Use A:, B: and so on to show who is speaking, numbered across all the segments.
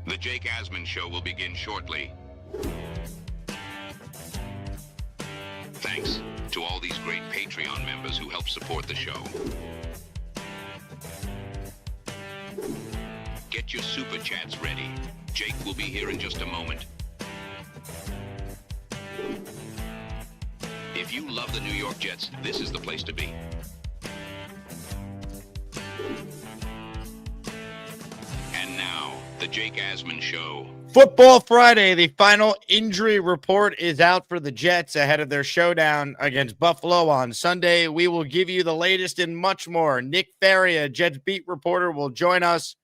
A: The Jake Asman Show will begin shortly. Thanks to all these great Patreon members who help support the show. Get your super chats ready. Jake will be here in just a moment. If you love the New York Jets, this is the place to be. And now, the Jake Asman Show.
B: Football Friday, the final injury report is out for the Jets ahead of their showdown against Buffalo on Sunday. We will give you the latest and much more. Nick Faria, Jets beat reporter, will join us.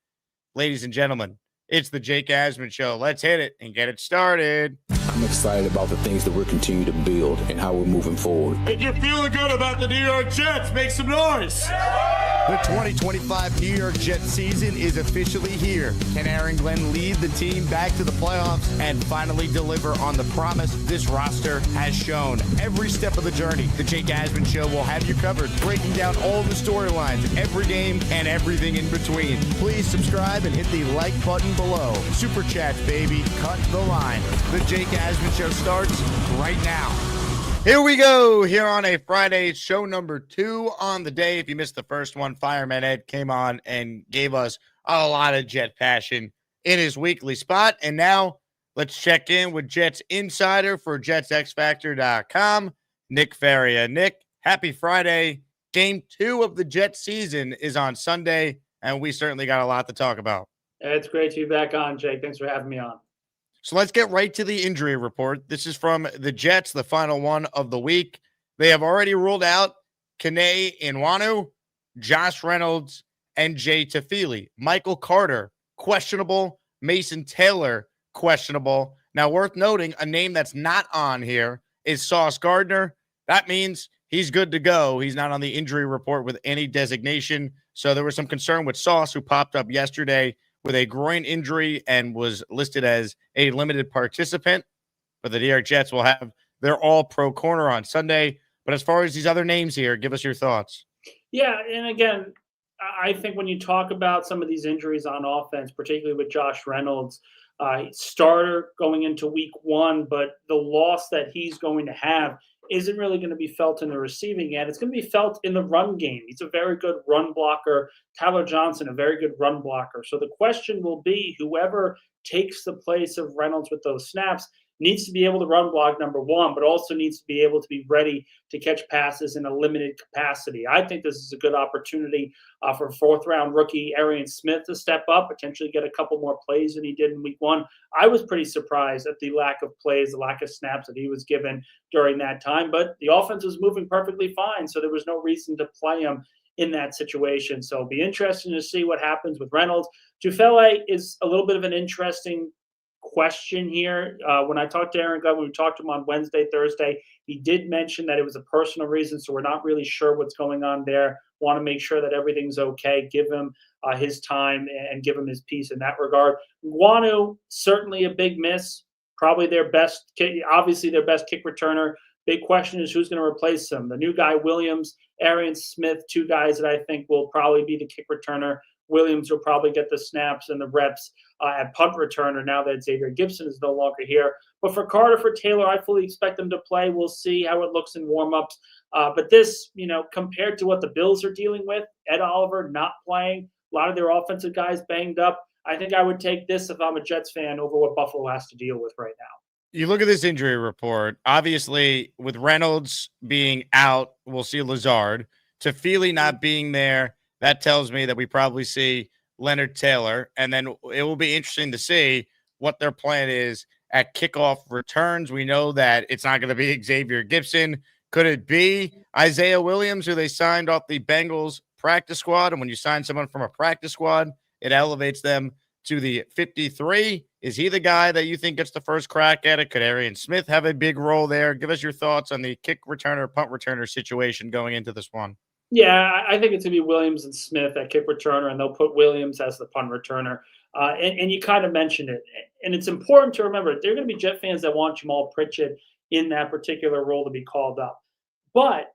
B: Ladies and gentlemen, it's the Jake Asman Show. Let's hit it and get it started.
C: I'm excited about the things that we're continuing to build and how we're moving forward.
D: If you're feeling good about the New York Jets, make some noise.
E: The 2025 New York Jets season is officially here. Can Aaron Glenn lead the team back to the playoffs and finally deliver on the promise this roster has shown every step of the journey? The Jake Asman Show will have you covered, breaking down all the storylines, every game, and everything in between. Please subscribe and hit the like button below. Super chats, baby. Cut the line. The Jake Asman Show starts right now.
B: Here we go, here on a Friday, show number 2 on the day. If you missed the first one, Fireman Ed came on and gave us a lot of Jet passion in his weekly spot. And now let's check in with Jets Insider for JetsXFactor.com, Nick Faria. Nick, happy Friday. Game 2 of the Jets season is on Sunday, and we certainly got a lot to talk about.
F: It's great to be back on, Jake. Thanks for having me on.
B: So let's get right to the injury report. This is from the Jets, the final one of the week. They have already ruled out Kene Nwanu, Josh Reynolds, and Jay Tafili. Michael Carter, questionable. Mason Taylor, questionable. Now, worth noting, a name that's not on here is Sauce Gardner. That means he's good to go. He's not on the injury report with any designation. So there was some concern with Sauce, who popped up yesterday with a groin injury and was listed as a limited participant. But the New York Jets will have their all-pro corner on Sunday. But as far as these other names here, give us your thoughts.
F: Yeah, and again, I think when you talk about some of these injuries on offense, particularly with Josh Reynolds, starter going into week 1, but the loss that he's going to have isn't really going to be felt in the receiving end. It's going to be felt in the run game. He's a very good run blocker. Tyler Johnson, a very good run blocker. So the question will be, whoever takes the place of Reynolds with those snaps needs to be able to run block, number one, but also needs to be able to be ready to catch passes in a limited capacity. I think this is a good opportunity for fourth-round rookie Arian Smith to step up, potentially get a couple more plays than he did in week 1. I was pretty surprised at the lack of plays, the lack of snaps that he was given during that time, but the offense was moving perfectly fine, so there was no reason to play him in that situation. So it'll be interesting to see what happens with Reynolds. Tufele is a little bit of an interesting question here. When I talked to Aaron Glenn, when we talked to him on Wednesday, Thursday, he did mention that it was a personal reason, so we're not really sure what's going on there. Want to make sure that everything's okay, give him his time and give him his peace in that regard. Nwanu, certainly a big miss, probably their best, obviously their best kick returner. Big question is who's going to replace him. The new guy, Williams, Arian Smith, 2 guys that I think will probably be the kick returner. Williams will probably get the snaps and the reps at punt returner now that Xavier Gibson is no longer here. But for Carter, for Taylor, I fully expect them to play. We'll see how it looks in warmups. But this, compared to what the Bills are dealing with, Ed Oliver not playing, a lot of their offensive guys banged up, I think I would take this if I'm a Jets fan over what Buffalo has to deal with right now.
B: You look at this injury report, obviously with Reynolds being out, we'll see Lazard. Tafili not being there, that tells me that we probably see Leonard Taylor, and then it will be interesting to see what their plan is at kickoff returns. We know that it's not going to be Xavier Gibson. Could it be Isaiah Williams, who they signed off the Bengals practice squad? And when you sign someone from a practice squad, it elevates them to the 53. Is he the guy that you think gets the first crack at it? Could Arian Smith have a big role there? Give us your thoughts on the kick returner, punt returner situation going into this one.
F: Yeah, I think it's going to be Williams and Smith at kick returner, and they'll put Williams as the punt returner. And you kind of mentioned it. And it's important to remember, there are going to be Jet fans that want Jamal Pritchett in that particular role to be called up. But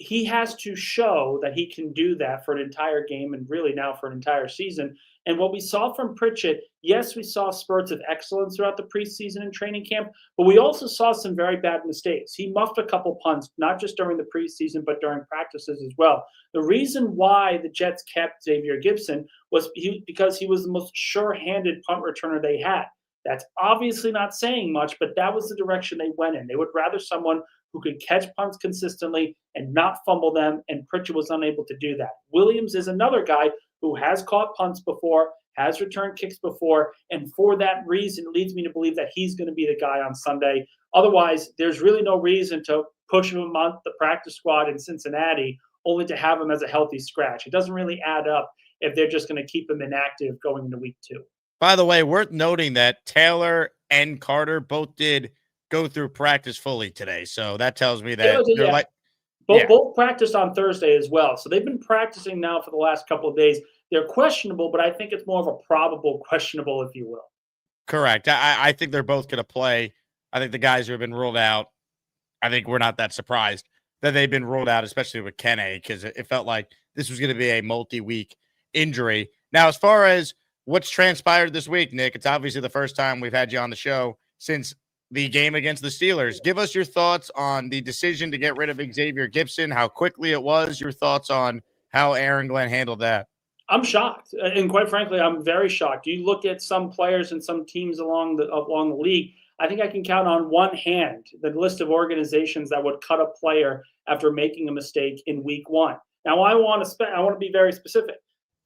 F: he has to show that he can do that for an entire game and really now for an entire season. And what we saw from Pritchett, yes, we saw spurts of excellence throughout the preseason and training camp, but we also saw some very bad mistakes. He muffed a couple punts, not just during the preseason, but during practices as well. The reason why the Jets kept Xavier Gipson was because he was the most sure-handed punt returner they had. That's obviously not saying much, but that was the direction they went in. They would rather someone who could catch punts consistently and not fumble them, and Pritchett was unable to do that. Williams is another guy who has caught punts before, has returned kicks before, and for that reason, it leads me to believe that he's going to be the guy on Sunday. Otherwise, there's really no reason to push him on the practice squad in Cincinnati only to have him as a healthy scratch. It doesn't really add up if they're just going to keep him inactive going into week 2.
B: By the way, worth noting that Taylor and Carter both did go through practice fully today. So that tells me that they're
F: both practiced on Thursday as well. So they've been practicing now for the last couple of days. They're questionable, but I think it's more of a probable questionable, if you will.
B: Correct. I think they're both going to play. I think the guys who have been ruled out, I think we're not that surprised that they've been ruled out, especially with Kene, because it felt like this was going to be a multi-week injury. Now, as far as what's transpired this week, Nick, it's obviously the first time we've had you on the show since the game against the Steelers. Give us your thoughts on the decision to get rid of Xavier Gipson, how quickly it was, your thoughts on how Aaron Glenn handled that.
F: I'm shocked. And quite frankly, I'm very shocked. You look at some players and some teams along the league, I think I can count on one hand the list of organizations that would cut a player after making a mistake in week 1. Now, I want to be very specific.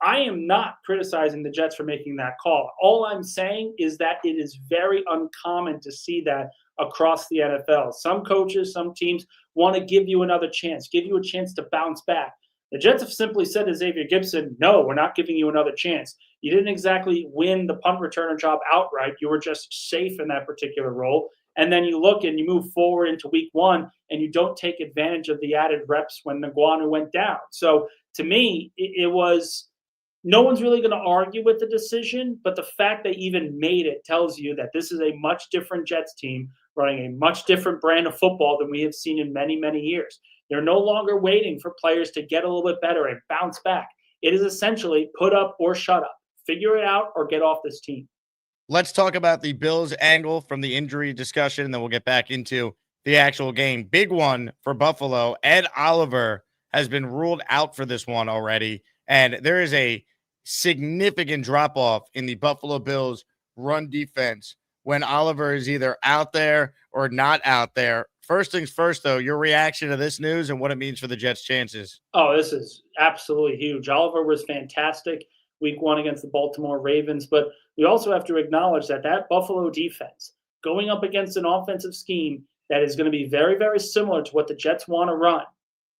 F: I am not criticizing the Jets for making that call. All I'm saying is that it is very uncommon to see that across the NFL. Some coaches, some teams want to give you another chance, give you a chance to bounce back. The Jets have simply said to Xavier Gipson, no, we're not giving you another chance. You didn't exactly win the punt returner job outright. You were just safe in that particular role. And then you look and you move forward into week 1 and you don't take advantage of the added reps when Nguanu went down. So to me, it was – no one's really going to argue with the decision, but the fact they even made it tells you that this is a much different Jets team running a much different brand of football than we have seen in many, many years. They're no longer waiting for players to get a little bit better and bounce back. It is essentially put up or shut up. Figure it out or get off this team.
B: Let's talk about the Bills angle from the injury discussion, and then we'll get back into the actual game. Big one for Buffalo. Ed Oliver has been ruled out for this one already, and there is a significant drop-off in the Buffalo Bills run defense when Oliver is either out there or not out there. First things first, though, your reaction to this news and what it means for the Jets' chances.
F: Oh, this is absolutely huge. Oliver was fantastic week 1 against the Baltimore Ravens, but we also have to acknowledge that Buffalo defense going up against an offensive scheme that is going to be very, very similar to what the Jets want to run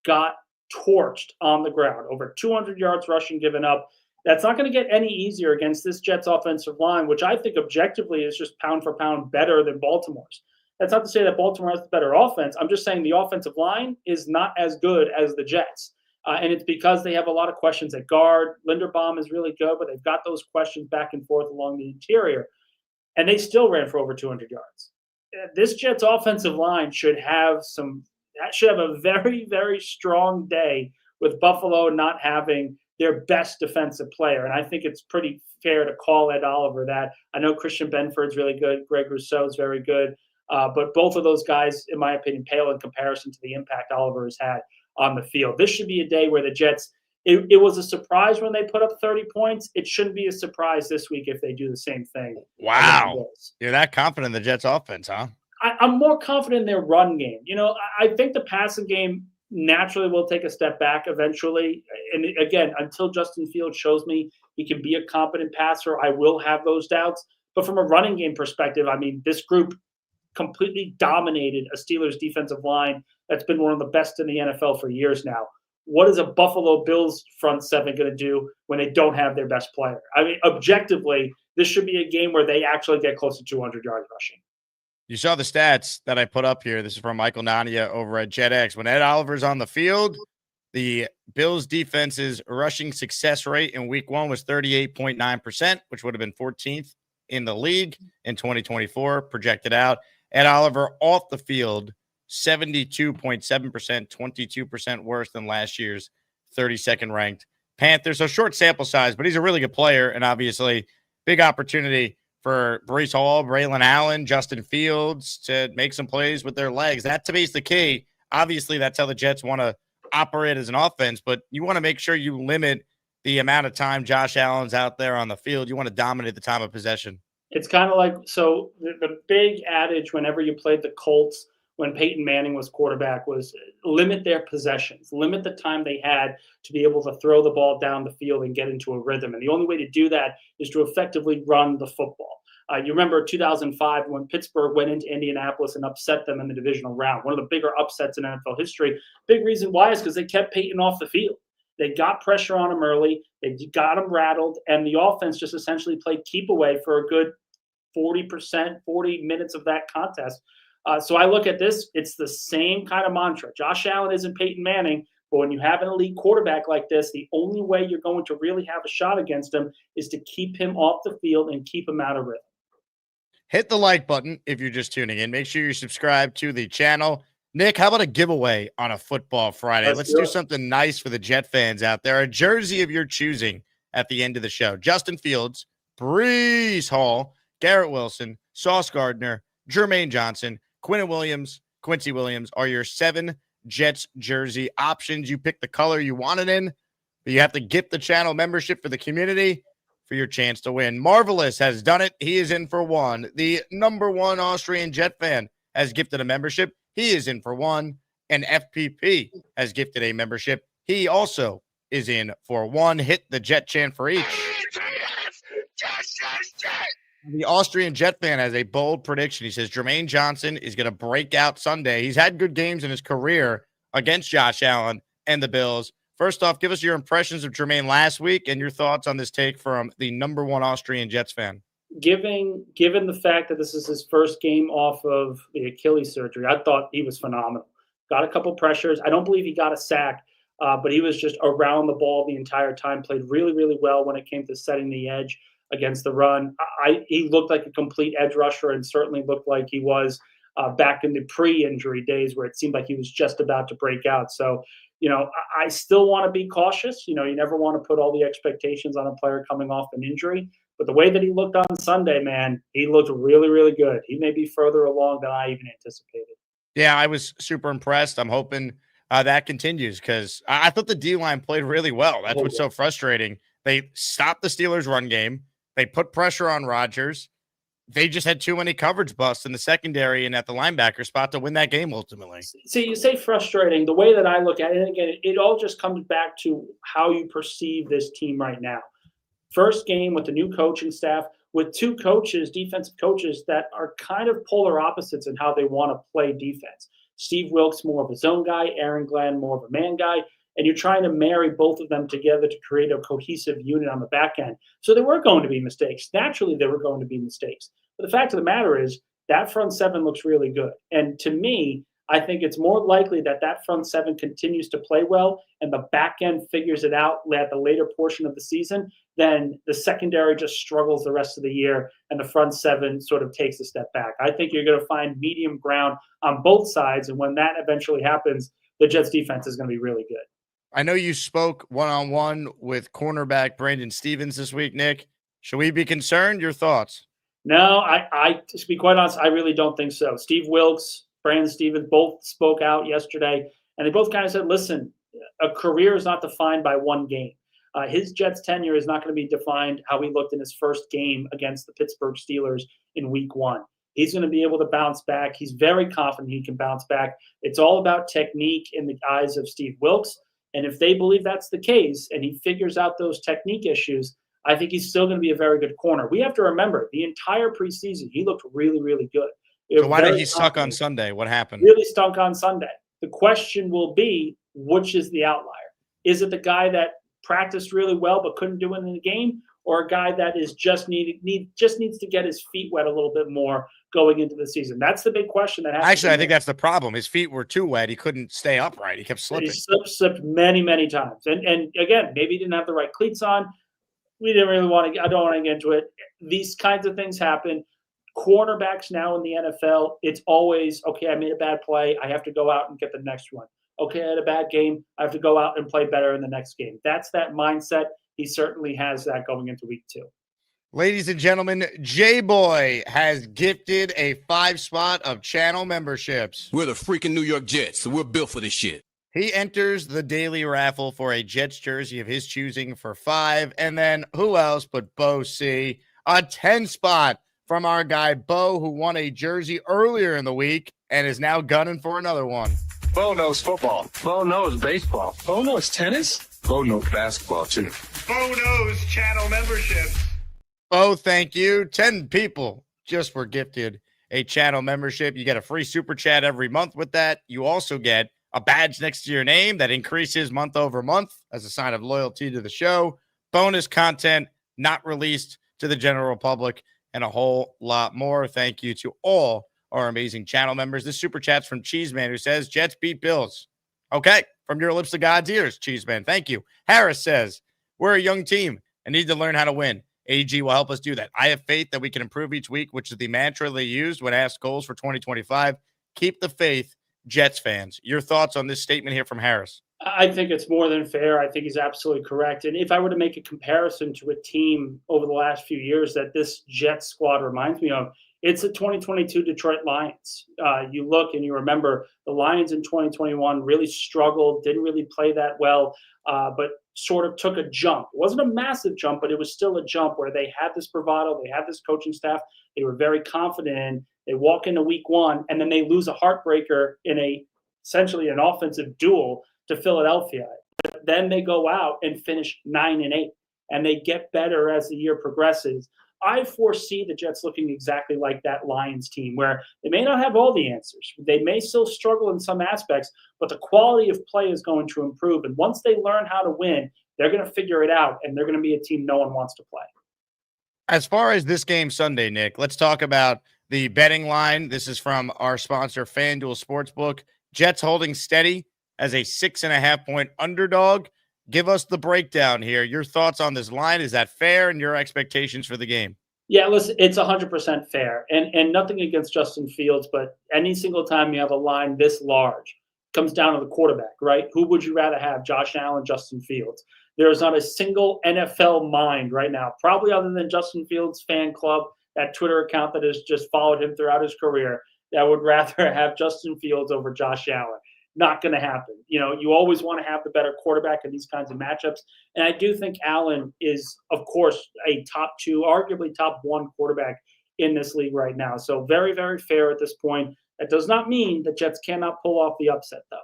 F: got torched on the ground. Over 200 yards rushing given up. That's not going to get any easier against this Jets offensive line, which I think objectively is just pound for pound better than Baltimore's. That's not to say that Baltimore has the better offense. I'm just saying the offensive line is not as good as the Jets. And it's because they have a lot of questions at guard. Linderbaum is really good, but they've got those questions back and forth along the interior. And they still ran for over 200 yards. This Jets offensive line should have a very, very strong day with Buffalo not having their best defensive player. And I think it's pretty fair to call Ed Oliver that. I know Christian Benford's really good. Greg Rousseau's very good. But both of those guys, in my opinion, pale in comparison to the impact Oliver has had on the field. This should be a day where the Jets, it was a surprise when they put up 30 points. It shouldn't be a surprise this week if they do the same thing.
B: Wow. You're that confident in the Jets offense, huh?
F: I'm more confident in their run game. I think the passing game naturally will take a step back eventually. And again, until Justin Fields shows me he can be a competent passer, I will have those doubts. But from a running game perspective, I mean, this group completely dominated a Steelers defensive line that's been one of the best in the NFL for years now. What is a Buffalo Bills front seven going to do when they don't have their best player? I mean, objectively, this should be a game where they actually get close to 200 yards rushing.
B: You saw the stats that I put up here. This is from Michael Nania over at JetX. When Ed Oliver's on the field, the Bills defense's rushing success rate in week 1 was 38.9%, which would have been 14th in the league in 2024, projected out. Ed Oliver off the field 72.7%, 22% worse than last year's 32nd ranked Panthers. So short sample size, but he's a really good player. And obviously big opportunity for Breece Hall, Braylon Allen, Justin Fields to make some plays with their legs. That to me is the key. Obviously that's how the Jets want to operate as an offense, but you want to make sure you limit the amount of time Josh Allen's out there on the field. You want to dominate the time of possession.
F: It's kind of like, so the big adage whenever you played the Colts when Peyton Manning was quarterback was limit their possessions, limit the time they had to be able to throw the ball down the field and get into a rhythm. And the only way to do that is to effectively run the football. You remember 2005 when Pittsburgh went into Indianapolis and upset them in the divisional round, one of the bigger upsets in NFL history. Big reason why is because they kept Peyton off the field. They got pressure on him early. They got him rattled, and the offense just essentially played keep away for a good 40%, 40 minutes of that contest. So I look at this, it's the same kind of mantra. Josh Allen isn't Peyton Manning, but when you have an elite quarterback like this, the only way you're going to really have a shot against him is to keep him off the field and keep him out of rhythm.
B: Hit the like button if you're just tuning in. Make sure you subscribe to the channel. Nick, how about a giveaway on a football Friday? Let's do something nice for the Jet fans out there. A jersey of your choosing at the end of the show. Justin Fields, Breece Hall, Garrett Wilson, Sauce Gardner, Jermaine Johnson, Quincy Williams are your 7 Jets jersey options. You pick the color you want it in, but you have to get the channel membership for the community for your chance to win. Marvelous has done it. He is in for one. The #1 Austrian Jet fan has gifted a membership. He is in for one. And FPP has gifted a membership. He also is in for one. Hit the Jet chant for each. The Austrian Jet fan has a bold prediction. He says Jermaine Johnson is going to break out Sunday. He's had good games in his career against Josh Allen and the Bills. First off, give us your impressions of Jermaine last week and your thoughts on this take from the #1 Austrian Jets fan.
F: Given the fact that this is his first game off of the Achilles surgery, I thought he was phenomenal. Got a couple pressures. I don't believe he got a sack, but he was just around the ball the entire time, played really, really well when it came to setting the edge against the run. He looked like a complete edge rusher and certainly looked like he was back in the pre-injury days where it seemed like he was just about to break out. So, I still want to be cautious. You never want to put all the expectations on a player coming off an injury. But the way that he looked on Sunday, man, he looked really, really good. He may be further along than I even anticipated.
B: Yeah, I was super impressed. I'm hoping that continues because I thought the D-line played really well. That's what's so frustrating. They stopped the Steelers' run game. They put pressure on Rodgers. They just had too many coverage busts in the secondary and at the linebacker spot to win that game ultimately.
F: See, you say frustrating. The way that I look at it, and again, it all just comes back to how you perceive this team right now. First game with the new coaching staff, with 2 coaches, defensive coaches, that are kind of polar opposites in how they want to play defense. Steve Wilks, more of a zone guy. Aaron Glenn, more of a man guy. And you're trying to marry both of them together to create a cohesive unit on the back end. So there were going to be mistakes. Naturally, there were going to be mistakes. But the fact of the matter is that front 7 looks really good. And to me, I think it's more likely that that front 7 continues to play well and the back end figures it out at the later portion of the season than the secondary just struggles the rest of the year and the front 7 sort of takes a step back. I think you're going to find medium ground on both sides. And when that eventually happens, the Jets defense is going to be really good.
B: I know you spoke one-on-one with cornerback Brandon Stevens this week, Nick. Should we be concerned? Your thoughts?
F: No, I to be quite honest, I really don't think so. Steve Wilks, Brandon Stevens both spoke out yesterday, and they both kind of said, listen, a career is not defined by one game. His Jets tenure is not going to be defined how he looked in his first game against the Pittsburgh Steelers in week 1. He's going to be able to bounce back. He's very confident he can bounce back. It's all about technique in the eyes of Steve Wilks. And if they believe that's the case and he figures out those technique issues, I think he's still going to be a very good corner. We have to remember the entire preseason, he looked really, really good.
B: So why did he suck on Sunday? What happened?
F: Really stunk on Sunday. The question will be, which is the outlier? Is it the guy that practiced really well but couldn't do it in the game, or a guy that is just needs to get his feet wet a little bit more going into the season? That's the big question.
B: Actually, I think that's the problem. His feet were too wet. He couldn't stay upright. He kept slipping.
F: He slipped many, many times. And again, maybe he didn't have the right cleats on. We didn't really want to. I don't want to get into it. These kinds of things happen. Cornerbacks now in the NFL, it's always, okay, I made a bad play. I have to go out and get the next one. Okay, I had a bad game. I have to go out and play better in the next game. That's that mindset. He certainly has that going into week 2.
B: Ladies and gentlemen, J-Boy has gifted a 5 spot of channel memberships.
G: We're the freaking New York Jets, so we're built for this shit.
B: He enters the daily raffle for a Jets jersey of his choosing for 5. And then who else but Bo C? A 10 spot from our guy Bo, who won a jersey earlier in the week and is now gunning for another one.
D: Bo knows football. Bo knows baseball. Bo knows tennis. Bo knows basketball, too. Bo knows channel memberships.
B: Bo, thank you. 10 people just were gifted a channel membership. You get a free super chat every month with that. You also get a badge next to your name that increases month over month as a sign of loyalty to the show. Bonus content not released to the general public and a whole lot more. Thank you to all our amazing channel members. This super chat's from Cheeseman, who says, Jets beat Bills. Okay, from your lips to God's ears, Cheeseman. Thank you. Harris says, we're a young team and need to learn how to win. AG will help us do that. I have faith that we can improve each week, which is the mantra they used when asked goals for 2025. Keep the faith, Jets fans. Your thoughts on this statement here from Harris?
F: I think it's more than fair. I think he's absolutely correct. And if I were to make a comparison to a team over the last few years that this Jets squad reminds me of, it's the 2022 Detroit Lions. You look and you remember the Lions in 2021 really struggled, didn't really play that well, but sort of took a jump. It wasn't a massive jump, but it was still a jump where they had this bravado, they had this coaching staff, they were very confident in. They walk into week 1, and then they lose a heartbreaker in essentially an offensive duel to Philadelphia. Then they go out and finish 9-8, and they get better as the year progresses. I foresee the Jets looking exactly like that Lions team, where they may not have all the answers. They may still struggle in some aspects, but the quality of play is going to improve. And once they learn how to win, they're going to figure it out, and they're going to be a team no one wants to play.
B: As far as this game Sunday, Nick, let's talk about the betting line. This is from our sponsor, FanDuel Sportsbook. Jets holding steady as a 6.5-point underdog. Give us the breakdown here. Your thoughts on this line. Is that fair, and your expectations for the game?
F: Yeah, listen, it's 100% fair. And nothing against Justin Fields, but any single time you have a line this large, it comes down to the quarterback, right? Who would you rather have, Josh Allen, Justin Fields? There is not a single NFL mind right now, probably other than Justin Fields fan club, that Twitter account that has just followed him throughout his career, that would rather have Justin Fields over Josh Allen. Not going to happen. You know, you always want to have the better quarterback in these kinds of matchups. And I do think Allen is, of course, a top 2, arguably top 1 quarterback in this league right now. So very, very fair at this point. That does not mean the Jets cannot pull off the upset, though.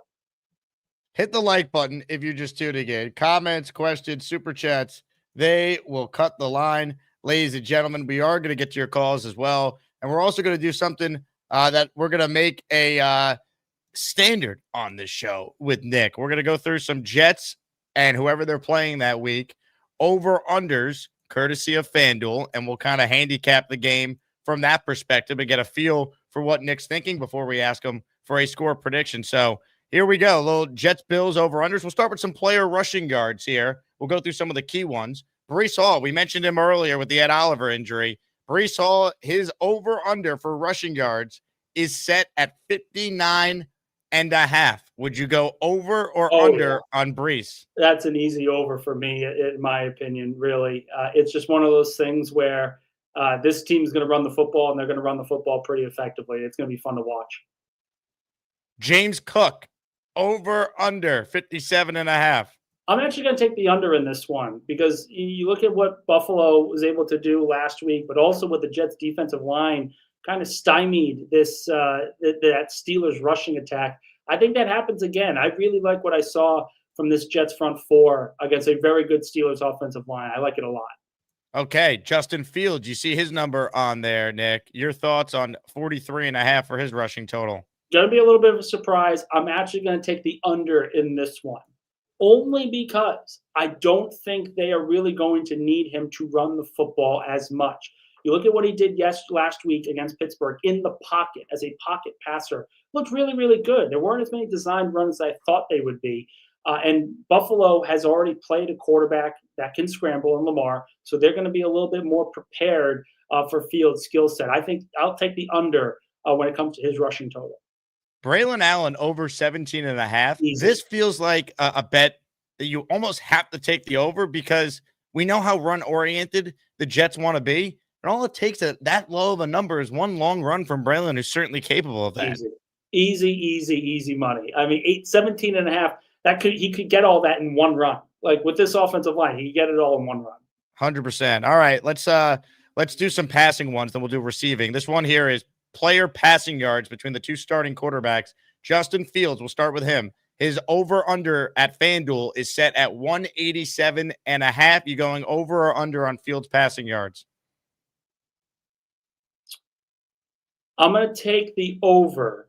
B: Hit the like button if you're just tuning in. Comments, questions, super chats, they will cut the line. Ladies and gentlemen, we are going to get to your calls as well. And we're also going to do something that we're going to make a standard on this show with Nick. We're going to go through some Jets and whoever they're playing that week, over-unders, courtesy of FanDuel, and we'll kind of handicap the game from that perspective and get a feel for what Nick's thinking before we ask him for a score prediction. So here we go. A little Jets, Bills, over-unders. We'll start with some player rushing yards here. We'll go through some of the key ones. Breece Hall, we mentioned him earlier with the Ed Oliver injury. Breece Hall, his over-under for rushing yards is set at 59.5. Would you go over or under on Breece?
F: That's an easy over for me, in my opinion, really. It's just one of those things where this team is going to run the football, and they're going to run the football pretty effectively. It's going to be fun to watch.
B: James Cook, over, under, 57.5.
F: I'm actually going to take the under in this one because you look at what Buffalo was able to do last week, but also what the Jets defensive line kind of stymied this that Steelers rushing attack. I think that happens again. I really like what I saw from this Jets front 4 against a very good Steelers offensive line. I like it a lot.
B: Okay, Justin Fields, you see his number on there, Nick. Your thoughts on 43.5 for his rushing total?
F: Going to be a little bit of a surprise. I'm actually going to take the under in this one, only because I don't think they are really going to need him to run the football as much. You look at what he did last week against Pittsburgh in the pocket as a pocket passer. Looked really, really good. There weren't as many designed runs as I thought they would be. And Buffalo has already played a quarterback that can scramble in Lamar, so they're going to be a little bit more prepared for Fields' skill set. I think I'll take the under when it comes to his rushing total.
B: Braylon Allen over 17.5.
F: Easy.
B: This feels like a bet that you almost have to take the over because we know how run-oriented the Jets want to be. And all it takes that low of a number is one long run from Braylon, who's certainly capable of that.
F: Easy money. I mean, 17.5, he could get all that in one run. Like with this offensive line, he could get it all in one run.
B: 100%. All right, let's do some passing ones, then we'll do receiving. This one here is player passing yards between the two starting quarterbacks. Justin Fields, we'll start with him. His over-under at FanDuel is set at 187.5. You going over or under on Fields passing yards?
F: I'm going to take the over,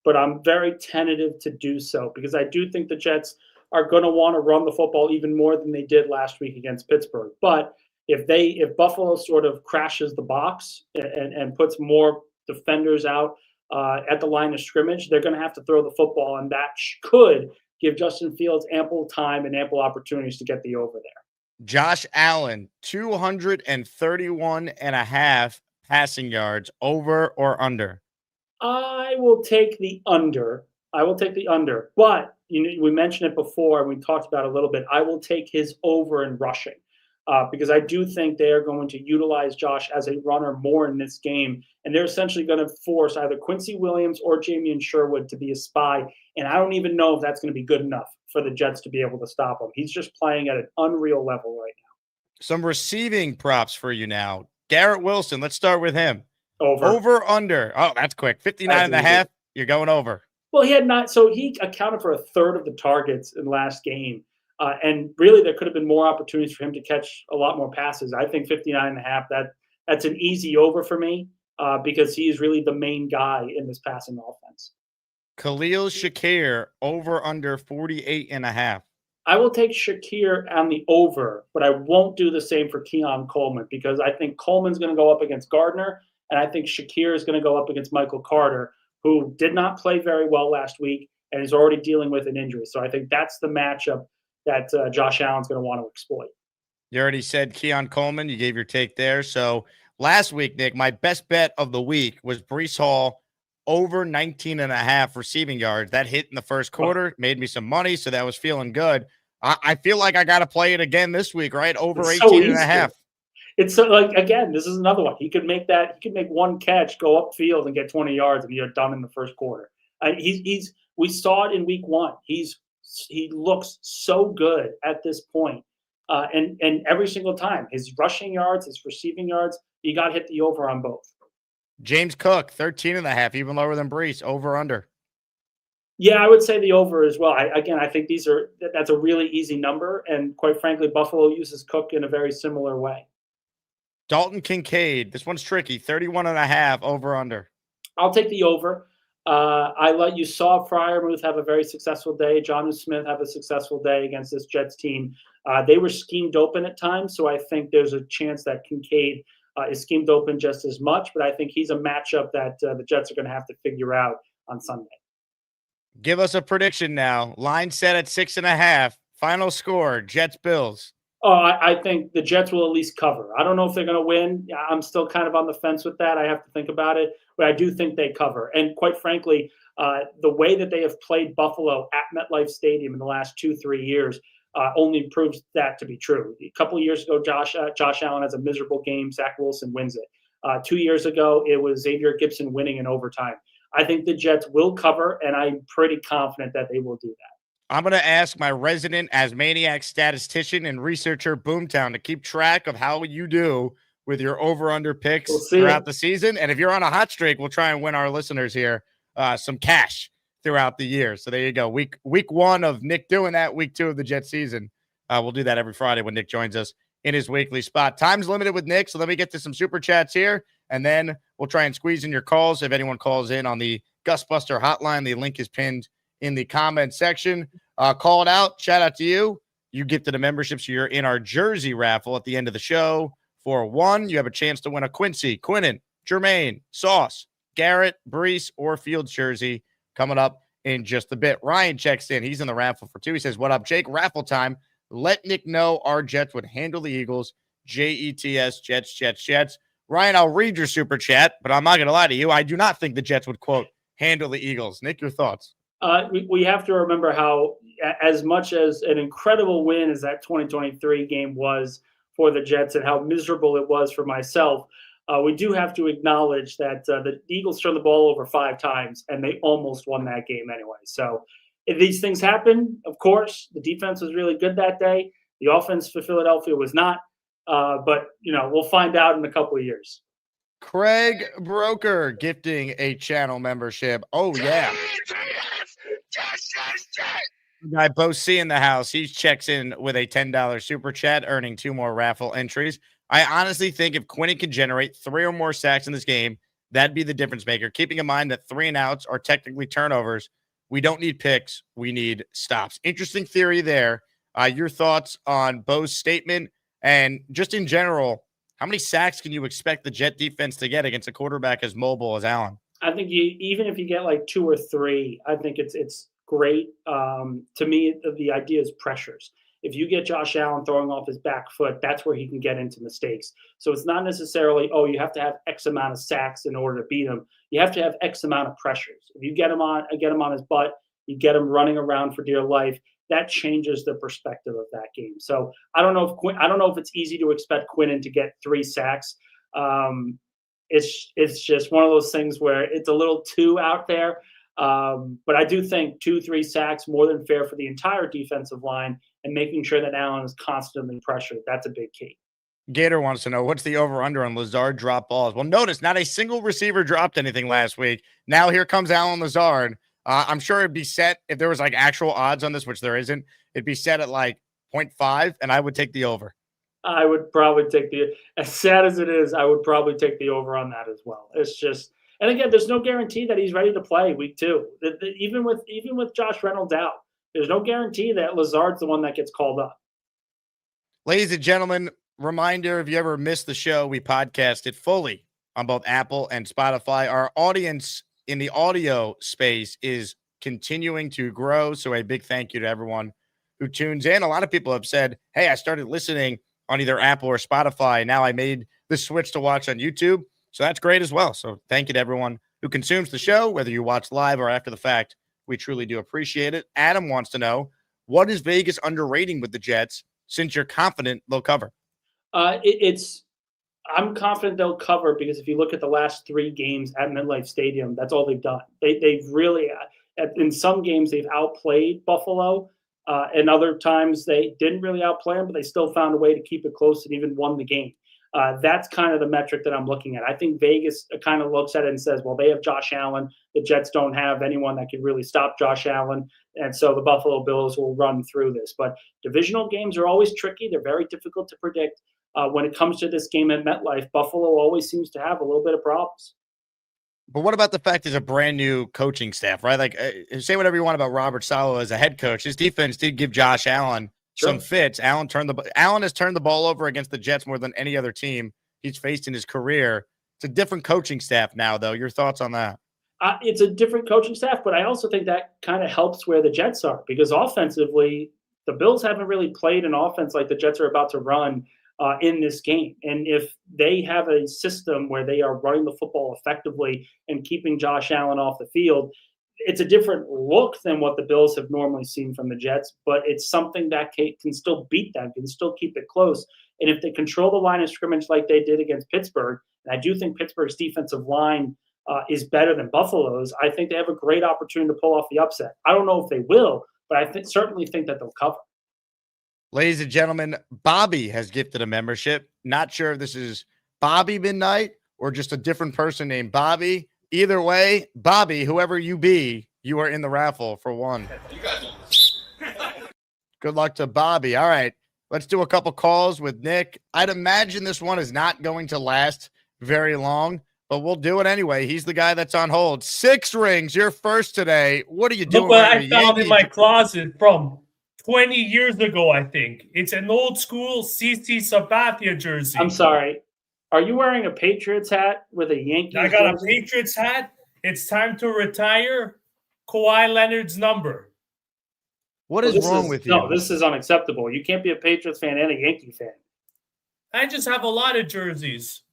F: but I'm very tentative to do so because I do think the Jets are going to want to run the football even more than they did last week against Pittsburgh. But if Buffalo sort of crashes the box and puts more defenders out at the line of scrimmage, they're going to have to throw the football, and that could give Justin Fields ample time and ample opportunities to get the over there.
B: Josh Allen, 231.5 passing yards, over or under?
F: I will take the under. But we mentioned it before, and we talked about it a little bit. I will take his over in rushing because I do think they are going to utilize Josh as a runner more in this game, and they're essentially going to force either Quincy Williams or Jamien Sherwood to be a spy, and I don't even know if that's going to be good enough for the Jets to be able to stop him. He's just playing at an unreal level right now.
B: Some receiving props for you now. Garrett Wilson, let's start with him.
F: Over,
B: under. Oh, that's quick. 59.5. You're going over.
F: Well, he accounted for a third of the targets in last game. And really, there could have been more opportunities for him to catch a lot more passes. I think 59.5, that's an easy over for me because he is really the main guy in this passing offense.
B: Khalil Shakir, over under 48.5.
F: I will take Shakir on the over, but I won't do the same for Keon Coleman because I think Coleman's going to go up against Gardner, and I think Shakir is going to go up against Michael Carter, who did not play very well last week and is already dealing with an injury. So I think that's the matchup that Josh Allen's going to want to exploit.
B: You already said Keon Coleman. You gave your take there. So last week, Nick, my best bet of the week was Breece Hall over 19.5 receiving yards. That hit in the first quarter, made me some money, so that was feeling good. I feel like I got to play it again this week, right? Over 18.5.
F: It's so, again, this is another one. He could make one catch, go upfield and get 20 yards, and you're done in the first quarter. We saw it in week one. He looks so good at this point. And every single time, his rushing yards, his receiving yards, you got to hit the over on both.
B: James Cook, 13.5, even lower than Breece. Over under.
F: Yeah, I would say the over as well. I think that's a really easy number, and quite frankly, Buffalo uses Cook in a very similar way.
B: Dalton Kincaid, this one's tricky. 31.5, over under.
F: I'll take the over. You saw Freiermuth have a very successful day. Jonnu Smith have a successful day against this Jets team. They were schemed open at times, so I think there's a chance that Kincaid is schemed open just as much, but I think he's a matchup that the Jets are going to have to figure out on Sunday.
B: Give us a prediction now. Line set at 6.5. Final score, Jets-Bills.
F: Oh, I think the Jets will at least cover. I don't know if they're going to win. I'm still kind of on the fence with that. I have to think about it, but I do think they cover. And quite frankly, the way that they have played Buffalo at MetLife Stadium in the last 2-3 years only proves that to be true. A couple of years ago, Josh Allen has a miserable game. Zach Wilson wins it. 2 years ago, it was Xavier Gibson winning in overtime. I think the Jets will cover, and I'm pretty confident that they will do that.
B: I'm going to ask my resident Asmaniac statistician and researcher, Boomtown, to keep track of how you do with your over-under picks throughout the season. And if you're on a hot streak, we'll try and win our listeners here some cash throughout the year. So there you go. Week one of Nick doing that, week two of the Jet season. We'll do that every Friday when Nick joins us in his weekly spot. Time's limited with Nick, so let me get to some super chats here, and then we'll try and squeeze in your calls. If anyone calls in on the Gusbuster hotline, the link is pinned in the comment section. Call it out. Shout out to you. You get to the membership, so you're in our jersey raffle at the end of the show. For one, you have a chance to win a Quincy, Quinnen, Jermaine, Sauce, Garrett, Breece, or Fields jersey coming up in just a bit. Ryan checks in. He's in the raffle for two. He says, what up, Jake? Raffle time. Let Nick know our Jets would handle the Eagles. Jets, Jets, Jets. Ryan, I'll read your super chat, but I'm not going to lie to you. I do not think the Jets would, quote, handle the Eagles. Nick, your thoughts?
F: We have to remember how, as much as an incredible win as that 2023 game was for the Jets and how miserable it was for myself, we do have to acknowledge that the Eagles turned the ball over 5 times, and they almost won that game anyway. So if these things happen, of course, the defense was really good that day. The offense for Philadelphia was not. But, we'll find out in a couple of years.
B: Craig Broker gifting a channel membership. Oh, yeah. Guy Bo C in the house. He checks in with a $10 super chat, earning 2 more raffle entries. I honestly think if Quinnen can generate 3 or more sacks in this game, that'd be the difference maker. Keeping in mind that 3 and outs are technically turnovers. We don't need picks. We need stops. Interesting theory there. Your thoughts on Bo's statement and just in general, how many sacks can you expect the Jet defense to get against a quarterback as mobile as Allen?
F: I think even if you get like 2 or 3, I think it's great. To me, the idea is pressures. If you get Josh Allen throwing off his back foot, that's where he can get into mistakes. So it's not necessarily, you have to have X amount of sacks in order to beat him. You have to have X amount of pressures. If you get him on his butt, you get him running around for dear life, that changes the perspective of that game. So I don't know if it's easy to expect Quinnen to get 3 sacks. It's just one of those things where it's a little too out there. But I do think 2-3 sacks more than fair for the entire defensive line, and making sure that Allen is constantly pressured. That's a big key.
B: Gator wants to know, what's the over-under on Lazard drop balls? Well, notice not a single receiver dropped anything last week. Now here comes Allen Lazard. I'm sure it'd be set if there was like actual odds on this, which there isn't. It'd be set at like 0.5, and I would take the over.
F: I would probably take as sad as it is, I would probably take the over on that as well. It's just, and again, there's no guarantee that he's ready to play week 2. Even with Josh Reynolds out, there's no guarantee that Lazard's the one that gets called up.
B: Ladies and gentlemen, reminder, if you ever missed the show, we podcast it fully on both Apple and Spotify. Our audience in the audio space is continuing to grow. So a big thank you to everyone who tunes in. A lot of people have said, hey, I started listening on either Apple or Spotify. Now I made the switch to watch on YouTube. So that's great as well. So thank you to everyone who consumes the show, whether you watch live or after the fact. We truly do appreciate it. Adam wants to know, what is Vegas underrating with the Jets since you're confident they'll cover?
F: I'm confident they'll cover because if you look at the last 3 games at MetLife Stadium, that's all they've done. They've really, in some games, they've outplayed Buffalo. And other times they didn't really outplay them, but they still found a way to keep it close and even won the game. That's kind of the metric that I'm looking at. I think Vegas kind of looks at it and says, well, they have Josh Allen. The Jets don't have anyone that can really stop Josh Allen. And so the Buffalo Bills will run through this. But divisional games are always tricky. They're very difficult to predict. When it comes to this game at MetLife, Buffalo always seems to have a little bit of problems.
B: But what about the fact there's a brand new coaching staff, right? Like, say whatever you want about Robert Saleh as a head coach. His defense did give Josh Allen some fits. Allen has turned the ball over against the Jets more than any other team he's faced in his career. It's a different coaching staff now, though. Your thoughts on that?
F: It's a different coaching staff, but I also think that kind of helps where the Jets are because offensively, the Bills haven't really played an offense like the Jets are about to run in this game. And if they have a system where they are running the football effectively and keeping Josh Allen off the field, it's a different look than what the Bills have normally seen from the Jets, but it's something that can still beat them, can still keep it close. And if they control the line of scrimmage like they did against Pittsburgh, and I do think Pittsburgh's defensive line is better than Buffalo's, I think they have a great opportunity to pull off the upset. I don't know if they will, but I certainly think that they'll cover.
B: Ladies and gentlemen, Bobby has gifted a membership. Not sure if this is Bobby Midnight or just a different person named Bobby. Either way, Bobby, whoever you be, you are in the raffle for 1. Good luck to Bobby. All right, let's do a couple calls with Nick. I'd imagine this one is not going to last very long, but we'll do it anyway. He's the guy that's on hold. 6 rings. You're first today. What are you doing?
H: Look what I found in my closet from 20 years ago, I think. It's an old school CC Sabathia jersey.
F: I'm sorry. Are you wearing a Patriots hat with a Yankees
H: I got
F: jersey?
H: a Patriots hat. It's time to retire Kawhi Leonard's number.
B: What is wrong with you?
F: No, this is unacceptable. You can't be a Patriots fan and a Yankee fan.
H: I just have a lot of jerseys.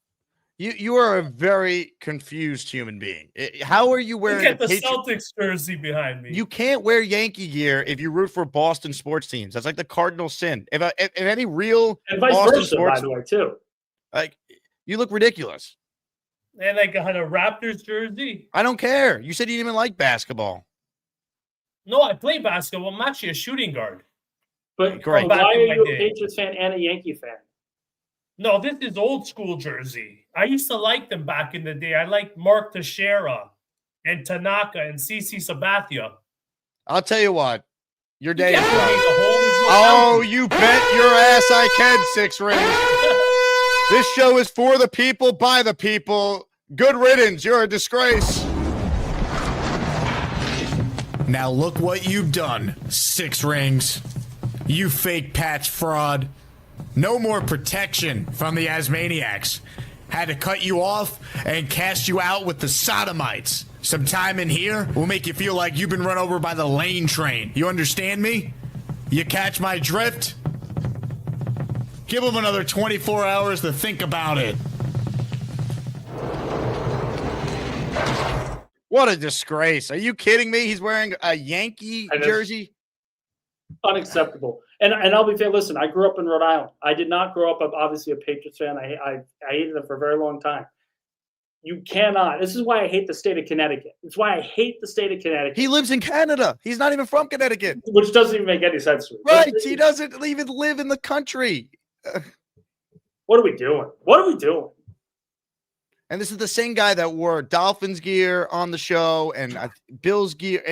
B: You are a very confused human being. How are you wearing
H: Look at
B: a
H: the
B: Patriot?
H: Celtics jersey behind me.
B: You can't wear Yankee gear if you root for Boston sports teams. That's like the cardinal sin. If any real
F: And vice
B: Boston
F: versa,
B: sports,
F: by the way, too.
B: like you look ridiculous.
H: And I got a Raptors jersey.
B: I don't care. You said you didn't even like basketball.
H: No, I play basketball. I'm actually a shooting guard.
F: But
B: Great.
F: why
H: Back
F: are
H: in my
F: you a
H: day.
F: Patriots fan and a Yankee fan?
H: No, this is old school jersey. I used to like them back in the day. I liked Mark Teixeira and Tanaka and CC Sabathia.
B: I'll tell you what. Your day
H: You
B: is
H: can't
B: done.
H: make a hole, there's no
B: Oh,
H: boundary.
B: you bet your ass I can, Six Rings. This show is for the people, by the people. Good riddance. You're a disgrace.
E: Now look what you've done, Six Rings. You fake Pats fraud. No more protection from the Asmaniacs. Had to cut you off and cast you out with the sodomites. Some time in here will make you feel like you've been run over by the lane train. You understand me? You catch my drift? Give them another 24 hours to think about it.
B: What a disgrace. Are you kidding me? He's wearing a Yankee
F: I know.
B: jersey.
F: Unacceptable. And I'll be fair. Listen, I grew up in Rhode Island. I did not grow up obviously a Patriots fan. I hated them for a very long time. You cannot. This is why I hate the state of Connecticut. It's why I hate the state of Connecticut.
B: He lives in Canada. He's not even from Connecticut.
F: Which doesn't even make any sense to me.
B: Right. He doesn't even live in the country.
F: What are we doing? What are we doing?
B: And this is the same guy that wore Dolphins gear on the show and Bills gear.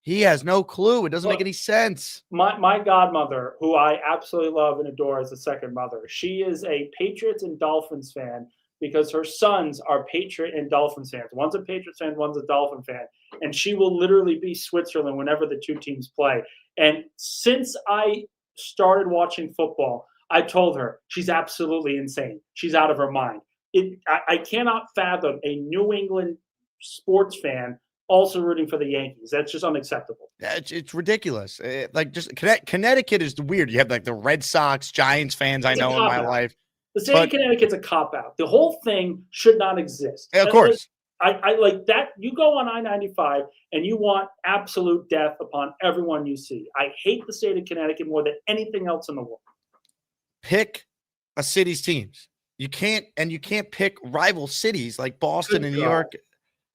B: He has no clue. It doesn't make any sense.
F: My godmother, who I absolutely love and adore as a second mother, she is a Patriots and Dolphins fan because her sons are Patriot and Dolphins fans. One's a Patriots fan, one's a Dolphin fan. And she will literally be Switzerland whenever the two teams play. And since I started watching football, I told her she's absolutely insane. She's out of her mind. I cannot fathom a New England sports fan also rooting for the Yankees. That's just unacceptable.
B: It's ridiculous. Connecticut is weird. You have like the Red Sox, Giants fans I know in my life.
F: The state of Connecticut's a cop-out. The whole thing should not exist.
B: Of course.
F: I like that. You go on I-95 and you want absolute death upon everyone you see. I hate the state of Connecticut more than anything else in the world.
B: Pick a city's teams. You can't pick rival cities like Boston and New York.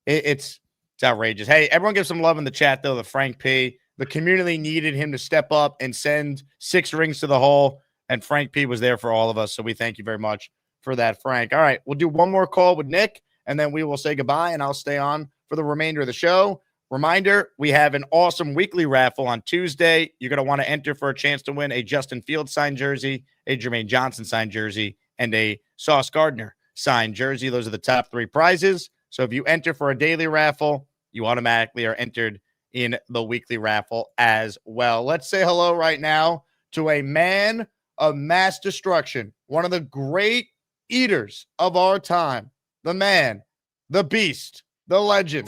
B: It's outrageous. Hey, everyone give some love in the chat, though, to Frank P. The community needed him to step up and send 6 rings to the hole, and Frank P was there for all of us, so we thank you very much for that, Frank. All right, we'll do one more call with Nick, and then we will say goodbye, and I'll stay on for the remainder of the show. Reminder, we have an awesome weekly raffle on Tuesday. You're going to want to enter for a chance to win a Justin Fields signed jersey, a Jermaine Johnson signed jersey, and a Sauce Gardner signed jersey. Those are the top 3 prizes. So if you enter for a daily raffle, you automatically are entered in the weekly raffle as well. Let's say hello right now to a man of mass destruction, one of the great eaters of our time, the man, the beast, the legend.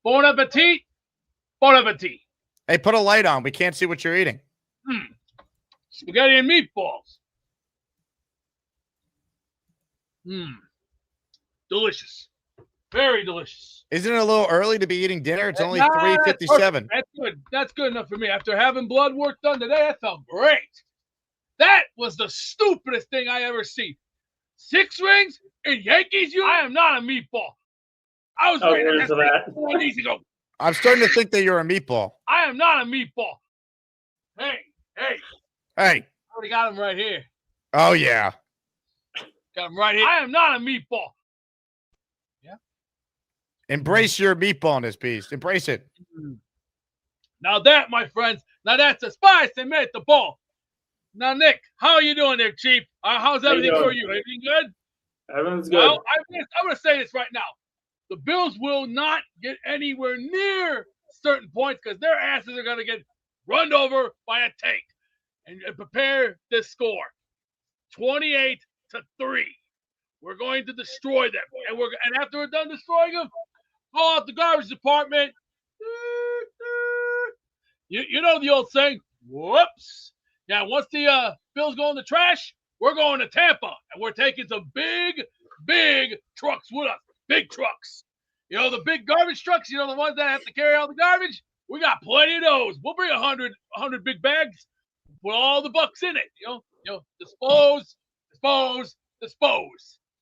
I: Bon appetit. Bon appetit.
B: Hey, put a light on. We can't see what you're eating.
I: Spaghetti and meatballs. Delicious. Very delicious.
B: Isn't it a little early to be eating dinner? It's only
I: Nah,
B: 3:57.
I: That's good. That's good enough for me. After having blood work done today, that felt great. That was the stupidest thing I ever see. 6 rings in Yankees uniform. I am not a meatball. I was waiting for that 4 days ago.
B: I'm starting to think that you're a meatball.
I: I am not a meatball. Hey.
B: Hey.
I: I already got him right here.
B: Oh, yeah.
I: Got him right here. I am not a meatball. Yeah.
B: Embrace your meatballness, beast. Embrace it.
I: Now that, my friends, that's a spice and meatball. Now, Nick, how are you doing there, Chief? How's everything for you? Everything good?
F: Everything's good.
I: Well, I'm going to say this right now. The Bills will not get anywhere near certain points because their asses are going to get run over by a tank. And prepare this score. 28-3. We're going to destroy them. And after we're done destroying them, call out the garbage department. You know the old saying, whoops. Yeah, once the Bills go in the trash, we're going to Tampa, and we're taking some big trucks with us. Big trucks. You know, the big garbage trucks, you know, the ones that have to carry all the garbage? We got plenty of those. We'll bring 100 big bags, put all the bucks in it. You know, dispose.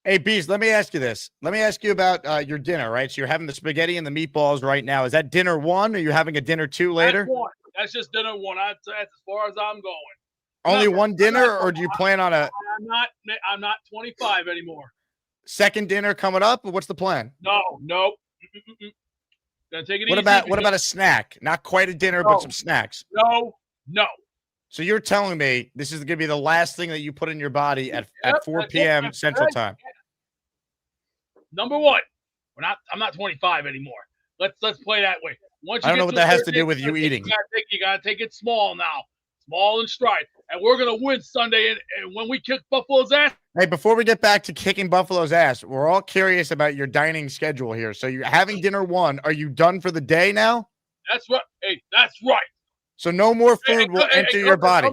B: Hey, Beast, let me ask you this. Let me ask you about your dinner, right? So you're having the spaghetti and the meatballs right now. Is that dinner one, or are you having a dinner two later?
I: That's one. That's just dinner one. That's as far as I'm going.
B: Only one dinner, or do you plan on a
I: I'm not 25 anymore.
B: second dinner coming up? Or what's the plan?
I: Nope. Gonna take it
B: What
I: easy.
B: what about a snack? Not quite a dinner, but some snacks.
I: No.
B: So you're telling me this is going to be the last thing that you put in your body at 4
I: that's
B: p.m.
I: it.
B: Central Time.
I: Number one, I'm not 25 anymore. Let's play that way. Once you
B: I don't
I: get
B: know what
I: to
B: that
I: a
B: has
I: certain
B: to do
I: age,
B: with you eating.
I: You gotta take it small now, small and stride. And we're gonna win Sunday. And when we kick Buffalo's ass.
B: Hey, before we get back to kicking Buffalo's ass, we're all curious about your dining schedule here. So you're having dinner one. Are you done for the day now?
I: That's right. Hey, that's right.
B: So no more food will enter your body.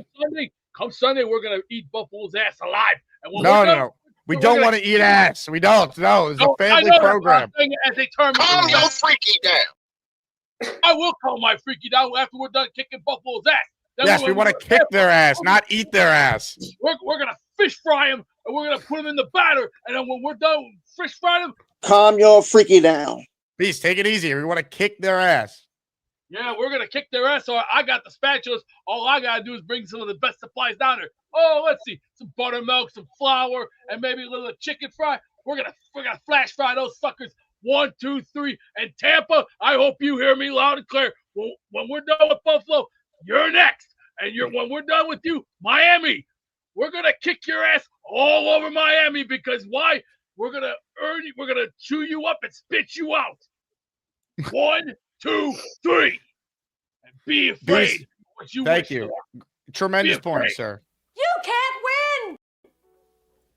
I: Come Sunday, we're gonna eat Buffalo's ass alive. And when
B: No. We don't want to eat ass. We don't. No, it's a family program.
A: Calm your freaky down.
I: I will calm my freaky down after we're done kicking Buffalo's ass.
B: Yes, we want to kick their ass, not eat their ass.
I: We're going to fish fry them, and we're going to put them in the batter. And then when we're done fish fry them.
J: Calm your freaky down.
B: Please, take it easy. We want to kick their ass.
I: Yeah, we're going to kick their ass. So I got the spatulas. All I got to do is bring some of the best supplies down there. Oh, let's see. Some buttermilk, some flour, and maybe a little chicken fry. We're gonna flash fry those suckers. 1, 2, 3. And Tampa, I hope you hear me loud and clear. When we're done with Buffalo, you're next. And when we're done with you, Miami, we're gonna kick your ass all over Miami because why? We're gonna chew you up and spit you out. 1, 2, 3. And be afraid.
B: Thank you. Tremendous point, sir.
K: You can't win.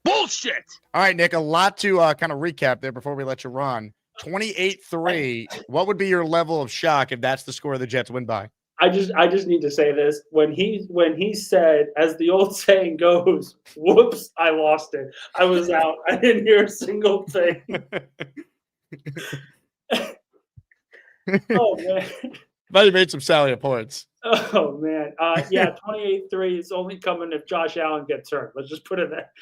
I: Bullshit.
B: All right, Nick, a lot to kind of recap there before we let you run. 28-3. What would be your level of shock if that's the score the Jets win by?
F: I just need to say this. When he said, as the old saying goes, whoops, I lost it. I was out. I didn't hear a single thing. Oh, man.
B: But you made some salient points.
F: Oh, man. Yeah, 28-3 is only coming if Josh Allen gets hurt. Let's just put it there.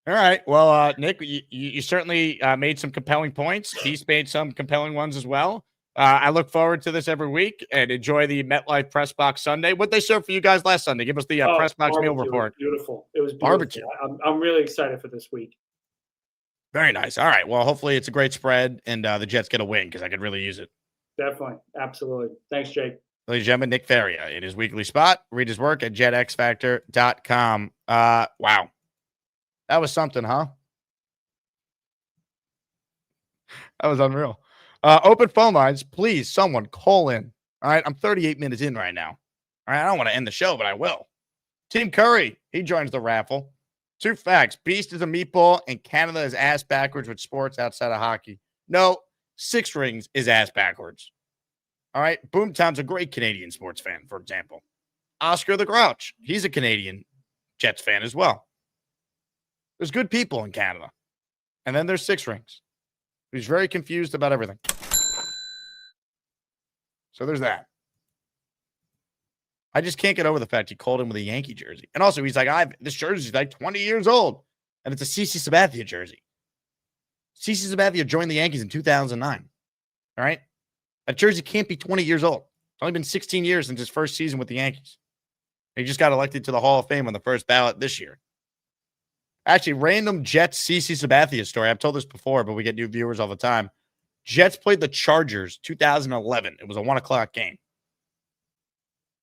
B: All right. Well, Nick, you certainly made some compelling points. He's made some compelling ones as well. I look forward to this every week and enjoy the MetLife Press Box Sunday. What they served for you guys last Sunday? Give us the Press Box meal report.
F: Beautiful. It was beautiful.
B: Barbecue.
F: I'm really excited for this week.
B: Very nice. All right. Well, hopefully it's a great spread and the Jets get a win because I could really use it.
F: Definitely. Absolutely. Thanks, Jake.
B: Ladies and gentlemen, Nick Faria in his weekly spot. Read his work at jetxfactor.com. Wow. That was something, huh? That was unreal. Open phone lines. Please, someone call in. All right. I'm 38 minutes in right now. All right. I don't want to end the show, but I will. Team Curry, he joins the raffle. 2 facts. Beast is a meatball and Canada is ass backwards with sports outside of hockey. No, 6 Rings is ass backwards. All right. Boomtown's a great Canadian sports fan, for example. Oscar the Grouch, he's a Canadian Jets fan as well. There's good people in Canada. And then there's 6 Rings, who's very confused about everything. So there's that. I just can't get over the fact he called him with a Yankee jersey. And also, he's like, this jersey's like 20 years old. And it's a CC Sabathia jersey. CC Sabathia joined the Yankees in 2009. All right? That jersey can't be 20 years old. It's only been 16 years since his first season with the Yankees. He just got elected to the Hall of Fame on the first ballot this year. Actually, random Jets CC Sabathia story. I've told this before, but we get new viewers all the time. Jets played the Chargers 2011. It was a 1:00 game.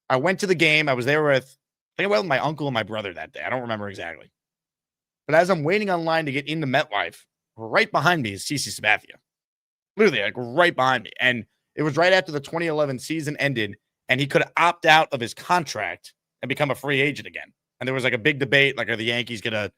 B: I went to the game. I was there with, I think I went with my uncle and my brother that day. I don't remember exactly. But as I'm waiting online to get into MetLife, right behind me is CC Sabathia. Literally, like right behind me. And it was right after the 2011 season ended, and he could opt out of his contract and become a free agent again. And there was like a big debate, like, are the Yankees going to,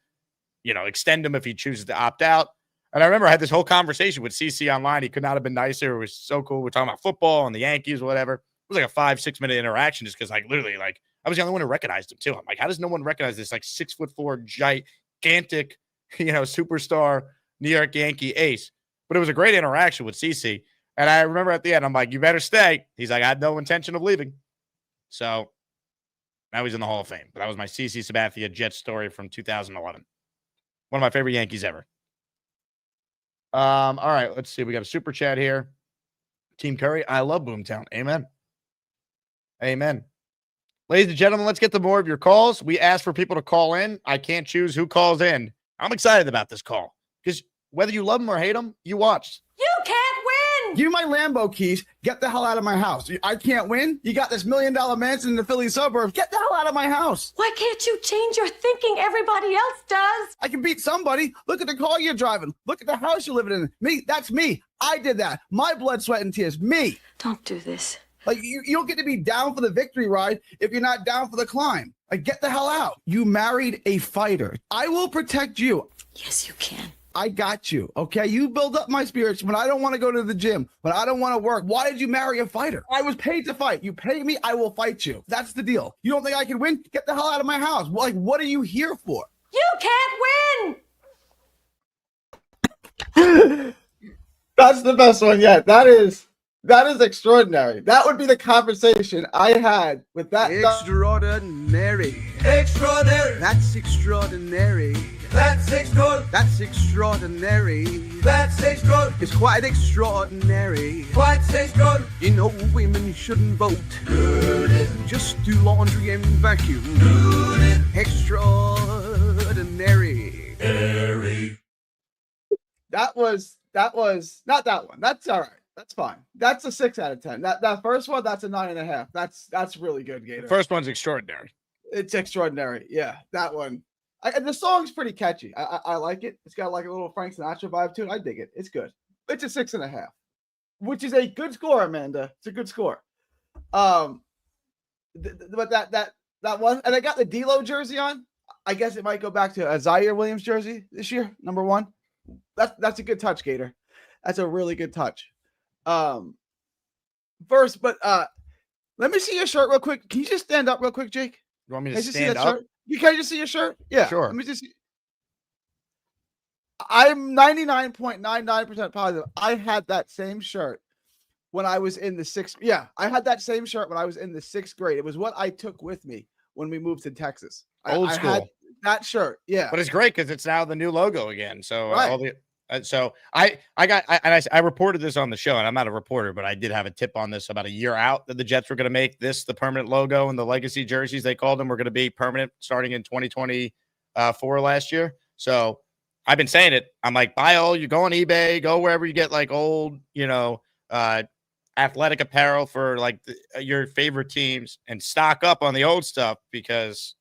B: extend him if he chooses to opt out? And I remember I had this whole conversation with CC online. He could not have been nicer. It was so cool. We're talking about football and the Yankees or whatever. was like a 5-6 minute interaction just because like literally like I was the only one who recognized him too. I'm like, how does no one recognize this like 6'4" gigantic, superstar New York Yankee ace? But it was a great interaction with CC. And I remember at the end, I'm like, you better stay. He's like, I had no intention of leaving. So now he's in the Hall of Fame. But that was my CC Sabathia Jets story from 2011. One of my favorite Yankees ever. All right, let's see. We got a super chat here. Team Curry, I love Boomtown. Amen. Amen. Ladies and gentlemen, let's get to more of your calls. We asked for people to call in. I can't choose who calls in. I'm excited about this call because whether you love them or hate them, you watched.
K: You can't win!
L: Give me my Lambo keys. Get the hell out of my house. I can't win. You got this $1 million mansion in the Philly suburbs. Get the hell out of my house.
K: Why can't you change your thinking? Everybody else does.
L: I can beat somebody. Look at the car you're driving. Look at the house you're living in. Me, that's me. I did that. My blood, sweat, and tears. Me.
K: Don't do this.
L: Like, you don't get to be down for the victory ride if you're not down for the climb. Like, get the hell out. You married a fighter. I will protect you.
K: Yes, you can.
L: I got you, okay? You build up my spirits when I don't want to go to the gym, when I don't want to work. Why did you marry a fighter? I was paid to fight. You pay me, I will fight you. That's the deal. You don't think I can win? Get the hell out of my house. Like, what are you here for?
K: You can't win!
M: That's the best one yet. That is extraordinary. That would be the conversation I had with that.
N: Extraordinary. Extraordinary. That's extraordinary. That's extraordinary. That's extraordinary. That's extraordinary. It's quite extraordinary. Quite extraordinary. You know, women shouldn't vote. Just do laundry and vacuum. Extraordinary.
M: That was not that one. That's all right. That's fine. That's a 6 out of 10. That first one, that's a 9.5. That's really good, Gator.
B: The first one's extraordinary.
M: It's extraordinary. Yeah, that one. And the song's pretty catchy. I like it. It's got like a little Frank Sinatra vibe to it. I dig it. It's good. It's a 6.5, which is a good score, Amanda. It's a good score. But that one, and I got the D-Lo jersey on. I guess it might go back to a Zaire Williams jersey this year, number 1. That's a good touch, Gator. That's a really good touch. First, but let me see your shirt real quick. Can you just stand up real quick, Jake?
B: You want me to stand up?
M: Shirt? Can I just see your shirt? Yeah,
B: sure.
M: Let me just see. I'm 99.99% positive. I had that same shirt when I was in the 6th. Yeah, I had that same shirt when I was in the 6th grade. It was what I took with me when we moved to Texas.
B: Old school.
M: I had that shirt. Yeah,
B: but it's great because it's now the new logo again. So
M: right.
B: all the. So I reported this on the show, and I'm not a reporter, but I did have a tip on this about a year out that the Jets were going to make this the permanent logo, and the legacy jerseys they called them were going to be permanent starting in 2024 last year. So I've been saying it. I'm like, you go on eBay, go wherever you get like old, athletic apparel for like your favorite teams, and stock up on the old stuff because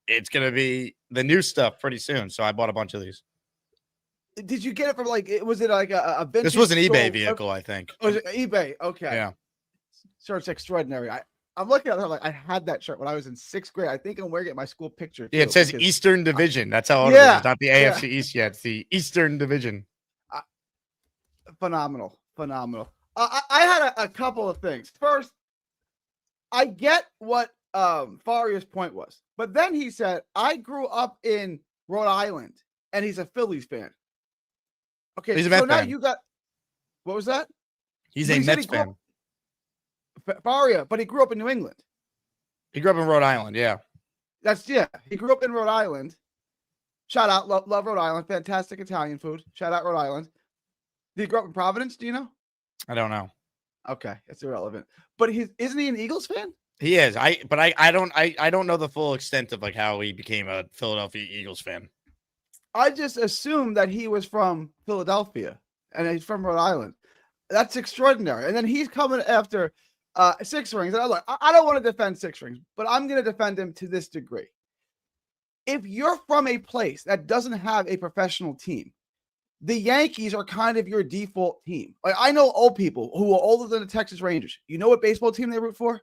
B: it's going to be the new stuff pretty soon. So I bought a bunch of these.
M: Did you get it from was it like a vintage?
B: This was an eBay vehicle, I think.
M: Oh, was it eBay? Okay.
B: Yeah.
M: Shirt's extraordinary. I'm looking at it like I had that shirt when I was in 6th grade. I think I'm wearing it at my school picture.
B: Yeah, it says Eastern Division. That's how old it is. It's not the AFC East yet. It's the Eastern Division.
M: Phenomenal. I had a couple of things. First, I get what Faria's point was, but then he said, I grew up in Rhode Island, and he's a Phillies fan. Okay,
B: he's a Mets
M: now
B: fan.
M: You got what was that?
B: He's a Mets fan.
M: Faria, but he grew up in New England.
B: He grew up in Rhode Island, yeah.
M: He grew up in Rhode Island. Shout out, love Rhode Island. Fantastic Italian food. Shout out Rhode Island. Did he grow up in Providence? Do you know?
B: I don't know.
M: Okay, it's irrelevant. But isn't he an Eagles fan?
B: He is. I don't know the full extent of like how he became a Philadelphia Eagles fan.
M: I just assumed that he was from Philadelphia and he's from Rhode Island. That's extraordinary. And then he's coming after 6 rings. And I don't want to defend 6 rings, but I'm going to defend him to this degree. If you're from a place that doesn't have a professional team, the Yankees are kind of your default team. Like, I know old people who are older than the Texas Rangers. You know what baseball team they root for?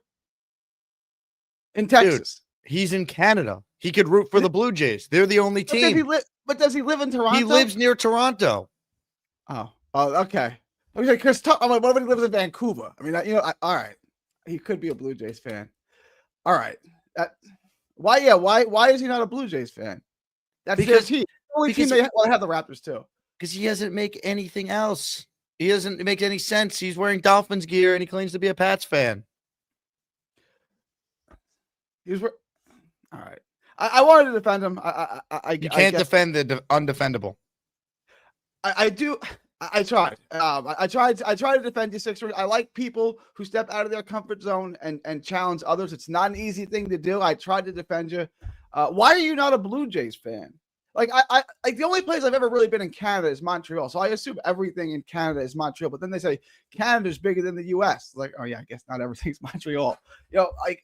M: In Texas.
B: Dude, he's in Canada. He could root for the Blue Jays. They're the only team.
M: Does he live in Toronto?
B: He lives near Toronto.
M: Oh, okay. I was like, I'm like, what if he lives in Vancouver? I mean, all right. he could be a Blue Jays fan. All right. Why is he not a Blue Jays fan? That's
B: Because
M: the only team they have the Raptors too.
B: Because he doesn't make anything else. He doesn't make any sense. He's wearing Dolphins gear and he claims to be a Pats fan.
M: All right. I wanted to defend him.
B: You can't defend the undefendable.
M: I do. I tried. I tried to defend you, Sixers. I like people who step out of their comfort zone and challenge others. It's not an easy thing to do. I tried to defend you. Why are you not a Blue Jays fan? Like I like the only place I've ever really been in Canada is Montreal. So I assume everything in Canada is Montreal. But then they say Canada's bigger than the US. Like, oh yeah, I guess not everything's Montreal. Like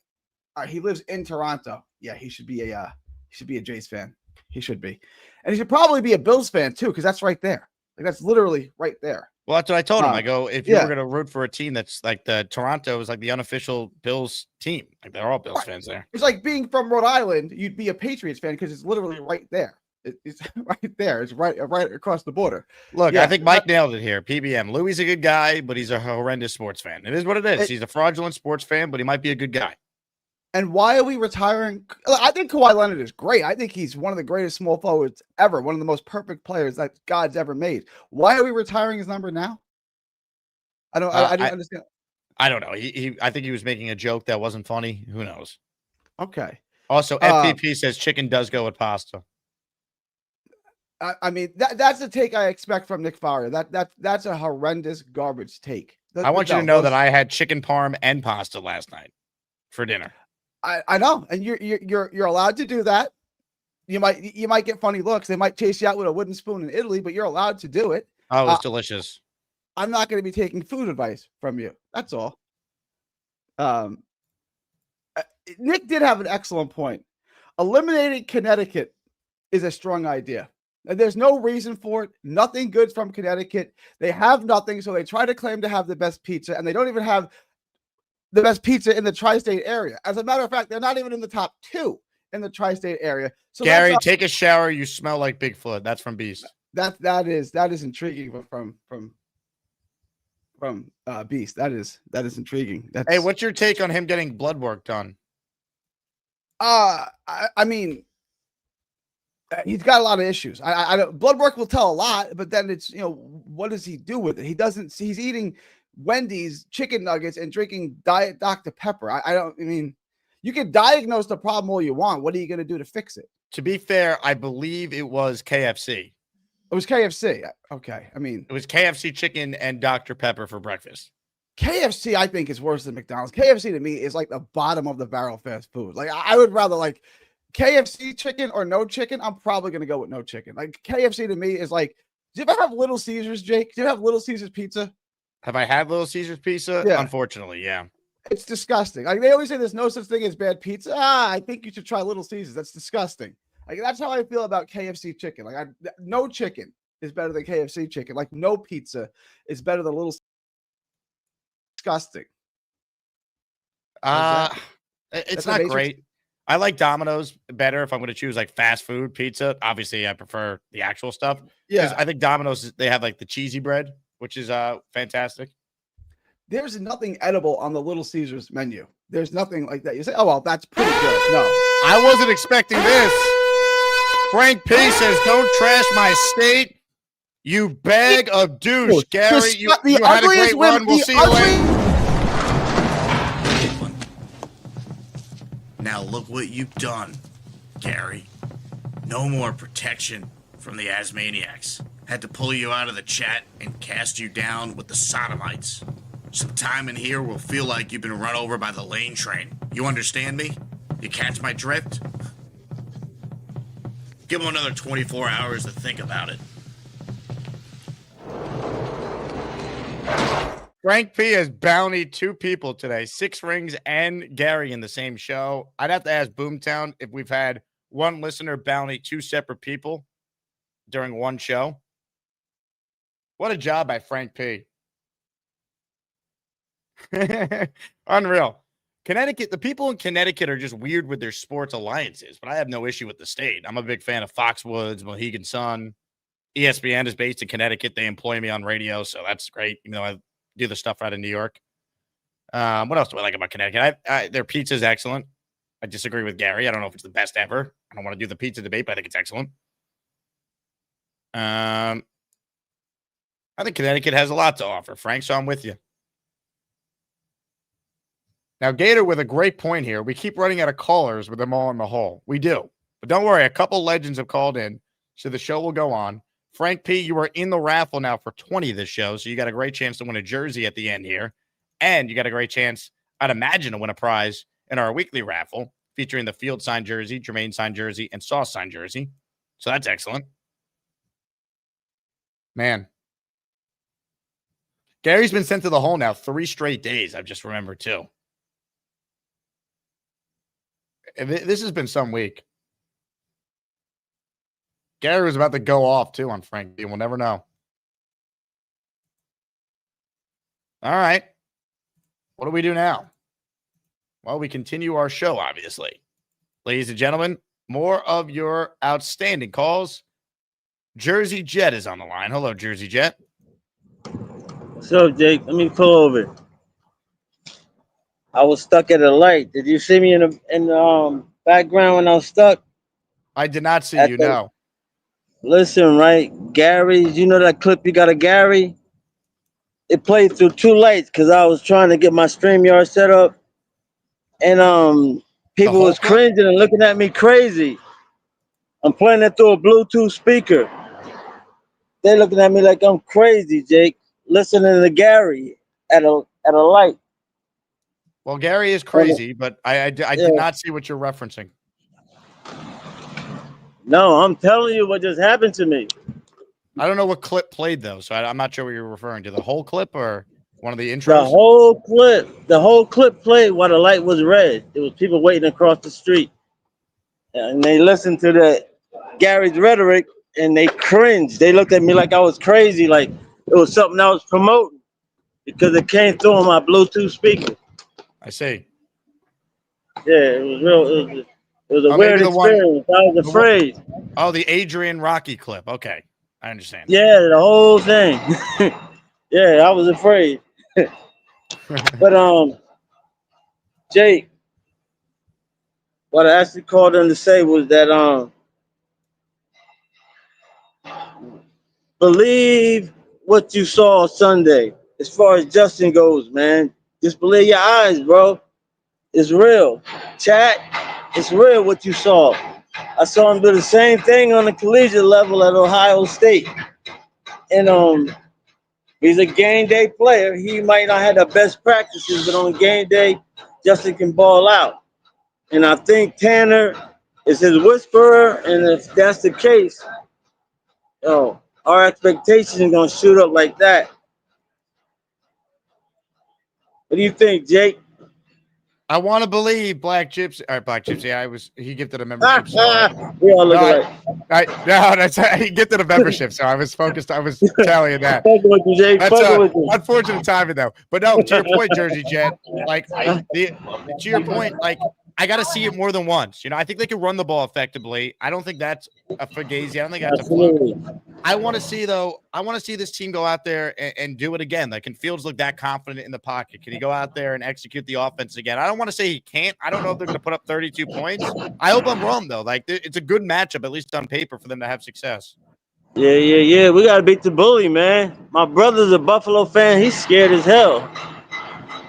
M: he lives in Toronto. Yeah, he should be a Jays fan. He should be. And he should probably be a Bills fan too, because that's right there. Like that's literally right there.
B: Well, that's what I told him. I go, if you were going to root for a team that's like the Toronto is like the unofficial Bills team. Like they're all Bills fans there.
M: It's like being from Rhode Island, you'd be a Patriots fan because it's literally right there. It's right there. It's right across the border.
B: Look, I think Mike nailed it here. PBM. Louis a good guy, but he's a horrendous sports fan. It is what it is. He's a fraudulent sports fan, but he might be a good guy.
M: And why are we retiring? I think Kawhi Leonard is great. I think he's one of the greatest small forwards ever, one of the most perfect players that God's ever made. Why are we retiring his number now? I didn't understand.
B: I don't know. I think he was making a joke that wasn't funny. Who knows?
M: Okay.
B: Also, FPP says chicken does go with pasta.
M: I mean, that's the take I expect from Nick Faria. That's a horrendous garbage take.
B: I want you to know that I had chicken parm and pasta last night for dinner.
M: I know, and you're allowed to do that. You might get funny looks. They might chase you out with a wooden spoon in Italy, but you're allowed to do it.
B: Oh, it's delicious.
M: I'm not going to be taking food advice from you. That's all. Nick did have an excellent point. Eliminating Connecticut is a strong idea. And there's no reason for it. Nothing good from Connecticut. They have nothing, so they try to claim to have the best pizza, and they don't even have the best pizza in the tri-state area. As a matter of fact, they're not even in the top 2 in the tri-state area. So
B: Gary, take a shower. You smell like Bigfoot. That's from Beast.
M: That is intriguing from Beast. That is intriguing.
B: Hey, what's your take on him getting blood work done?
M: I mean, he's got a lot of issues. I don't, blood work will tell a lot, but then it's, what does he do with it? He's eating Wendy's chicken nuggets and drinking Diet Dr. Pepper. I mean, you can diagnose the problem all you want. What are you going to do to fix it?
B: To be fair, I believe it was KFC.
M: It was KFC. Okay. I mean,
B: it was KFC chicken and Dr. Pepper for breakfast.
M: KFC, I think, is worse than McDonald's. KFC to me is like the bottom of the barrel fast food. Like I would rather like KFC chicken or no chicken. I'm probably going to go with no chicken. Like KFC to me is like, do you ever have Little Caesars, Jake? Do you have Little Caesars pizza?
B: Have I had Little Caesars pizza?
M: Yeah.
B: Unfortunately, yeah.
M: It's disgusting. Like they always say there's no such thing as bad pizza. I think you should try Little Caesars. That's disgusting. Like that's how I feel about KFC chicken. Like no chicken is better than KFC chicken. Like no pizza is better than Little. Disgusting.
B: It's not great. I like Domino's better if I'm going to choose like fast food pizza. Obviously, I prefer the actual stuff.
M: Yeah,
B: I think Domino's, they have like the cheesy bread, which is fantastic.
M: There's nothing edible on the Little Caesars menu. There's nothing like that. You say, oh, well, that's pretty good. No.
B: I wasn't expecting this. Frank P says, don't trash my state, you bag of douche. Gary, you had a great run. We'll see you later.
O: Now look what you've done, Gary. No more protection from the Asmaniacs. Had to pull you out of the chat and cast you down with the sodomites. Some time in here will feel like you've been run over by the lane train. You understand me? You catch my drift? Give him another 24 hours to think about it.
B: Frank P has bountied 2 people today, 6 Rings and Gary in the same show. I'd have to ask Boomtown if we've had one listener bounty 2 separate people during one show. What a job by Frank P. Unreal. Connecticut, the people in Connecticut are just weird with their sports alliances, but I have no issue with the state. I'm a big fan of Foxwoods, Mohegan Sun. ESPN is based in Connecticut. They employ me on radio, so that's great, even though I do the stuff out of New York. What else do I like about Connecticut? Their pizza is excellent. I disagree with Gary. I don't know if it's the best ever. I don't want to do the pizza debate, but I think it's excellent. I think Connecticut has a lot to offer, Frank, so I'm with you. Now, Gator with a great point here. We keep running out of callers with them all in the hole. We do. But don't worry, a couple legends have called in, so the show will go on. Frank P., you are in the raffle now for 20 this show, so you got a great chance to win a jersey at the end here. And you got a great chance, I'd imagine, to win a prize in our weekly raffle featuring the Field signed jersey, Jermaine signed jersey, and Sauce signed jersey. So that's excellent. Man. Gary's been sent to the hole now 3 straight days, I've just remembered, too. This has been some week. Gary was about to go off, too, on Frank B. We'll never know. All right. What do we do now? Well, we continue our show, obviously. Ladies and gentlemen, more of your outstanding calls. Jersey Jet is on the line. Hello, Jersey Jet.
P: What's up, Jake? Let me pull over. I was stuck at a light. Did you see me in the background when I was stuck?
B: I did not see you, no.
P: Listen, right? Gary's, you know that clip you got of Gary? It played through 2 lights because I was trying to get my StreamYard set up. And people was cringing and looking at me crazy. I'm playing it through a Bluetooth speaker. They're looking at me like I'm crazy, Jake. Listening to Gary at a light.
B: Well, Gary is crazy, but I did not see what you're referencing.
P: No, I'm telling you what just happened to me.
B: I don't know what clip played, though, so I'm not sure what you're referring to. The whole clip or one of the intros?
P: The whole clip played while the light was red. It was people waiting across the street. And they listened to Gary's rhetoric, and they cringed. They looked at me like I was crazy, like it was something I was promoting because it came through on my Bluetooth speaker.
B: I see.
P: Yeah, it was real. It was a weird experience. I was afraid.
B: The Adrian Rocky clip. Okay, I understand.
P: Yeah, the whole thing. Yeah, I was afraid. But Jake, what I actually called him to say was that believe what you saw Sunday. As far as Justin goes, man, just believe your eyes, bro. It's real. Chat, it's real what you saw. I saw him do the same thing on the collegiate level at Ohio State. And he's a game day player. He might not have the best practices, but on game day, Justin can ball out. And I think Tanner is his whisperer, and if that's the case, our expectations are going to shoot up like that. What do you think, Jake?
B: I want to believe Black Gypsy. All right, Black Gypsy. He gifted a membership.
P: We all look alike.
B: That's he gifted a membership. So I was focused. I was telling you that. That's unfortunate timing, though. But no, to your point, Jersey Jet. Like to your point, like I got to see it more than once. You know, I think they can run the ball effectively. I don't think that's a fugazi. I don't think that's a fluke. I want to see, though. I want to see this team go out there and do it again. Like, can Fields look that confident in the pocket? Can he go out there and execute the offense again? I don't want to say he can't. I don't know if they're going to put up 32 points. I hope I'm wrong, though. Like, it's a good matchup, at least on paper, for them to have success.
P: Yeah. We got to beat the bully, man. My brother's a Buffalo fan. He's scared as hell.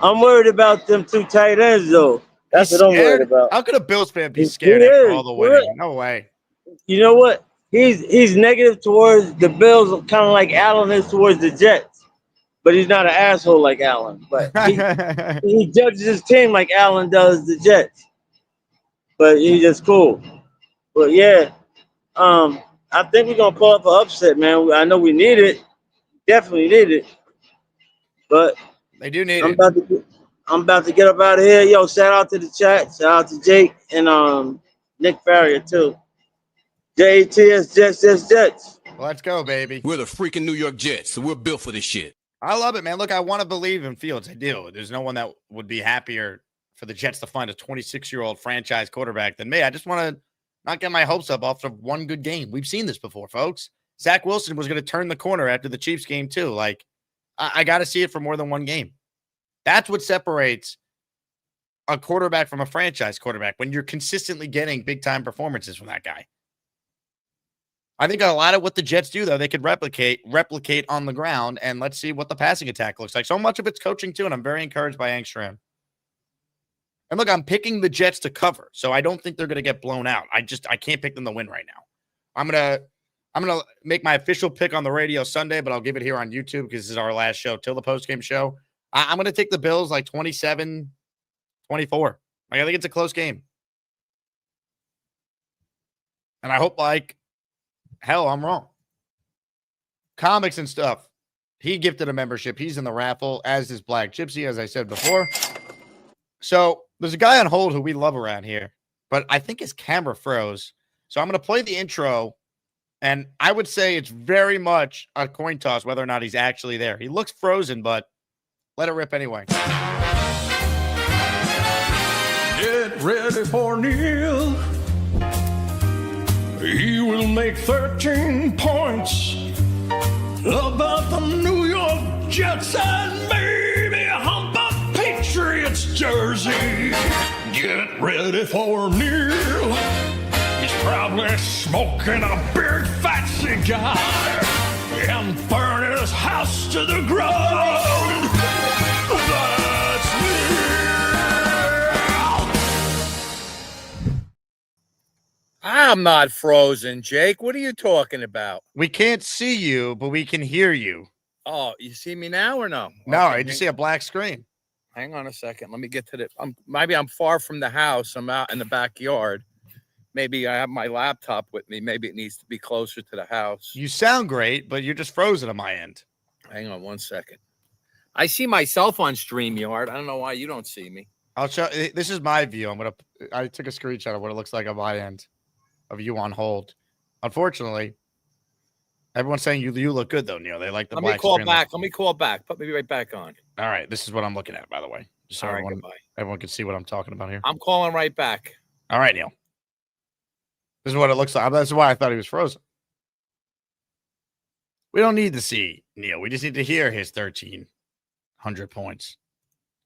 P: I'm worried about them 2 tight ends, though. That's what I'm worried about.
B: How could a Bills fan be scared after all the winning? No way.
P: You know what? He's negative towards the Bills, kind of like Allen is towards the Jets. But he's not an asshole like Allen. But he judges his team like Allen does the Jets. But he's just cool. But yeah, I think we're gonna pull up an upset, man. I know we need it. Definitely need it. But
B: they do need
P: it. I'm about to get up out of here. Yo, shout out to the chat. Shout out to Jake and Nick Faria too. JTS Jets.
B: Let's go, baby.
G: We're the freaking New York Jets, so we're built for this shit.
B: I love it, man. Look, I want to believe in Fields. I do. There's no one that would be happier for the Jets to find a 26-year-old franchise quarterback than me. I just want to not get my hopes up off of one good game. We've seen this before, folks. Zach Wilson was going to turn the corner after the Chiefs game, too. Like, I got to see it for more than one game. That's what separates a quarterback from a franchise quarterback, when you're consistently getting big-time performances from that guy. I think a lot of what the Jets do, though, they could replicate on the ground, and let's see what the passing attack looks like. So much of it's coaching, too, and I'm very encouraged by Angstrom. And look, I'm picking the Jets to cover, so I don't think they're going to get blown out. I can't pick them to win right now. I'm gonna make my official pick on the radio Sunday, but I'll give it here on YouTube because this is our last show till the postgame show. I'm gonna take the Bills like 27-24. Like, I think it's a close game, and I hope like hell I'm wrong. Comics and stuff. He gifted a membership. He's in the raffle, as is Black Gypsy, as I said before. So there's a guy on hold who we love around here, but I think his camera froze. So I'm going to play the intro, and I would say it's very much a coin toss whether or not he's actually there. He looks frozen, but let it rip anyway.
Q: Get ready for Neil. He will make 13 points about the New York Jets and maybe hump a Patriots jersey. Get ready for Neil. He's probably smoking a big fat cigar and burning his house to the ground. That's Neil.
R: I'm not frozen, Jake. What are you talking about?
B: We can't see you, but we can hear you.
R: Oh, you see me now or no?
B: No, I just see a black screen.
R: Hang on a second. Let me get to the. Maybe I'm far from the house. I'm out in the backyard. Maybe I have my laptop with me. Maybe it needs to be closer to the house.
B: You sound great, but you're just frozen on my end.
R: Hang on 1 second. I see myself on StreamYard. I don't know why you don't see me.
B: I'll show. This is my view. I took a screenshot of what it looks like on my end of you on hold. Unfortunately, everyone's saying you look good though, Neil. They like the black screen.
R: Let me call back. Put me right back on.
B: All right, this is what I'm looking at, by the way. Just so everyone can see what I'm talking about here.
R: I'm calling right back.
B: All right, Neil. This is what it looks like. That's why I thought he was frozen. We don't need to see Neil. We just need to hear his 1,300 points.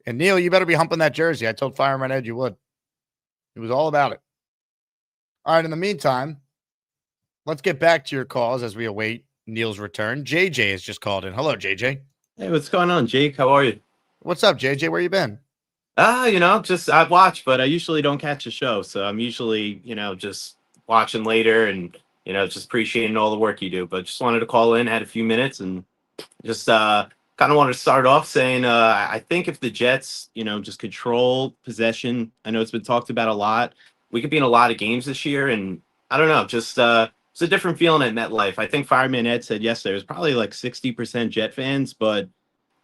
B: And Neil, you better be humping that jersey. I told Fireman Ed you would. He was all about it. All right, in the meantime, let's get back to your calls as we await Neil's return. JJ has just called in. Hello, JJ.
S: Hey, what's going on, Jake? How are you?
B: What's up, JJ? Where you been?
S: Just I watch, but I usually don't catch the show. So I'm usually, just watching later and, just appreciating all the work you do. But just wanted to call in, had a few minutes, and just kind of wanted to start off saying I think if the Jets, just control possession, I know it's been talked about a lot. We could be in a lot of games this year, and I don't know, just it's a different feeling at MetLife. I think Fireman Ed said yesterday it was probably like 60% Jet fans, but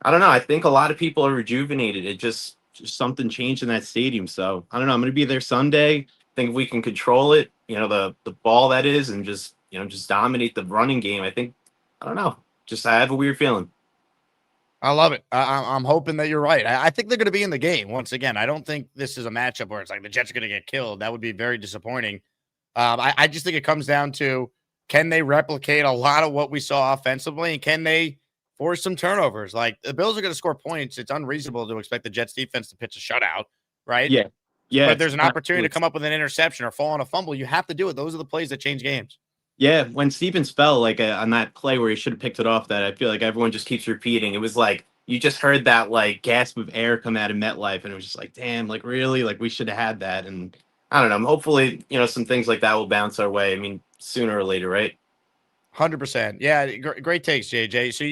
S: I don't know. I think a lot of people are rejuvenated. It just something changed in that stadium. So I don't know. I'm going to be there Sunday. I think if we can control it, the ball that is, and just dominate the running game. I don't know. I have a weird feeling.
B: I love it. I'm hoping that you're right. I think they're going to be in the game. Once again, I don't think this is a matchup where it's like the Jets are going to get killed. That would be very disappointing. I just think it comes down to, can they replicate a lot of what we saw offensively, and can they force some turnovers? Like, the Bills are going to score points. It's unreasonable to expect the Jets defense to pitch a shutout, right?
S: Yeah.
B: But if there's an opportunity to come up with an interception or fall on a fumble, you have to do it. Those are the plays that change games.
S: Yeah, when Stevens fell, on that play where he should have picked it off, that I feel like everyone just keeps repeating. It was like you just heard that gasp of air come out of MetLife, and it was just like, damn, really, we should have had that. And I don't know. Hopefully, some things like that will bounce our way. I mean, sooner or later, right?
B: 100%. Yeah, great takes, JJ. So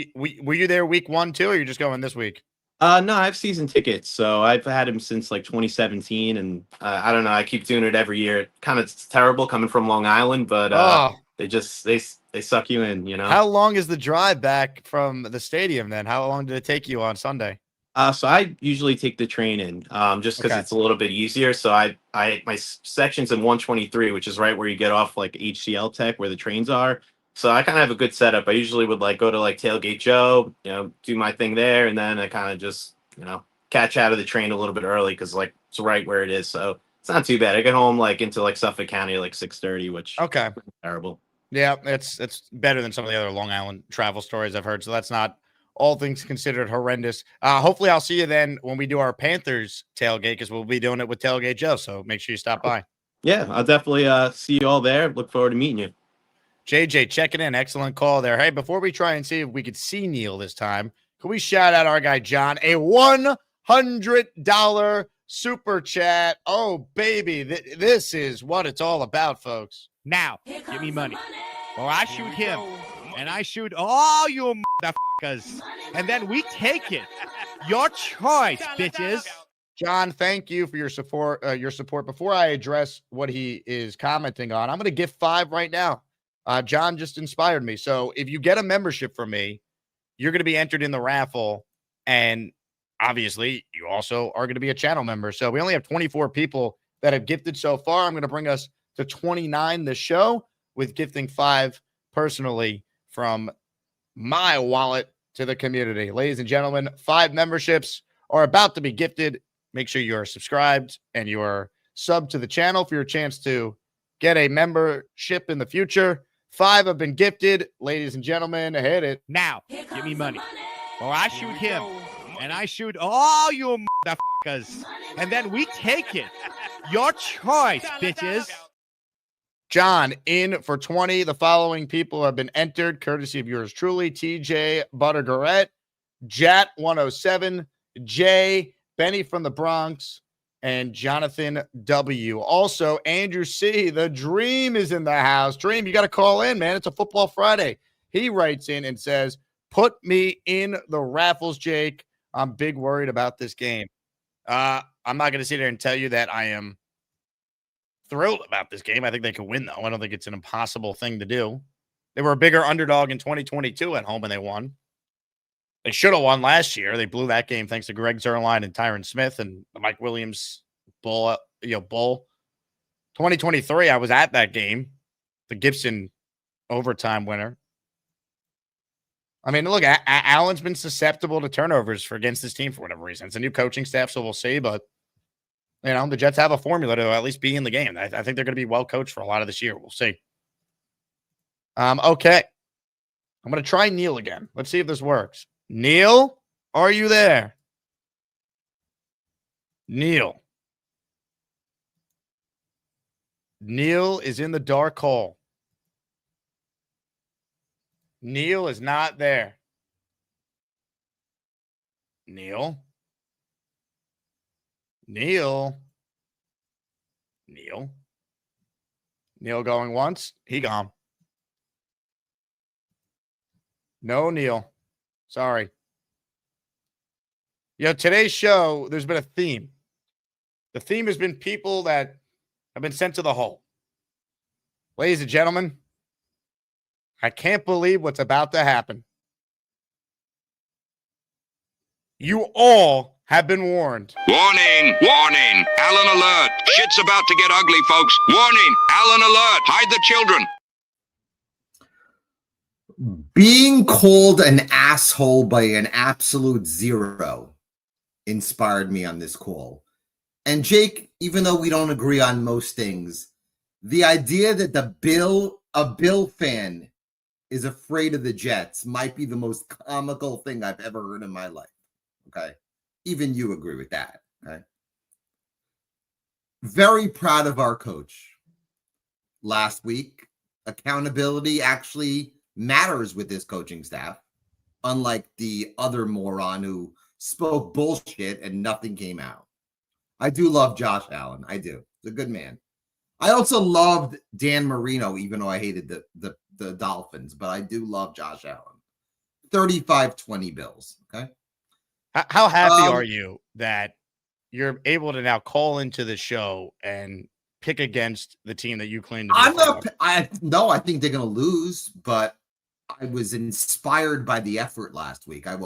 B: were you there week 1 too, or you're just going this week?
S: No, I have season tickets, so I've had him since 2017, and I don't know. I keep doing it every year. Kind of terrible coming from Long Island, but they suck you in,
B: How long is the drive back from the stadium then? How long did it take you on Sunday?
S: So I usually take the train in, just because it's a little bit easier. So my section's in 123, which is right where you get off HCL Tech, where the trains are. So I kind of have a good setup. I usually would go to Tailgate Joe, do my thing there, and then I kind of just catch out of the train a little bit early because it's right where it is. So it's not too bad. I get home into Suffolk County 6:30, which is terrible.
B: Yeah, it's better than some of the other Long Island travel stories I've heard. So that's not all things considered, horrendous. Hopefully, I'll see you then when we do our Panthers tailgate, because we'll be doing it with Tailgate Joe. So make sure you stop by.
S: Yeah, I'll definitely see you all there. Look forward to meeting you.
B: JJ checking in. Excellent call there. Hey, before we try and see if we could see Neil this time, can we shout out our guy John? A $100 super chat. Oh, baby. This is what it's all about, folks.
E: Now, give me money. Or I shoot him. And I shoot all you motherfuckers. And then we take it. Your choice, bitches.
B: John, thank you for your support. Before I address what he is commenting on, I'm going to gift 5 right now. John just inspired me. So if you get a membership from me, you're going to be entered in the raffle. And obviously, you also are going to be a channel member. So we only have 24 people that have gifted so far. I'm going to bring us to 29 this show with gifting 5 personally from my wallet to the community. Ladies and gentlemen, 5 memberships are about to be gifted. Make sure you are subscribed and you are subbed to the channel for your chance to get a membership in the future. 5 have been gifted. Ladies and gentlemen, hit it.
E: Now, give me money. Or I shoot him. And I shoot all you motherfuckers. And then we take it. Your choice, bitches.
B: John, in for 20. The following people have been entered, courtesy of yours truly, TJ Buttergarrett, Jat107, Jay, Benny from the Bronx, and Jonathan W. Also, Andrew C., the Dream is in the house. Dream, you got to call in, man. It's a Football Friday. He writes in and says, put me in the raffles, Jake. I'm big worried about this game. I'm not going to sit there and tell you that I am thrilled about this game. I think they can win, though. I don't think it's an impossible thing to do. They were a bigger underdog in 2022 at home, and they won. They should have won last year. They blew that game thanks to Greg Zuerlein and Tyron Smith and the Mike Williams bull. 2023, I was at that game, the Gibson overtime winner. I mean, look, Allen's been susceptible to turnovers for against this team for whatever reason. It's a new coaching staff, so we'll see. But, the Jets have a formula to at least be in the game. I think they're going to be well coached for a lot of this year. We'll see. Okay. I'm going to try Neil again. Let's see if this works. Neil, are you there? Neil. Neil is in the dark hole. Neil is not there. Neil. Neil going once. He gone. No Neil. Sorry. Today's show, there's been a theme. The theme has been people that have been sent to the hole. Ladies and gentlemen, I can't believe what's about to happen. You all have been warned.
A: Warning, warning, Allen alert. Shit's about to get ugly, folks. Warning, Allen alert. Hide the children.
T: Being called an asshole by an absolute zero inspired me on this call. And Jake, even though we don't agree on most things, the idea that a Bill fan is afraid of the Jets might be the most comical thing I've ever heard in my life. Okay. Even you agree with that. Okay. Very proud of our coach. Last week, accountability actually matters with this coaching staff, unlike the other moron who spoke bullshit and nothing came out. I do love Josh Allen. I do. He's a good man. I also loved Dan Marino, even though I hated the Dolphins, but I do love Josh Allen. 35-20 Bills. Okay.
B: How happy are you that you're able to now call into the show and pick against the team that you claim to be?
T: I think they're going to lose, but I was inspired by the effort last week. I'm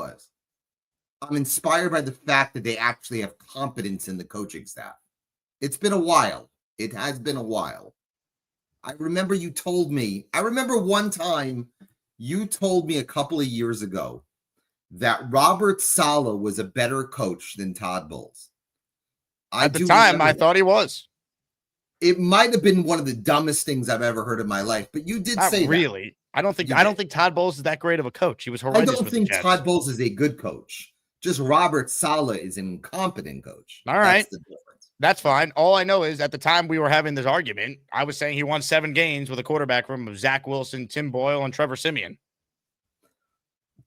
T: inspired by the fact that they actually have competence in the coaching staff. It's been a while. It has been a while. I remember one time you told me a couple of years ago that Robert Saleh was a better coach than Todd Bowles.
B: At the time, I thought he was.
T: It might have been one of the dumbest things I've ever heard in my life, but you did say
B: really. I don't think Todd Bowles is that great of a coach. He was horrendous.
T: I don't
B: with
T: think
B: the Jets.
T: Todd Bowles is a good coach. Just Robert Saleh is an incompetent coach.
B: All right.
T: That's the difference.
B: That's fine. All I know is at the time we were having this argument, I was saying he won 7 games with a quarterback room of Zach Wilson, Tim Boyle, and Trevor Siemian.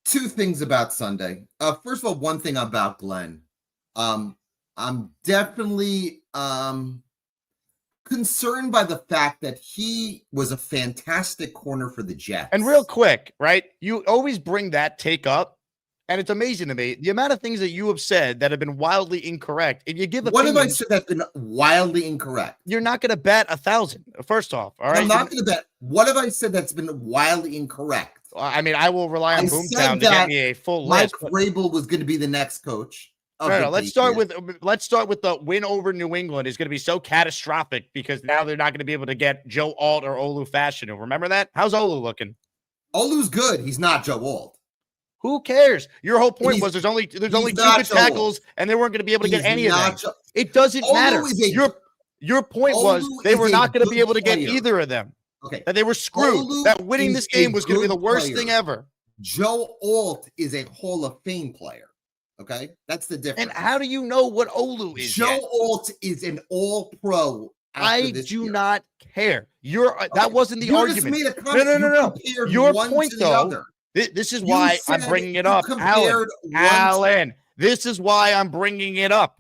T: 2 things about Sunday. First of all, one thing about Glenn. I'm definitely concerned by the fact that he was a fantastic corner for the Jets.
B: And real quick, right? You always bring that take up, and it's amazing to me the amount of things that you have said that have been wildly incorrect. If you give
T: What
B: opinions,
T: have I said that's been wildly incorrect?
B: You're not going to bet 1,000. First off, all right.
T: I'm not going to bet. What have I said that's been wildly incorrect?
B: I mean, I will rely on Boomtown to get me a full
T: Mike
B: list.
T: Vrabel was going to be the next coach.
B: No, let's start with the win over New England is going to be so catastrophic because now they're not going to be able to get Joe Alt or Olu Fashanu. Remember that? How's Olu looking?
T: Olu's good. He's not Joe Alt.
B: Who cares? Your whole point was there's only 2 good tackles and they weren't going to be able to get any of them. It doesn't matter. Your point was they were not going to be able to get either of them.
T: Okay.
B: That they were screwed. That winning this game was going to be the worst thing ever.
T: Joe Alt is a Hall of Fame player. Okay, that's the difference.
B: And how do you know what Olu is?
T: Joe Alt is an All-Pro.
B: I do not care. That wasn't the argument. No. Your point, though. This is why I'm bringing it up, Alan. This is why I'm bringing it up.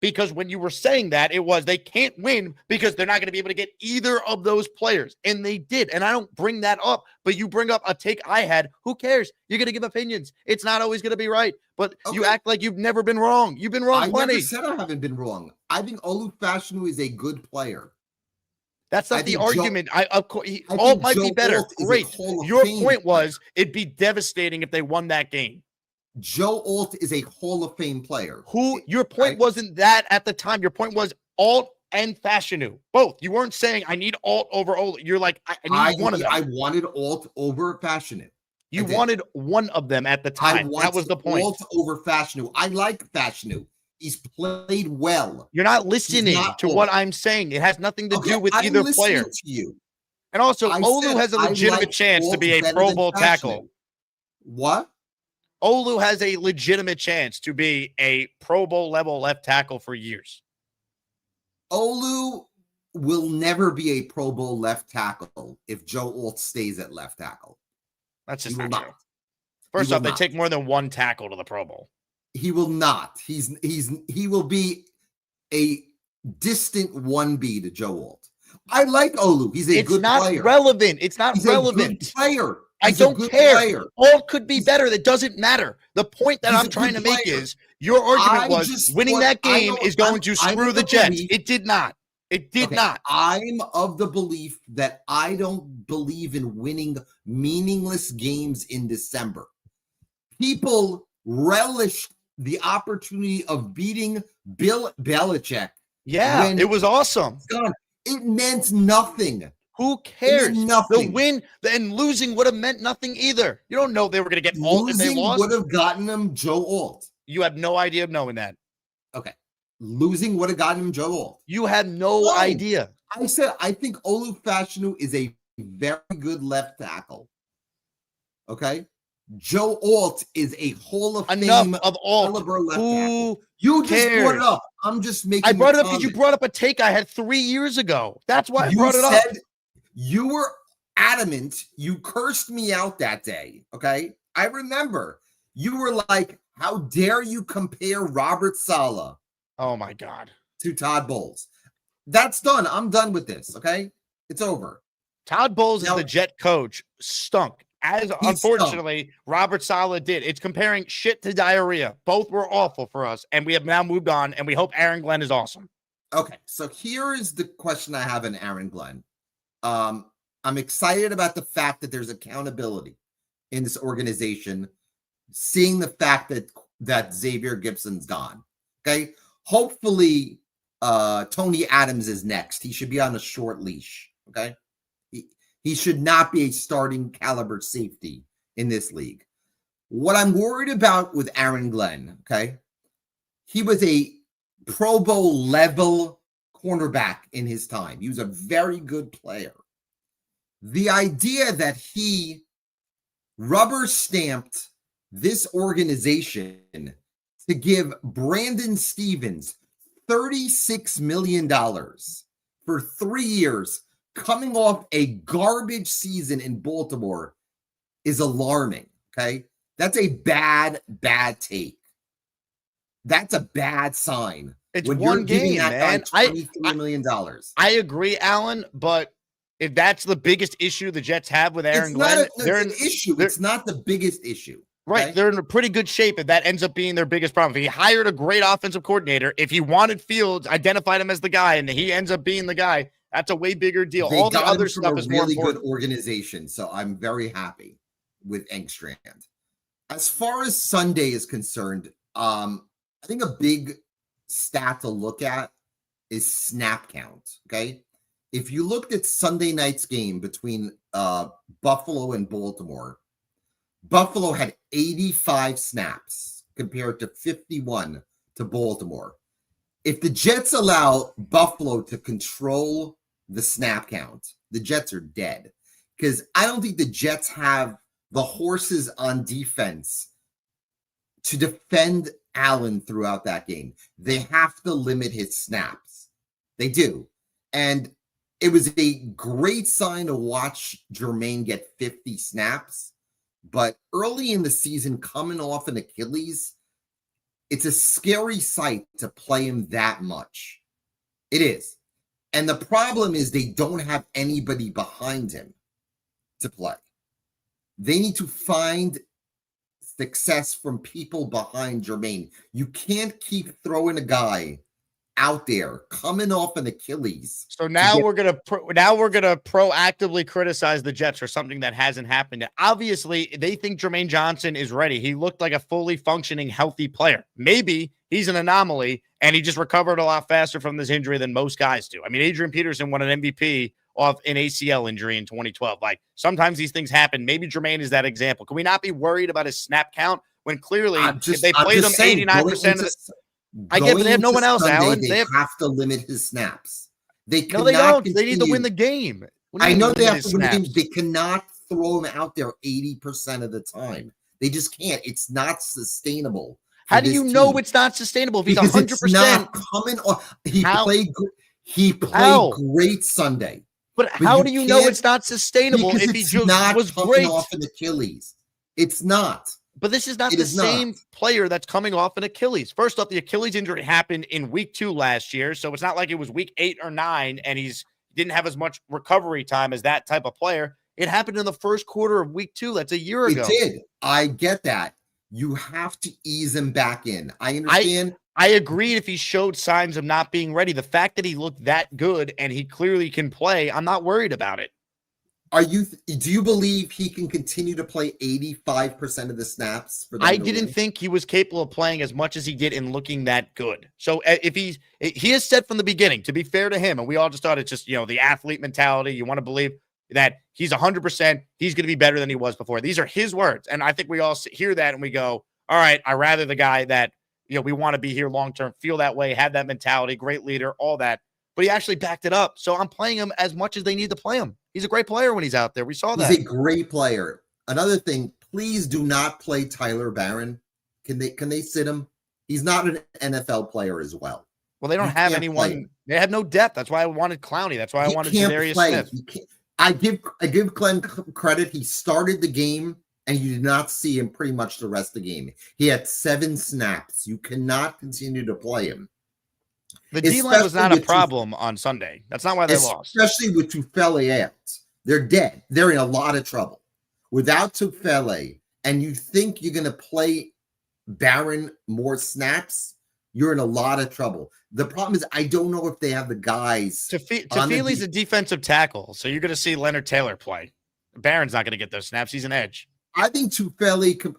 B: Because when you were saying that, it was they can't win because they're not going to be able to get either of those players. And they did. And I don't bring that up, but you bring up a take I had. Who cares? You're going to give opinions. It's not always going to be right. But you act like you've never been wrong. You've been wrong plenty.
T: I never said I haven't been wrong. I think Olu Fashanu is a good player.
B: That's not the argument. Alt might be better. Great. Your point was it'd be devastating if they won that game.
T: Joe Alt is a Hall of Fame player.
B: Your point wasn't that at the time. Your point was Alt and Fashanu. Both. You weren't saying I need Alt over Olu. You're like, I need one of them.
T: I wanted Alt over Fashanu.
B: You wanted one of them at the time. That was the point.
T: Alt over Fashanu. I like Fashanu. He's played well.
B: You're not listening to what I'm saying. It has nothing to do with either player.
T: To you.
B: And also, Olu has a legitimate chance to be a Pro Bowl tackle.
T: What?
B: Olu has a legitimate chance to be a Pro Bowl level left tackle for years.
T: Olu will never be a Pro Bowl left tackle if Joe Alt stays at left tackle.
B: That's just not true. First off, they take more than one tackle to the Pro Bowl.
T: He will not. He will be a distant 1B to Joe Alt. I like Olu. He's a good player.
B: It's not relevant. It's not relevant.
T: He's a good player.
B: I don't care. Alt could be better. That doesn't matter. The point that I'm trying to make is your argument was winning that game is going to screw the Jets. It did not. It did not.
T: I'm of the belief that I don't believe in winning meaningless games in December. People relished the opportunity of beating Bill Belichick.
B: Yeah, it was awesome.
T: It meant nothing.
B: Who cares?
T: Nothing.
B: The win and losing would have meant nothing either. You don't know they were going to get Alt if they lost.
T: Would have gotten them Joe Alt.
B: You have no idea of knowing that.
T: Okay. Losing would have gotten him Joe Alt.
B: You had no idea.
T: I said I think Olu Fashanu is a very good left tackle. Okay. Joe Alt is a Hall of Fame
B: of Alt.
T: Left
B: Who
T: tackle. You
B: cares?
T: just brought it up. I'm just making.
B: I brought it up because you brought up a take I had 3 years ago. That's why I brought it up.
T: You were adamant. You cursed me out that day. Okay. I remember you were like, how dare you compare Robert Saleh?
B: Oh my God.
T: To Todd Bowles. That's done. I'm done with this. Okay. It's over.
B: Todd Bowles as the Jet coach stunk. As unfortunately, Robert Saleh did. It's comparing shit to diarrhea. Both were awful for us. And we have now moved on. And we hope Aaron Glenn is awesome.
T: Okay. So here is the question I have in Aaron Glenn. I'm excited about the fact that there's accountability in this organization, seeing the fact that Xavier Gibson's gone. Okay. Hopefully, Tony Adams is next. He should be on a short leash. Okay. He should not be a starting caliber safety in this league. What I'm worried about with Aaron Glenn, okay, he was a Pro Bowl level cornerback in his time. He was a very good player. The idea that he rubber stamped this organization to give Brandon Stevens $36 million for 3 years, coming off a garbage season in Baltimore, is alarming. Okay. That's a bad take. That's a bad sign.
B: It's
T: when
B: one
T: you're giving
B: game,
T: that
B: man.
T: guy $23 million.
B: I agree, Alan, but if that's the biggest issue the Jets have with Aaron
T: It's
B: Glenn,
T: not it's an issue. It's not the biggest issue.
B: Right.
T: Okay?
B: They're in a pretty good shape if that ends up being their biggest problem. If he hired a great offensive coordinator, if he wanted Fields, identified him as the guy, and he ends up being the guy, that's a way bigger deal.
T: They
B: All the
T: got
B: other
T: him from
B: stuff
T: a
B: is more
T: really
B: important.
T: good organization, so I'm very happy with Engstrand. As far as Sunday is concerned, I think a big stat to look at is snap count. Okay, if you looked at Sunday night's game between Buffalo and Baltimore, Buffalo had 85 snaps compared to 51 to Baltimore. If the Jets allow Buffalo to control the snap count, the Jets are dead, because I don't think the Jets have the horses on defense to defend Allen throughout that game. They have to limit his snaps. They do. And it was a great sign to watch Jermaine get 50 snaps. But early in the season, coming off an Achilles, it's a scary sight to play him that much. It is. And the problem is they don't have anybody behind him to play. They need to find success from people behind Jermaine. You can't keep throwing a guy out there coming off an Achilles.
B: So now we're gonna proactively criticize the Jets for something that hasn't happened yet. Obviously, they think Jermaine Johnson is ready. He looked like a fully functioning, healthy player. Maybe he's an anomaly, and he just recovered a lot faster from this injury than most guys do. I mean, Adrian Peterson won an MVP off an ACL injury in 2012. Like, sometimes these things happen. Maybe Jermaine is that example. Can we not be worried about his snap count when clearly if they played him 89% of the I get, but they have no one else,
T: Sunday,
B: Alan.
T: They have to limit his snaps. They
B: no, they don't. They need to win the game.
T: I know they have to win the game. They cannot throw him out there 80% of the time. They just can't. It's not sustainable.
B: How do you know it's not sustainable? If he's 100%,
T: it's not coming on. He played great Sunday.
B: But how do you know it's not sustainable if he just was great
T: off an Achilles? It's not.
B: But this is not the same player that's coming off an Achilles. First off, the Achilles injury happened in week 2 last year. So it's not like it was week 8 or 9 and didn't have as much recovery time as that type of player. It happened in the first quarter of week 2. That's a year ago.
T: It did. I get that. You have to ease him back in. I understand.
B: I agreed if he showed signs of not being ready. The fact that he looked that good and he clearly can play, I'm not worried about it.
T: Do you believe he can continue to play 85% of the snaps?
B: I didn't think he was capable of playing as much as he did and looking that good. So if he has said from the beginning, to be fair to him, and we all just thought it's just, the athlete mentality. You want to believe that he's 100%. He's going to be better than he was before. These are his words. And I think we all hear that and we go, all right, I rather the guy that, we want to be here long-term, feel that way, have that mentality, great leader, all that. But he actually backed it up. So I'm playing him as much as they need to play him. He's a great player when he's out there. We saw that.
T: He's a great player. Another thing, please do not play Tyler Barron. Can they sit him? He's not an NFL player as well.
B: Well, they don't have anyone. They have no depth. That's why I wanted Clowney. That's why I wanted Darius Smith.
T: I give Glenn credit. He started the game, and you did not see him pretty much the rest of the game. He had 7 snaps. You cannot continue to play him.
B: The D-line was not a problem on Sunday. That's not why they lost.
T: Especially with Tufele out. They're dead. They're in a lot of trouble. Without Tufele, and you think you're going to play Barron more snaps, you're in a lot of trouble. The problem is I don't know if they have the guys.
B: Tufele's a defensive tackle, so you're going to see Leonard Taylor play. Barron's not going to get those snaps. He's an edge.
T: I think Tufele,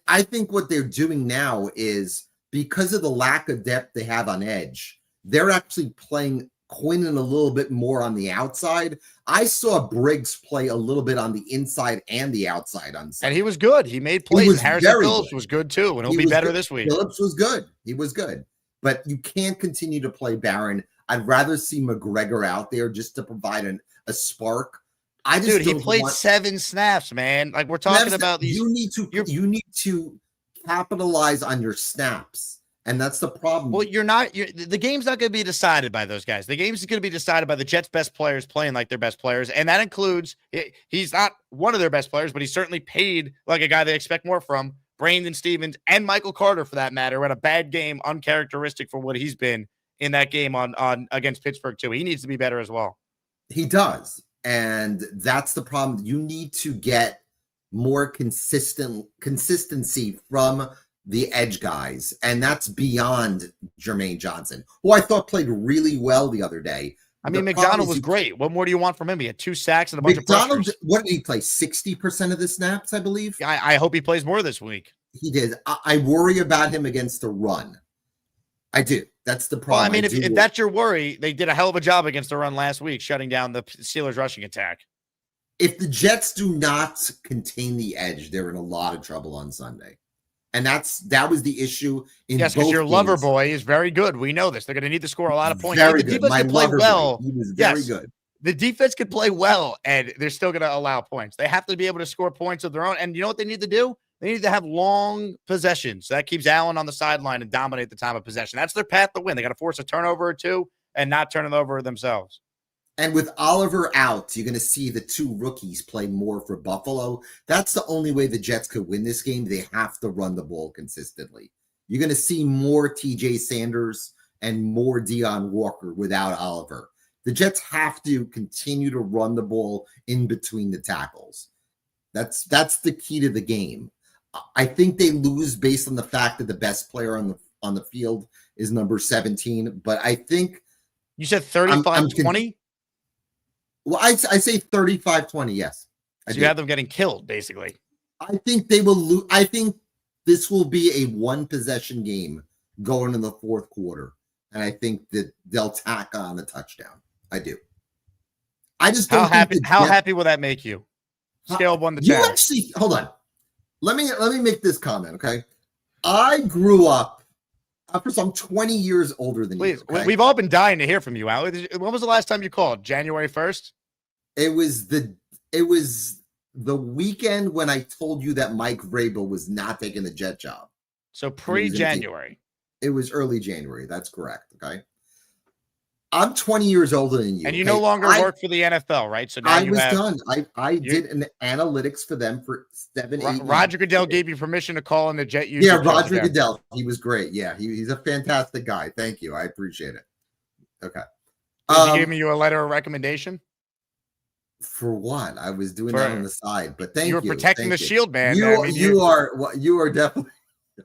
T: I think what they're doing now is because of the lack of depth they have on edge, they're actually playing Quinnen a little bit more on the outside. I saw Briggs play a little bit on the inside and the outside on Sunday.
B: And he was good. He made plays. Harrison Phillips was good too, and he'll be better this week.
T: Phillips was good. He was good. But you can't continue to play Barron. I'd rather see McGregor out there just to provide a spark. I just
B: Dude, he
T: don't
B: played
T: want-
B: 7 snaps, man. Like we're talking
T: Snaps,
B: about these.
T: You need to capitalize on your snaps, and that's the problem.
B: Well, the game's not going to be decided by those guys. The game's going to be decided by the Jets' best players playing like their best players, and that includes he's not one of their best players, but he's certainly paid like a guy they expect more from. Brandon Stevens and Michael Carter, for that matter, had a bad game, uncharacteristic for what he's been in that game on against Pittsburgh too. He needs to be better as well.
T: He does. And that's the problem. You need to get more consistency from the edge guys. And that's beyond Jermaine Johnson, who I thought played really well the other day.
B: I mean, McDonald was great. What more do you want from him? He had 2 sacks and a bunch of pressures.
T: What did he play? 60% of the snaps, I believe.
B: I hope he plays more this week.
T: He did. I worry about him against the run. I do. That's the problem.
B: Well, I mean, if that's your worry, they did a hell of a job against the run last week, shutting down the Steelers' rushing attack.
T: If the Jets do not contain the edge, they're in a lot of trouble on Sunday. And that was the issue in
B: yes, because your lover boy is very good. We know this. They're going to need to score a lot of points.
T: Very
B: the
T: good.
B: defense can play well.
T: He was very good.
B: The defense could play well, and they're still going to allow points. They have to be able to score points of their own. And you know what they need to do? They need to have long possessions. So that keeps Allen on the sideline and dominate the time of possession. That's their path to win. They got to force a turnover or 2 and not turn it over themselves.
T: And with Oliver out, you're going to see the 2 rookies play more for Buffalo. That's the only way the Jets could win this game. They have to run the ball consistently. You're going to see more TJ Sanders and more Deion Walker without Oliver. The Jets have to continue to run the ball in between the tackles. That's the key to the game. I think they lose based on the fact that the best player on the field is number 17. But I think
B: you said 35-20.
T: Well, I say 35-20. Yes,
B: so you have them getting killed, basically.
T: I think they will lose. I think this will be a 1 possession game going in the 4th quarter, and I think that they'll tack on a touchdown. I do. I just don't
B: how happy will that make you? Scale of 1 to 10.
T: You actually hold on. Let me make this comment, okay? I grew up. First, I'm 20 years older than you. Okay?
B: We've all been dying to hear from you, Al. When was the last time you called? January 1st?
T: It was the weekend when I told you that Mike Vrabel was not taking the Jet job.
B: So pre-January.
T: It was early January. That's correct. Okay. I'm 20 years older than you.
B: And you no longer work for the NFL, right? So now
T: I was done. I did an analytics for them for 7, 8 months.
B: Roger Goodell gave you permission to call in the Jet YouTube.
T: Yeah, Roger Goodell. He was great. Yeah, he's a fantastic guy. Thank you. I appreciate it. Okay.
B: He gave me you a letter of recommendation?
T: For what? I was doing that on the side, but thank you.
B: You were protecting the shield, man.
T: You are definitely.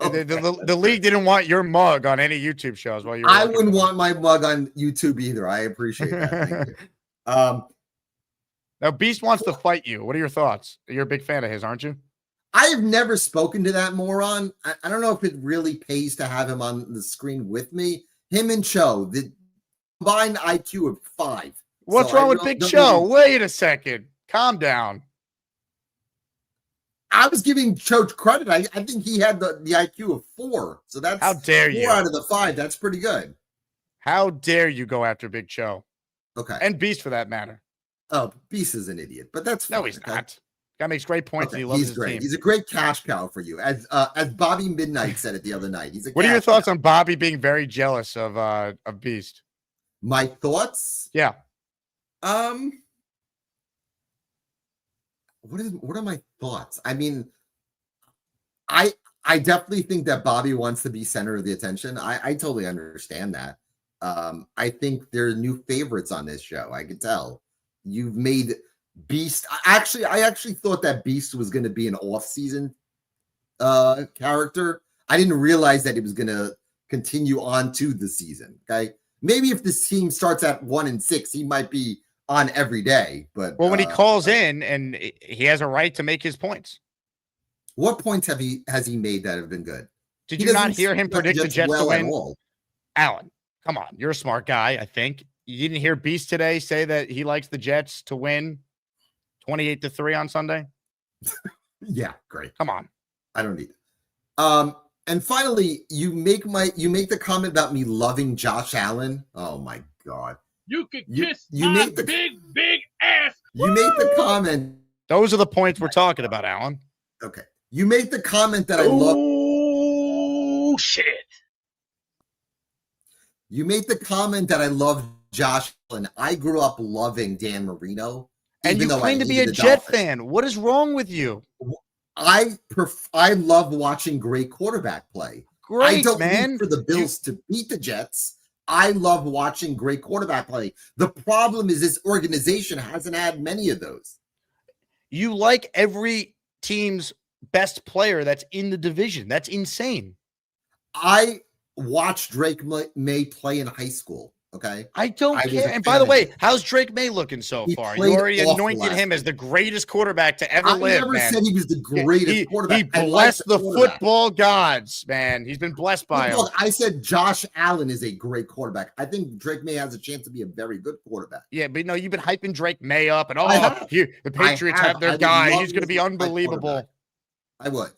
B: Okay. The league didn't want your mug on any YouTube shows while you were
T: I wouldn't want my mug on YouTube either. I appreciate that. Thank you.
B: Now Beast wants to fight you. What are your thoughts? You're a big fan of his, aren't you?
T: I have never spoken to that moron. I don't know if it really pays to have him on the screen with me. Him and Cho, the combined IQ of 5.
B: What's wrong with Big Cho? Wait a second. Calm down.
T: I was giving Cho credit. I think he had the IQ of 4. So that's
B: how dare
T: 4
B: you?
T: Out of the 5. That's pretty good.
B: How dare you go after Big Cho?
T: Okay.
B: And Beast for that matter.
T: Oh, Beast is an idiot, but that's fine.
B: No, he's not. Guy makes great points and he loves his
T: great.
B: team.
T: He's a great cash cow for you. As Bobby Midnight said it the other night.
B: What are your thoughts on Bobby being very jealous of Beast?
T: My thoughts?
B: Yeah.
T: What are my thoughts? I mean, I definitely think that Bobby wants to be center of the attention. I totally understand that. I think there are new favorites on this show. I could tell. You've made Beast. I actually thought that Beast was going to be an off-season character. I didn't realize that it was going to continue on to the season. Okay, maybe if this team starts at 1-6, he might be on every day. But
B: when he calls in, and he has a right to make his points.
T: What points has he made that have been good?
B: Did you not hear him predict the Jets to win? Alan, come on, you're a smart guy. I think you didn't hear Beast today say that he likes the Jets to win 28-3 on Sunday.
T: Yeah, great.
B: Come on,
T: I don't need it. And finally, you make the comment about me loving Josh Allen. Oh my God.
I: You could kiss
T: you
I: my
T: make the,
I: big ass
T: You made the comment.
B: Those are the points we're talking about, Alan.
T: Okay. You made the comment that I love.
I: Oh, shit.
T: You made the comment that I love Josh Allen. I grew up loving Dan Marino.
B: And you claim to be a Jet fan. What is wrong with you?
T: I love watching great quarterback play.
B: Great,
T: I don't
B: man.
T: root for the Bills to beat the Jets. I love watching great quarterback play. The problem is this organization hasn't had many of those.
B: You like every team's best player that's in the division. That's insane.
T: I watched Drake May play in high school. Okay.
B: I don't care. And by the way, how's Drake May looking so far? You already anointed him as the greatest quarterback to ever live. I never
T: said he was the greatest quarterback.
B: He blessed the football gods, man. He's been blessed by him.
T: I said Josh Allen is a great quarterback. I think Drake May has a chance to be a very good quarterback.
B: Yeah, but no, you've been hyping Drake May up, and the Patriots have their guy. He's going to be unbelievable.
T: I would.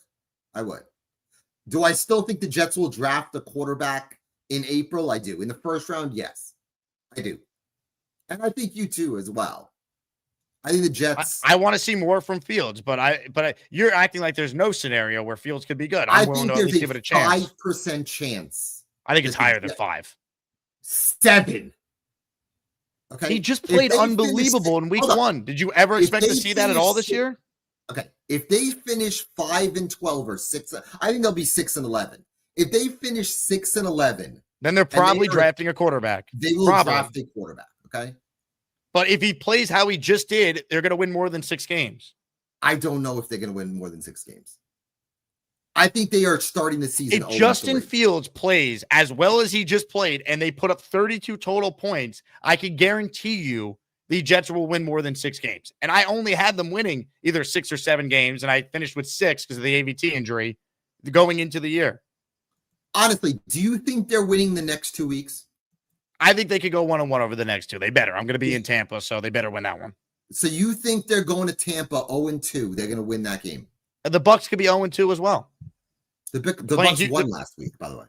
T: Do I still think the Jets will draft a quarterback in April? I do. In the first round, yes, I do. And I think you too as well. I think the Jets.
B: I want to see more from Fields, but you're acting like there's no scenario where Fields could be good. I'm willing to at least give it a chance.
T: 5% chance.
B: I think it's higher than 5.
T: 7. Okay.
B: He just played unbelievable in week 1. Did you ever expect to see that at all this year?
T: Okay. If they finish 5-12 or 6, I think they'll be 6-11. If they finish 6-11,
B: then they're probably drafting a quarterback.
T: They will draft a quarterback. Okay.
B: But if he plays how he just did, they're going to win more than 6 games.
T: I don't know if they're going to win more than 6 games. I think they are starting the season.
B: If Justin Fields plays as well as he just played and they put up 32 total points, I can guarantee you the Jets will win more than 6 games. And I only had them winning either 6 or 7 games, and I finished with 6 because of the AVT injury going into the year.
T: Honestly, do you think they're winning the next 2 weeks?
B: I think they could go 1-1 over the next 2. They better. I'm going to be in Tampa, so they better win that one.
T: So you think they're going to Tampa 0-2? They're going to win that game.
B: The Bucks could be 0-2 as well.
T: The Bucks won last week, by the way.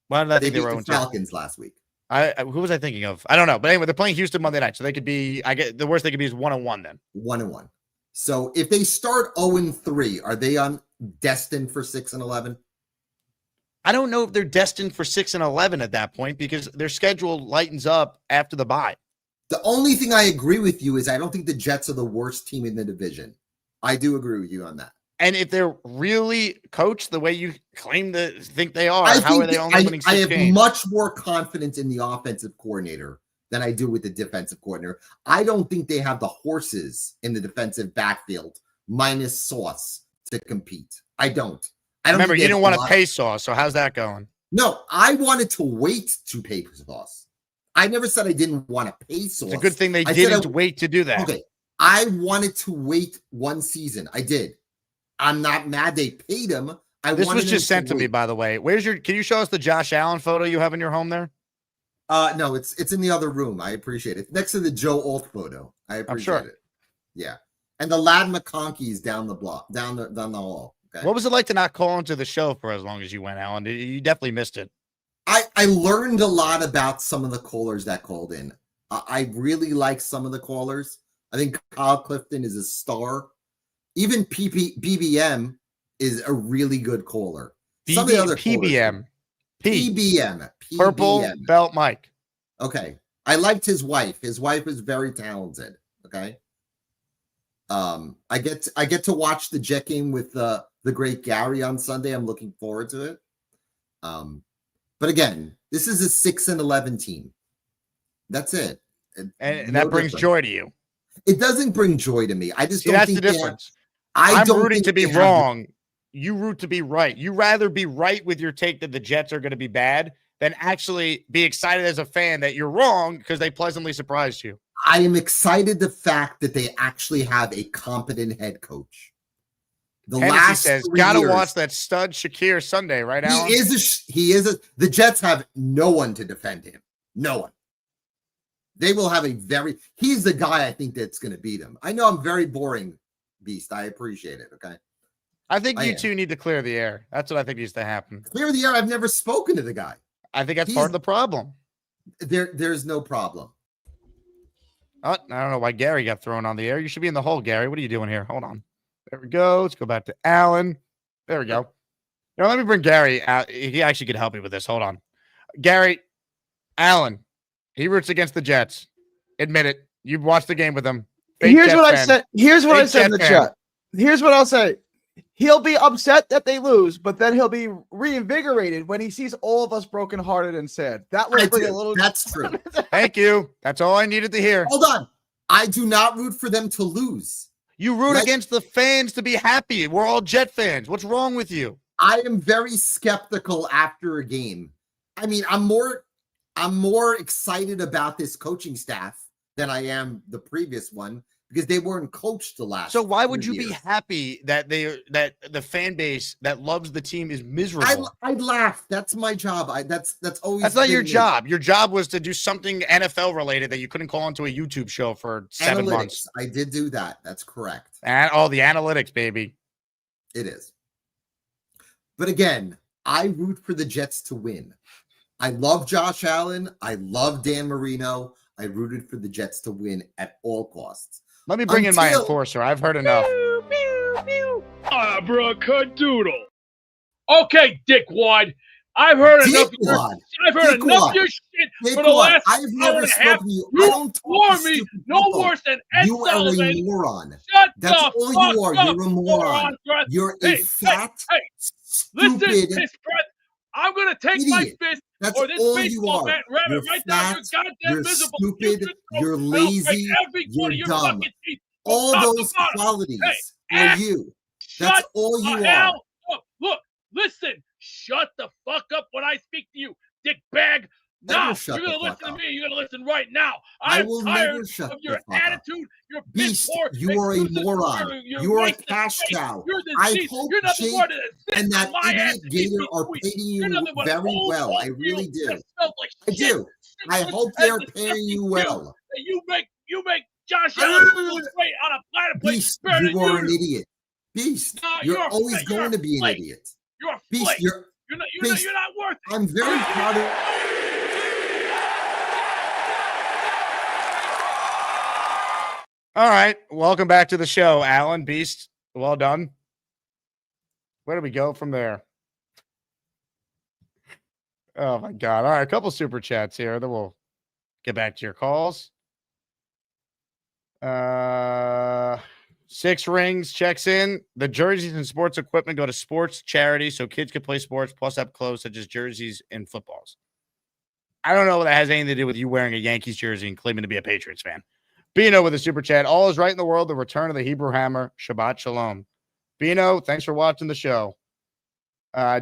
B: Why did I think they were 0-2?
T: Falcons last week.
B: Who was I thinking of? I don't know. But anyway, they're playing Houston Monday night, so they could be. The worst they could be is 1-1 then.
T: 1-1. So if they start 0-3, are they destined for 6-11?
B: I don't know if they're destined for 6-11 at that point because their schedule lightens up after the bye.
T: The only thing I agree with you is I don't think the Jets are the worst team in the division. I do agree with you on that.
B: And if they're really coached the way you claim to think they are, how are they only winning 6 games?
T: I have much more confidence in the offensive coordinator than I do with the defensive coordinator. I don't think they have the horses in the defensive backfield minus Sauce to compete. I don't.
B: Remember, you didn't want to pay Sauce, so how's that going?
T: No, I wanted to wait to pay Sauce. I never said I didn't want to pay Sauce.
B: It's a good thing they didn't wait to do that.
T: Okay, I wanted to wait 1 season. I did. I'm not mad they paid him.
B: This was just sent to me, by the way. Can you show us the Josh Allen photo you have in your home there?
T: No, it's in the other room. I appreciate it. Next to the Joe Alt photo. I appreciate it. Yeah. And the Lad McConkey's down the block, down the hall. Okay.
B: What was it like to not call into the show for as long as you went, Alan? You definitely missed it.
T: I learned a lot about some of the callers that called in. I really like some of the callers. I think Kyle Clifton is a star. Even BBM is a really good caller. Some of the other
B: PBM.
T: PBM.
B: Purple Belt Mike.
T: Okay. I liked his wife. His wife is very talented. Okay. I get to watch the Jet game with the great Gary on Sunday. I'm looking forward to it. But again, this is a 6-11 team. That's it.
B: And that brings joy to you.
T: It doesn't bring joy to me. I just don't
B: that's
T: think
B: the difference. I'm rooting to be wrong. You root to be right. You rather be right with your take that the Jets are going to be bad than actually be excited as a fan that you're wrong because they pleasantly surprised you.
T: I am excited the fact that they actually have a competent head coach.
B: Hennessy says, gotta watch that stud Shakir Sunday, right, Alan?
T: The Jets have no one to defend him. No one. They will have he's the guy I think that's going to beat him. I know I'm very boring, Beast. I appreciate it. Okay.
B: I think you two need to clear the air. That's what I think needs to happen.
T: Clear the air. I've never spoken to the guy.
B: I think that's part of the problem.
T: There's no problem.
B: Oh, I don't know why Gary got thrown on the air. You should be in the hole, Gary. What are you doing here? Hold on. There we go. Let's go back to Alan. There we go. Now, let me bring Gary out. He actually could help me with this. Hold on. Gary, Alan, he roots against the Jets. Admit it. You've watched the game with him.
M: Here's what I said. Here's what I said in the chat. Here's what I'll say. He'll be upset that they lose, but then he'll be reinvigorated when he sees all of us brokenhearted and sad. That will bring a little.
T: That's true.
B: Thank you. That's all I needed to hear.
T: Hold on. I do not root for them to lose.
B: You root against the fans to be happy. We're all Jet fans. What's wrong with you?
T: I am very skeptical after a game. I mean, I'm more excited about this coaching staff than I am the previous one because they weren't coached the last.
B: So why would you be happy that the fan base that loves the team is miserable?
T: I laugh. That's my job. That's always.
B: That's not your job. Your job was to do something NFL related that you couldn't call into a YouTube show for 7 months.
T: I did do that. That's correct.
B: And all the analytics, baby.
T: It is. But again, I root for the Jets to win. I love Josh Allen. I love Dan Marino. I rooted for the Jets to win at all costs.
B: Let me bring in my enforcer. I've heard enough.
I: Abracadabra. Okay, dickwad. I've heard enough. I've heard enough of your shit for the last
T: I've never spoken to you. I don't
I: bore me no worse than Ed
T: You are
I: Sullivan.
T: a moron.
I: Shut
T: That's
I: the
T: all
I: fuck
T: you are.
I: up,
T: You're a moron. You're a fat,
I: Listen,
T: stupid
I: piss breath. I'm gonna take my
T: idiot.
I: fist
T: That's
I: or this
T: all you
I: baseball
T: are.
I: bat and ram
T: You're
I: it right down your
T: fat,
I: goddamn
T: you're
I: visible
T: stupid, you're lazy, you're dumb. All those qualities are you. That's all you are.
I: Look, listen. Shut the fuck up when I speak to you, dick bag. Now you're gonna listen to me. You're gonna listen right now.
T: I
I: I'm
T: will
I: tired
T: never shut
I: of
T: the
I: your
T: fuck up.
I: attitude. Your
T: Beast,
I: poor,
T: you are a moron. You are a cash cow. I hope Jake and that idiot Gator are paying you very well. I really do. I do. I hope they're paying you well.
I: You make Josh Allen look great on a platter plate.
T: Beast, you are an idiot. Beast, you're always going to be an idiot.
I: You're a
T: Beast,
I: flake.
T: you're
I: not worth it.
T: I'm very proud of.
B: All right. Welcome back to the show, Alan. Beast. Well done. Where do we go from there? Oh, my God. All right. A couple super chats here. Then we'll get back to your calls. 6 Rings checks in. The jerseys and sports equipment go to sports charities so kids can play sports plus have clothes such as jerseys and footballs. I don't know what that has anything to do with you wearing a Yankees jersey and claiming to be a Patriots fan. Bino with a super chat. All is right in the world. The return of the Hebrew Hammer. Shabbat Shalom. Bino, thanks for watching the show.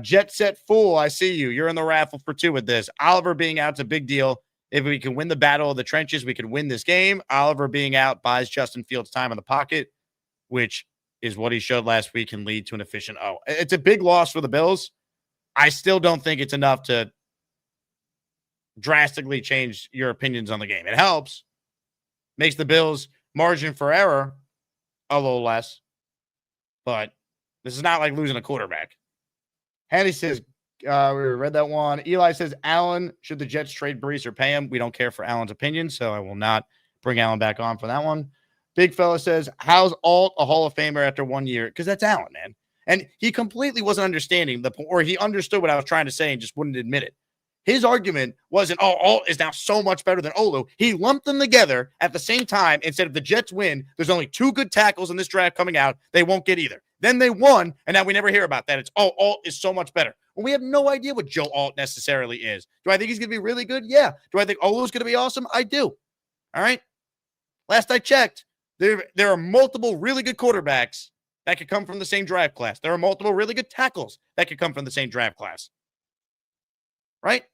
B: Jet Set Fool, I see you. You're in the raffle for 2 with this. Oliver being out's a big deal. If we can win the battle of the trenches, we can win this game. Oliver being out buys Justin Fields time in the pocket, which is what he showed last week and lead to an efficient O. It's a big loss for the Bills. I still don't think it's enough to drastically change your opinions on the game. It helps. Makes the Bills' margin for error a little less. But this is not like losing a quarterback. Handy says, we read that one. Eli says, Allen, should the Jets trade Brees or pay him? We don't care for Allen's opinion, so I will not bring Allen back on for that one. Big fella says, how's Alt a Hall of Famer after 1 year? Because that's Allen, man. And he completely wasn't understanding or he understood what I was trying to say and just wouldn't admit it. His argument wasn't, Alt is now so much better than Olu. He lumped them together at the same time and said, if the Jets win, there's only 2 good tackles in this draft coming out. They won't get either. Then they won, and now we never hear about that. It's, Alt is so much better. Well, we have no idea what Joe Alt necessarily is. Do I think he's going to be really good? Yeah. Do I think Olu's going to be awesome? I do. All right. Last I checked, there are multiple really good quarterbacks that could come from the same draft class. There are multiple really good tackles that could come from the same draft class. Right?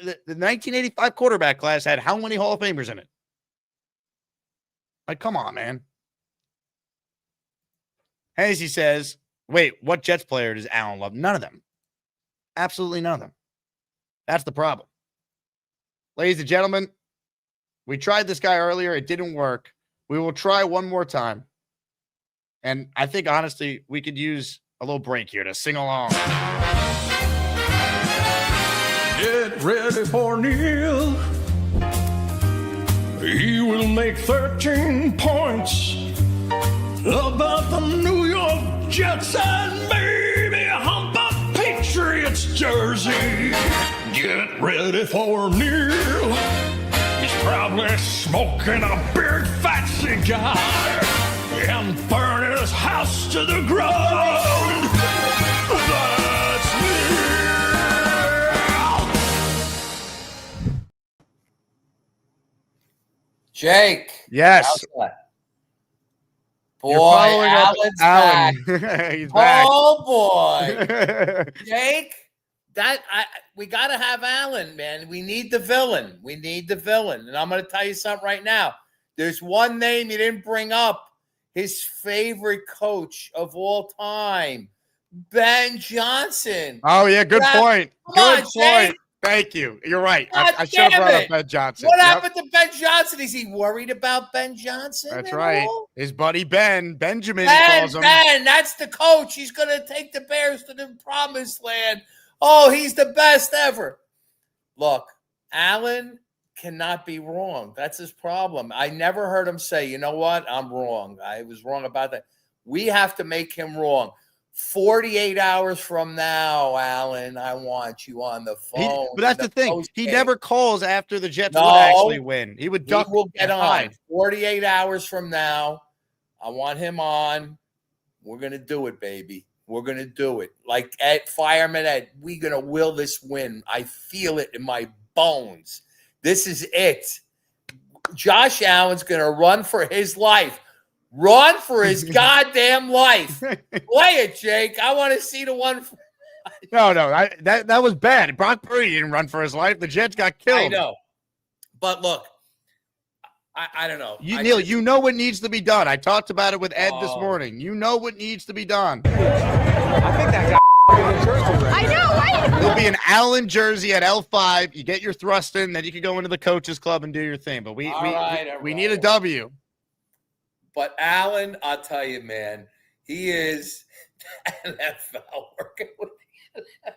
B: The 1985 quarterback class had how many Hall of Famers in it? Like, come on, man. Hazy says, wait, what Jets player does Allen love? None of them. Absolutely none of them. That's the problem. Ladies and gentlemen, we tried this guy earlier. It didn't work. We will try one more time. And I think, honestly, we could use a little break here to sing along.
Q: Get ready for Neil. He will make 13 points about the New York Jets and maybe hump a Patriots jersey. Get ready for Neil. He's probably smoking a big fat cigar and burning his house to the ground. That's Neil.
B: Jake. Yes. How's that? Boy, You're following up Alan's Alan. back. He's back. Oh boy, Jake. We got to have Alan, man. We need the villain. We need the villain. And I'm going to tell you something right now. There's one name you didn't bring up. His favorite coach of all time, Ben Johnson. Oh yeah, good point. Good point.
F: Jake.
B: Thank you. You're right.
F: God
B: I should have
F: damn
B: brought
F: it.
B: up Ben Johnson.
F: What
B: Yep.
F: happened to Ben Johnson? Is he worried about Ben Johnson?
B: That's
F: at
B: right.
F: all?
B: His buddy Benjamin
F: Ben,
B: calls him.
F: that's the coach. He's going to take the Bears to the promised land. Oh, he's the best ever. Look, Allen cannot be wrong. That's his problem. I never heard him say, you know what? I'm wrong. I was wrong about that. We have to make him wrong. 48 hours from now, Allen, I want you on the phone.
B: But that's the thing. He never calls after the Jets would
F: No.
B: actually win. He would duck.
F: He will get
B: and
F: on.
B: hide.
F: 48 hours from now, I want him on. We're going to do it, baby. We're going to do it. Like at Fireman Ed, we're going to will this win. I feel it in my bones. This is it. Josh Allen's going to run for his life. Run for his goddamn life. Play it, Jake. I want to see the one.
B: No. That was bad. Brock Purdy didn't run for his life. The Jets got killed.
F: I know. But look, I don't know.
B: Neil, you know what needs to be done. I talked about it with Ed this morning. You know what needs to be done.
N: I think that guy
K: I know, right?
B: There'll be an Allen jersey at L5. You get your thrust in, then you can go into the coaches club and do your thing. But we need a W.
F: But Allen, I'll tell you, man, he is NFL working with the NFL.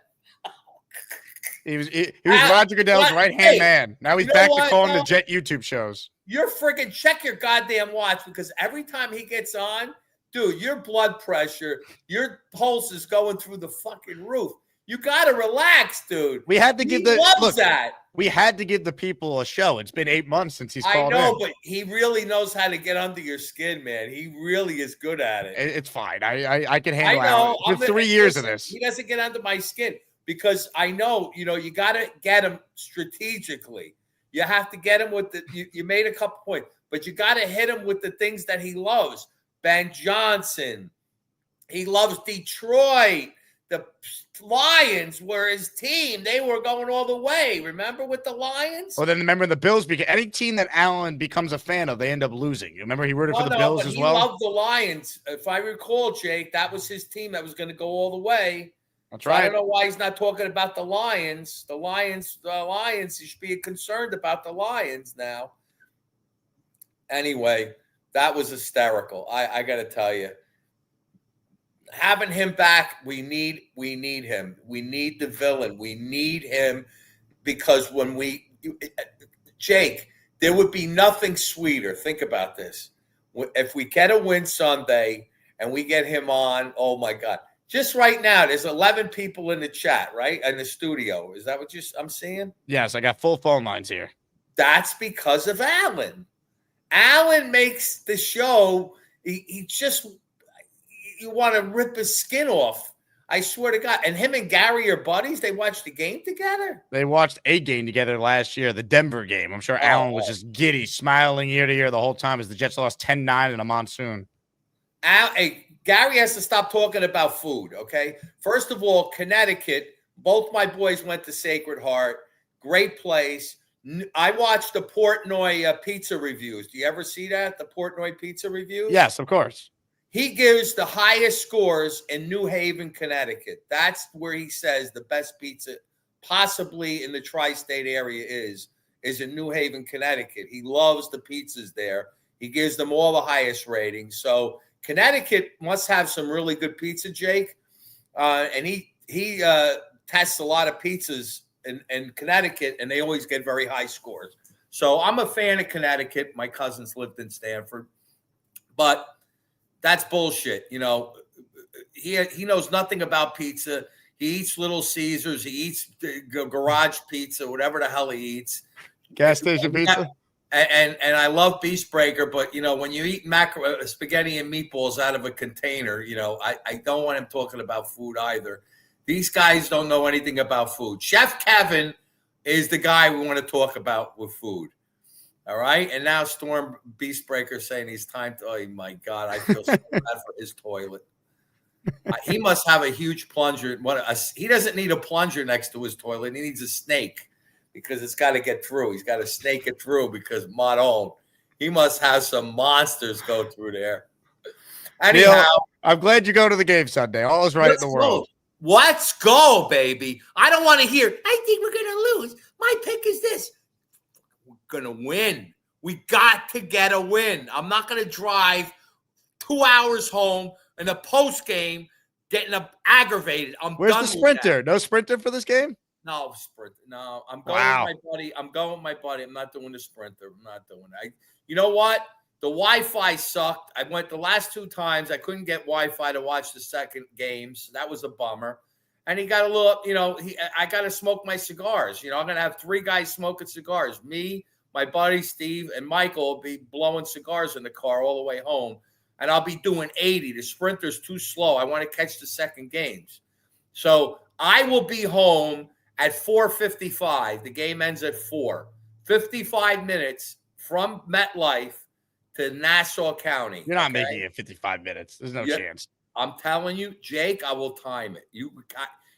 B: He was Roger Goodell's right-hand man. Now he's back to calling the Jet YouTube shows.
F: You're freaking check your goddamn watch because every time he gets on, dude, your blood pressure, your pulse is going through the fucking roof. You got to relax, dude.
B: We had to give
F: that.
B: We had to give the people a show. It's been 8 months since he's called in.
F: I know, but he really knows how to get under your skin, man. He really is good at it.
B: It's fine. I can handle
F: I know.
B: it. For 3 years of this.
F: He doesn't get under my skin because I know, you got to get him strategically. You have to get him with you made a couple points, but you got to hit him with the things that he loves. Ben Johnson. He loves Detroit. The Lions were his team. They were going all the way. Remember with the Lions?
B: Well, then remember the Bills. Because any team that Allen becomes a fan of, they end up losing. You remember he rooted for the Bills as well?
F: He loved the Lions. If I recall, Jake, that was his team that was going to go all the way.
B: That's
F: so
B: right.
F: I don't know why he's not talking about the Lions. The Lions, you should be concerned about the Lions now. Anyway, that was hysterical. I got to tell you. Having him back, we need him. We need the villain. We need him because Jake, there would be nothing sweeter. Think about this. If we get a win Sunday and we get him on, oh my God. Just right now, there's 11 people in the chat, right? In the studio. Is that what I'm seeing?
B: Yes, I got full phone lines here.
F: That's because of Allen. Allen makes the show. He just... You want to rip his skin off. I swear to God. And him and Gary are buddies. They watched the game together.
B: They watched a game together last year, the Denver game. I'm sure Allen was just giddy, smiling ear to ear the whole time as the Jets lost 10-9 in a monsoon.
F: Gary has to stop talking about food, okay? First of all, Connecticut, both my boys went to Sacred Heart. Great place. I watched the Portnoy pizza reviews. Do you ever see that, the Portnoy pizza reviews?
B: Yes, of course.
F: He gives the highest scores in New Haven, Connecticut. That's where he says the best pizza possibly in the tri-state area is in New Haven, Connecticut. He loves the pizzas there. He gives them all the highest ratings. So Connecticut must have some really good pizza, Jake. And he tests a lot of pizzas in Connecticut, and they always get very high scores.
U: So I'm a fan of Connecticut. My cousins lived in Stamford, but that's bullshit. You know, he knows nothing about pizza. He eats Little Caesars. He eats garage pizza, whatever the hell he eats.
B: Gas station pizza.
U: And I love Beast Breaker, but you know, when you eat spaghetti and meatballs out of a container, you know, I don't want him talking about food either. These guys don't know anything about food. Chef Kevin is the guy we want to talk about with food. All right. And now Storm Beast Breaker saying he's time to, oh my God, I feel so bad for his toilet. He must have a huge plunger. He doesn't need a plunger next to his toilet. He needs a snake because it's got to get through. He's got to snake it through because Maron, he must have some monsters go through there. Anyhow,
B: Neil, I'm glad you go to the game Sunday. All is right in the world.
U: Let's go, baby. I don't want to hear, I think we're going to lose. My pick is this. We're going to win. We got to get a win. I'm not going to drive 2 hours home in a post game getting aggravated.
B: Where's the sprinter? No sprinter for this game?
U: No sprinter. No, I'm going with my buddy. I'm going with my buddy. I'm not doing the sprinter. I'm not doing it. You know what? The Wi-Fi sucked. I went the last 2 times. I couldn't get Wi-Fi to watch the second games. That was a bummer. And he got a little, you know, I got to smoke my cigars. You know, I'm going to have 3 guys smoking cigars. Me, my buddy Steve, and Michael will be blowing cigars in the car all the way home. And I'll be doing 80. The sprinter's too slow. I want to catch the second games. So I will be home at 4:55. The game ends at 4. 55 minutes from MetLife to Nassau County.
B: You're not making it 55 minutes. There's no chance.
U: I'm telling you, Jake, I will time it.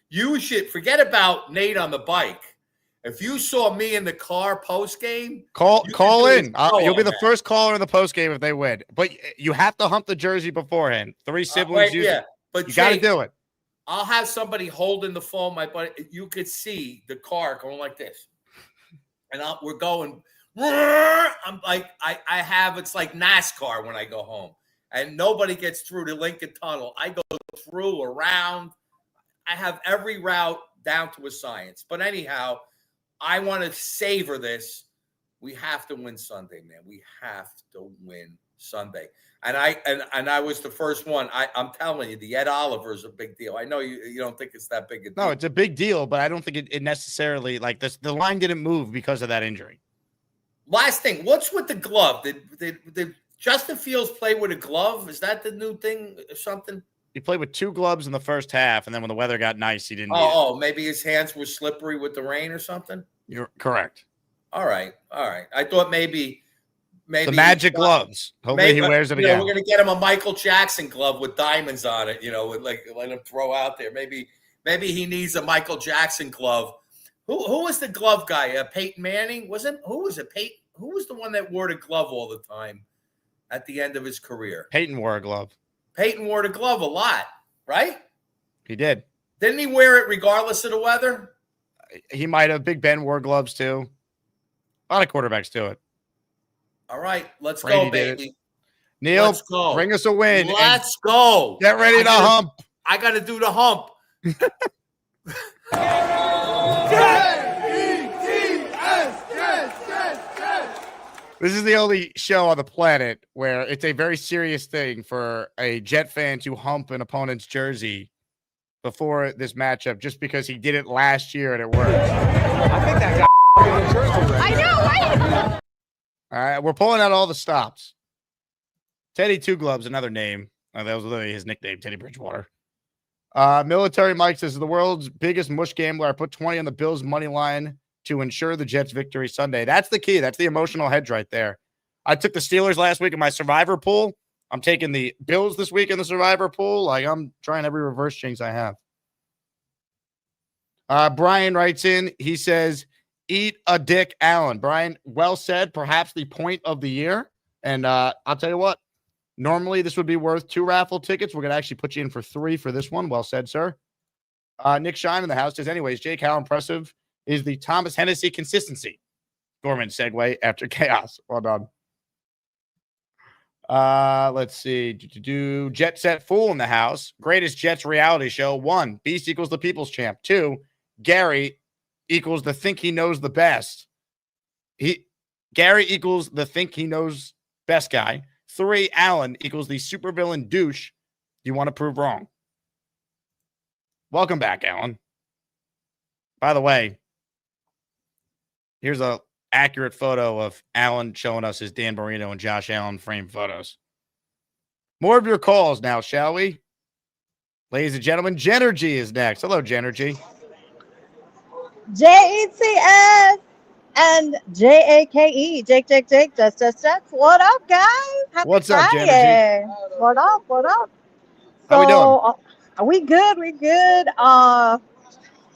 U: You should forget about Nate on the bike. If you saw me in the car post game,
B: call in. You'll be the first caller in the post game if they win. But you have to hump the jersey beforehand. 3 siblings.
U: But
B: you got to do it.
U: I'll have somebody holding the phone, my buddy. You could see the car going like this, and we're going. I'm like, I have. It's like NASCAR when I go home, and nobody gets through the Lincoln Tunnel. I go through, around. I have every route down to a science. But anyhow, I want to savor this. We have to win Sunday, man. We have to win Sunday. And I was the first one. I'm telling you, the Ed Oliver is a big deal. I know you don't think it's that big a deal.
B: No, it's a big deal, but I don't think it necessarily, like, this. The line didn't move because of that injury.
U: Last thing, what's with the glove? Did Justin Fields play with a glove? Is that the new thing or something?
B: He played with 2 gloves in the first half, and then when the weather got nice, he didn't.
U: Maybe his hands were slippery with the rain or something.
B: You're correct.
U: All right. I thought maybe
B: the magic gloves. Hopefully he wears it again.
U: We're gonna get him a Michael Jackson glove with diamonds on it. You know, with like let him throw out there. Maybe he needs a Michael Jackson glove. Who was the glove guy? Peyton Manning wasn't? Who was it? Who was the one that wore the glove all the time at the end of his career?
B: Peyton wore a glove.
U: Peyton wore the glove a lot, right?
B: He did.
U: Didn't he wear it regardless of the weather?
B: He might have. Big Ben wore gloves too. A lot of quarterbacks do it.
U: All right, let's
B: Brady
U: go, baby.
B: Neil,
U: let's go.
B: Bring us a win.
U: Let's go.
B: Get ready to hump.
U: I got to do the hump.
B: This is the only show on the planet where it's a very serious thing for a Jet fan to hump an opponent's jersey before this matchup just because he did it last year and it worked.
Q: I think that guy I know, right?
B: All right, we're pulling out all the stops. Teddy Two Gloves, another name. That was literally his nickname, Teddy Bridgewater. Military Mike says, the world's biggest mush gambler. I put 20 on the Bills money line to ensure the Jets victory Sunday. That's the key. That's the emotional hedge right there. I took the Steelers last week in my survivor pool. I'm taking the Bills this week in the survivor pool. Like, I'm trying every reverse jinx I have. Brian writes in. He says, eat a dick, Allen. Brian, well said. Perhaps the point of the year. And I'll tell you what. Normally, this would be worth 2 raffle tickets. We're going to actually put you in for 3 for this one. Well said, sir. Nick Shine in the house says, anyways, Jake, how impressive is the Thomas Hennessy consistency? Gorman segue after chaos. Well done. Let's see. Jet Set Fool in the house. Greatest Jets reality show. 1, Beast equals the people's champ. 2, Gary equals the think he knows the best. Gary equals the think he knows best guy. 3, Alan equals the supervillain douche you want to prove wrong. Welcome back, Alan. By the way, here's a accurate photo of Alan showing us his Dan Marino and Josh Allen framed photos. More of your calls now, shall we? Ladies and gentlemen, Jenergy is next. Hello, Jenergy.
C: JETS and JAKE. Jake. Just. What up, guys? Happy
B: What's up,
C: Friday. What up?
B: How we doing?
C: We good.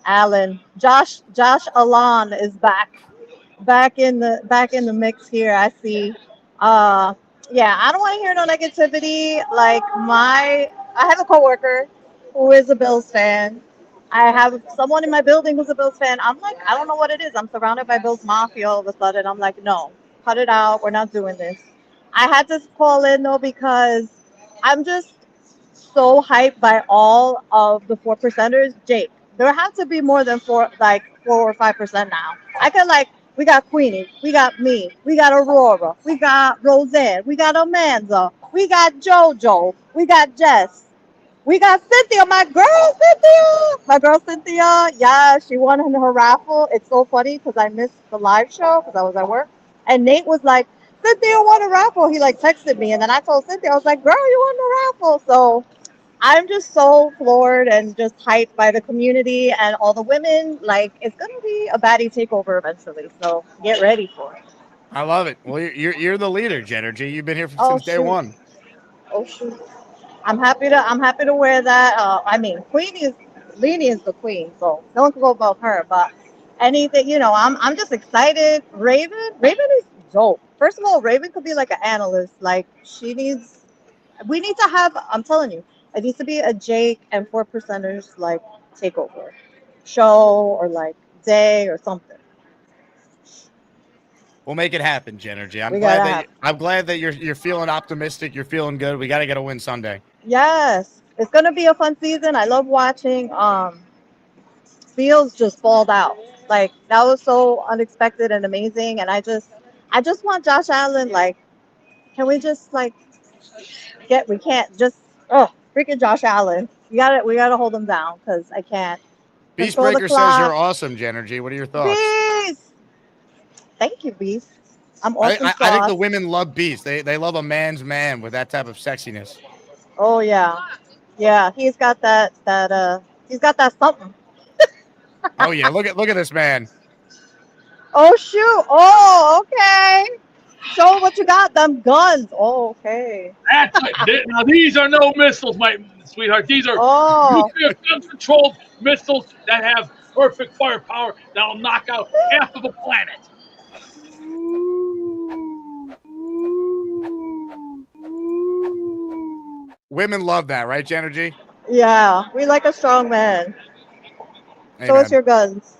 C: Alan, Josh Alon is back in the mix here. I see. Yeah, I don't want to hear no negativity. Like I have a coworker who is a Bills fan. I have someone in my building who's a Bills fan. I'm like, I don't know what it is. I'm surrounded by Bills Mafia all of a sudden. I'm like, no, cut it out. We're not doing this. I had to call in though because I'm just so hyped by all of the 4%ers. Jake, there have to be more than 4 or 5% now. I could we got Queenie, we got me, we got Aurora, we got Roseanne, we got Amanda, we got JoJo, we got Jess, we got Cynthia, my girl Cynthia. Yeah, she won in her raffle. It's so funny because I missed the live show because I was at work. And Nate was like, Cynthia won a raffle. He texted me. And then I told Cynthia, I was like, girl, you won the raffle. So I'm just so floored and just hyped by the community and all the women. It's going to be a baddie takeover eventually. So get ready for it.
B: I love it. Well, you're the leader, Jenergy. You've been here since day one.
C: Oh, shoot. I'm happy to wear that. Leanie is the queen, so no one can go above her. But anything, I'm just excited. Raven is dope. First of all, Raven could be like an analyst. We need to have. I'm telling you, it needs to be a Jake and 4%ers takeover show or day or something.
B: We'll make it happen, Jenergy. I'm glad that you're feeling optimistic. You're feeling good. We got to get a win Sunday.
C: Yes, it's gonna be a fun season. I love watching Fields just fall out. That was so unexpected and amazing. And I just want Josh Allen. Can we just we can't just freaking Josh Allen. We gotta hold him down because I can't.
B: Beastbreaker says you're awesome, Jenergy. What are your thoughts?
C: Beast. Thank you, Beast. I'm awesome.
B: I think the women love Beast. They love a man's man with that type of sexiness.
C: Oh yeah. He's got that something.
B: Oh yeah, look at this man.
C: Oh shoot! Oh, okay. Show what you got. Them guns. Oh, okay.
I: That's right. Now these are no missiles, my sweetheart. These are nuclear gun-controlled missiles that have perfect firepower that'll knock out half of the planet.
B: Women love that, right, Jenergy?
C: Yeah, we like a strong man.
B: Amen.
C: Show us your guns.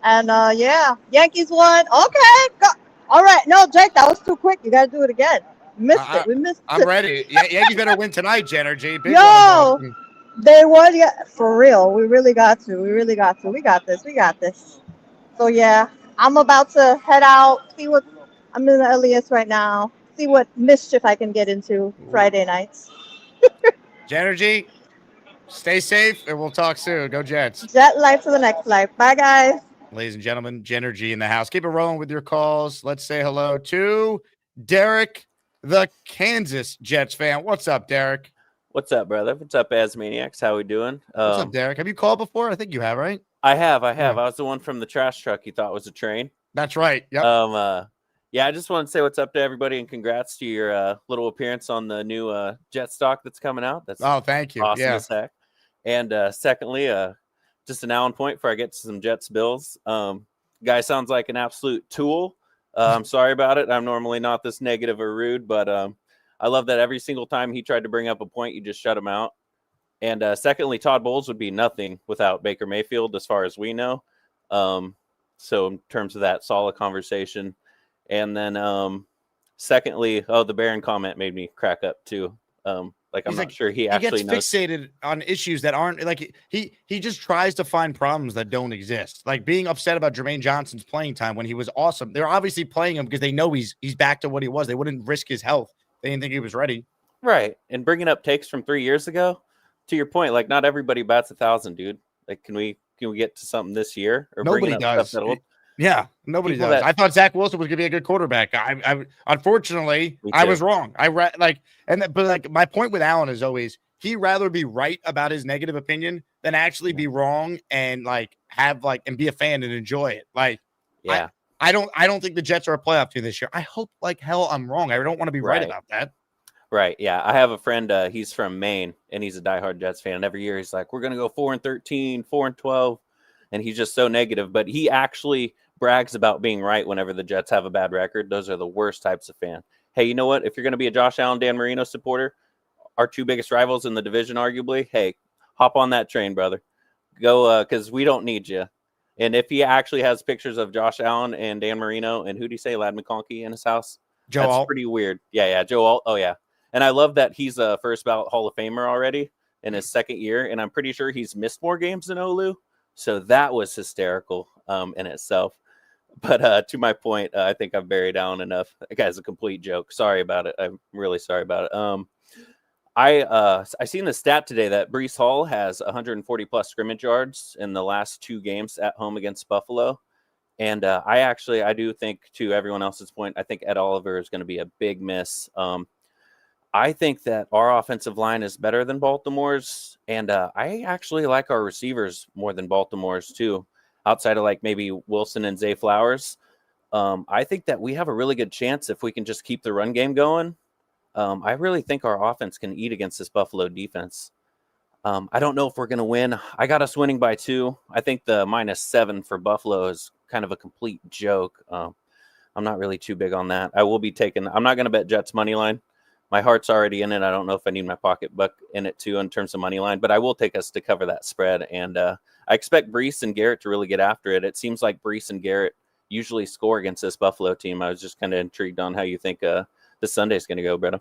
C: And yeah, Yankees won. Okay, go. All right. No, Jake, that was too quick. You got to do it again. We missed it.
B: I'm ready. Yankees better win tonight, Jenergy. Big
C: Yo, they won. Yeah, for real. We really got to. We got this. So yeah, I'm about to head out. I'm in the Elias right now. See what mischief I can get into Friday nights.
B: Jenergy, stay safe, and we'll talk soon. Go Jets.
C: Jet life to the next life. Bye, guys.
B: Ladies and gentlemen, Jenergy in the house. Keep it rolling with your calls. Let's say hello to Derek, the Kansas Jets fan. What's up, Derek?
V: What's up, brother? What's up, Asmaniacs? How we doing?
B: What's up, Derek? Have you called before? I think you have, right?
V: I have. I was the one from the trash truck you thought was a train.
B: That's right. Yep.
V: Yeah, I just want to say what's up to everybody and congrats to your little appearance on the new Jet stock that's coming out. That's
B: thank you.
V: Awesome as heck. And secondly, just an Allen point before I get to some Jets Bills. Guy sounds like an absolute tool. I'm sorry about it. I'm normally not this negative or rude, but I love that every single time he tried to bring up a point, you just shut him out. And secondly, Todd Bowles would be nothing without Baker Mayfield, as far as we know. So in terms of that, solid conversation. And then secondly, the Baron comment made me crack up too. Like, I'm
B: He's
V: not
B: like,
V: sure he
B: he
V: actually
B: gets
V: knows.
B: fixated on issues that aren't like he just tries to find problems that don't exist. Like being upset about Jermaine Johnson's playing time when he was awesome. They're obviously playing him because they know he's back to what he was. They wouldn't risk his health. They didn't think he was ready.
V: Right. And bringing up takes from 3 years ago, to your point, like not everybody bats 1,000, dude. Like, can we get to something this year or
B: Nobody
V: bringing up
B: does.
V: stuff that'll
B: Yeah, nobody
V: people
B: does.
V: that
B: I thought Zach Wilson was going to be a good quarterback. I unfortunately
V: Me
B: I
V: too.
B: was wrong. But like my point with Allen is always he'd rather be right about his negative opinion than actually be wrong and like have like and be a fan and enjoy it. Like,
V: Yeah.
B: I don't think the Jets are a playoff team this year. I hope like hell I'm wrong. I don't want to be right
V: Right.
B: about that.
V: Right. Yeah. I have a friend, he's from Maine and he's a diehard Jets fan. And every year he's like, we're going to go 4-13, 4-12. And he's just so negative. But he actually brags about being right whenever the Jets have a bad record. Those are the worst types of fan. Hey, you know what? If you're going to be a Josh Allen, Dan Marino supporter, our two biggest rivals in the division, arguably, hey, hop on that train, brother. Go, because we don't need you. And if he actually has pictures of Josh Allen and Dan Marino and who do you say, Lad McConkey in his house?
B: Joe
V: That's
B: Alt.
V: pretty weird. Yeah, Joe Alt. Oh, yeah. And I love that he's a first ballot Hall of Famer already in his second year. And I'm pretty sure he's missed more games than Olu. So that was hysterical in itself. But to my point, I think I've buried Allen enough. That guy's a complete joke. Sorry about it. I'm really sorry about it. I seen the stat today that Breece Hall has 140 plus scrimmage yards in the last 2 games at home against Buffalo. And I do think, to everyone else's point, I think Ed Oliver is going to be a big miss. I think that our offensive line is better than Baltimore's, and I actually like our receivers more than Baltimore's too, outside of like maybe Wilson and Zay Flowers. I think that we have a really good chance if we can just keep the run game going. I really think our offense can eat against this Buffalo defense. I don't know if we're going to win. I got us winning by 2. I think the -7 for Buffalo is kind of a complete joke. I'm not really too big on that. I'm not going to bet Jets money line. My heart's already in it. I don't know if I need my pocketbook in it too in terms of money line, but I will take us to cover that spread. And I expect Breece and Garrett to really get after it. It seems like Breece and Garrett usually score against this Buffalo team. I was just kind of intrigued on how you think this Sunday's going to go, Bretta.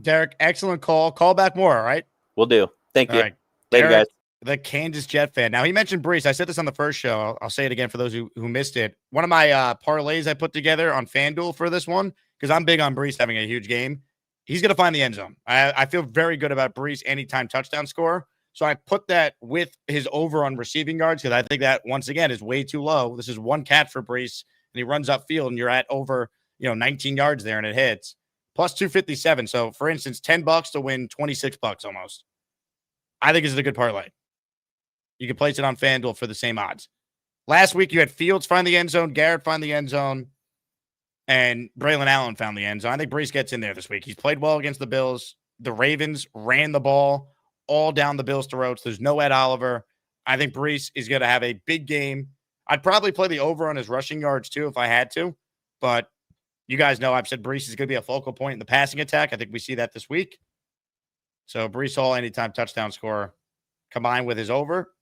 B: Derek, excellent call. Call back more, all right?
V: We'll do. Thank you.
B: All right.
V: Later,
B: Derek,
V: guys.
B: The Kansas Jet fan. Now, he mentioned Breece. I said this on the first show. I'll say it again for those who missed it. One of my parlays I put together on FanDuel for this one, because I'm big on Breece having a huge game. He's going to find the end zone. I feel very good about Breece anytime touchdown score. So I put that with his over on receiving yards because I think that, once again, is way too low. This is one catch for Breece, and he runs upfield, and you're at over 19 yards there, and it hits. Plus 257. So, for instance, $10 to win $26 almost. I think this is a good parlay. You can place it on FanDuel for the same odds. Last week, you had Fields find the end zone, Garrett find the end zone, and Braylon Allen found the end zone. I think Breece gets in there this week. He's played well against the Bills. The Ravens ran the ball all down the Bills' throats. There's no Ed Oliver. I think Breece is going to have a big game. I'd probably play the over on his rushing yards too if I had to, but you guys know I've said Breece is going to be a focal point in the passing attack. I think we see that this week. So Breece Hall, anytime touchdown scorer, combined with his over,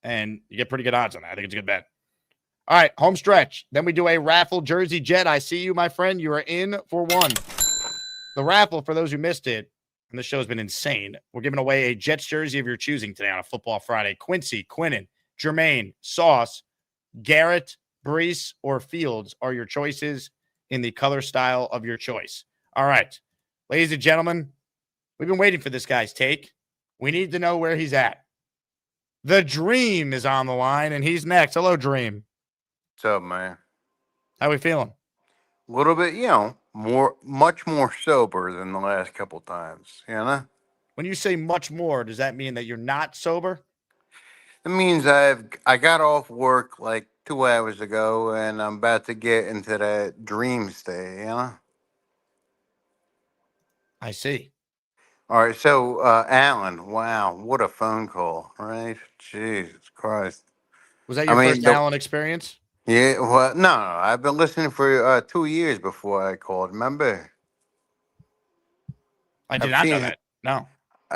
B: and you get pretty good odds on that. I think it's a good bet. All right, home stretch. Then we do a raffle jersey jet. I see you, my friend. You are in for one. The raffle, for those who missed it, and the show's been insane, we're giving away a Jets jersey of your choosing today on a Football Friday. Quincy, Quinnen, Jermaine, Sauce, Garrett, Breece, or Fields are your choices in the color style of your choice. All right, ladies and gentlemen, we've been waiting for this guy's take. We need to know where he's at. The Dream is on the line, and he's next. Hello, Dream.
D: What's up, man?
B: How we feeling?
D: A little bit, much more sober than the last couple times,
B: When you say much more, does that mean that you're not sober?
D: It means I got off work like 2 hours ago, and I'm about to get into that dream state,
B: I see.
D: All right, so Alan, wow, what a phone call, right? Jesus Christ.
B: Was that your first Alan experience?
D: Yeah, well, no, I've been listening for 2 years before I called, remember?
B: I did not know that. No.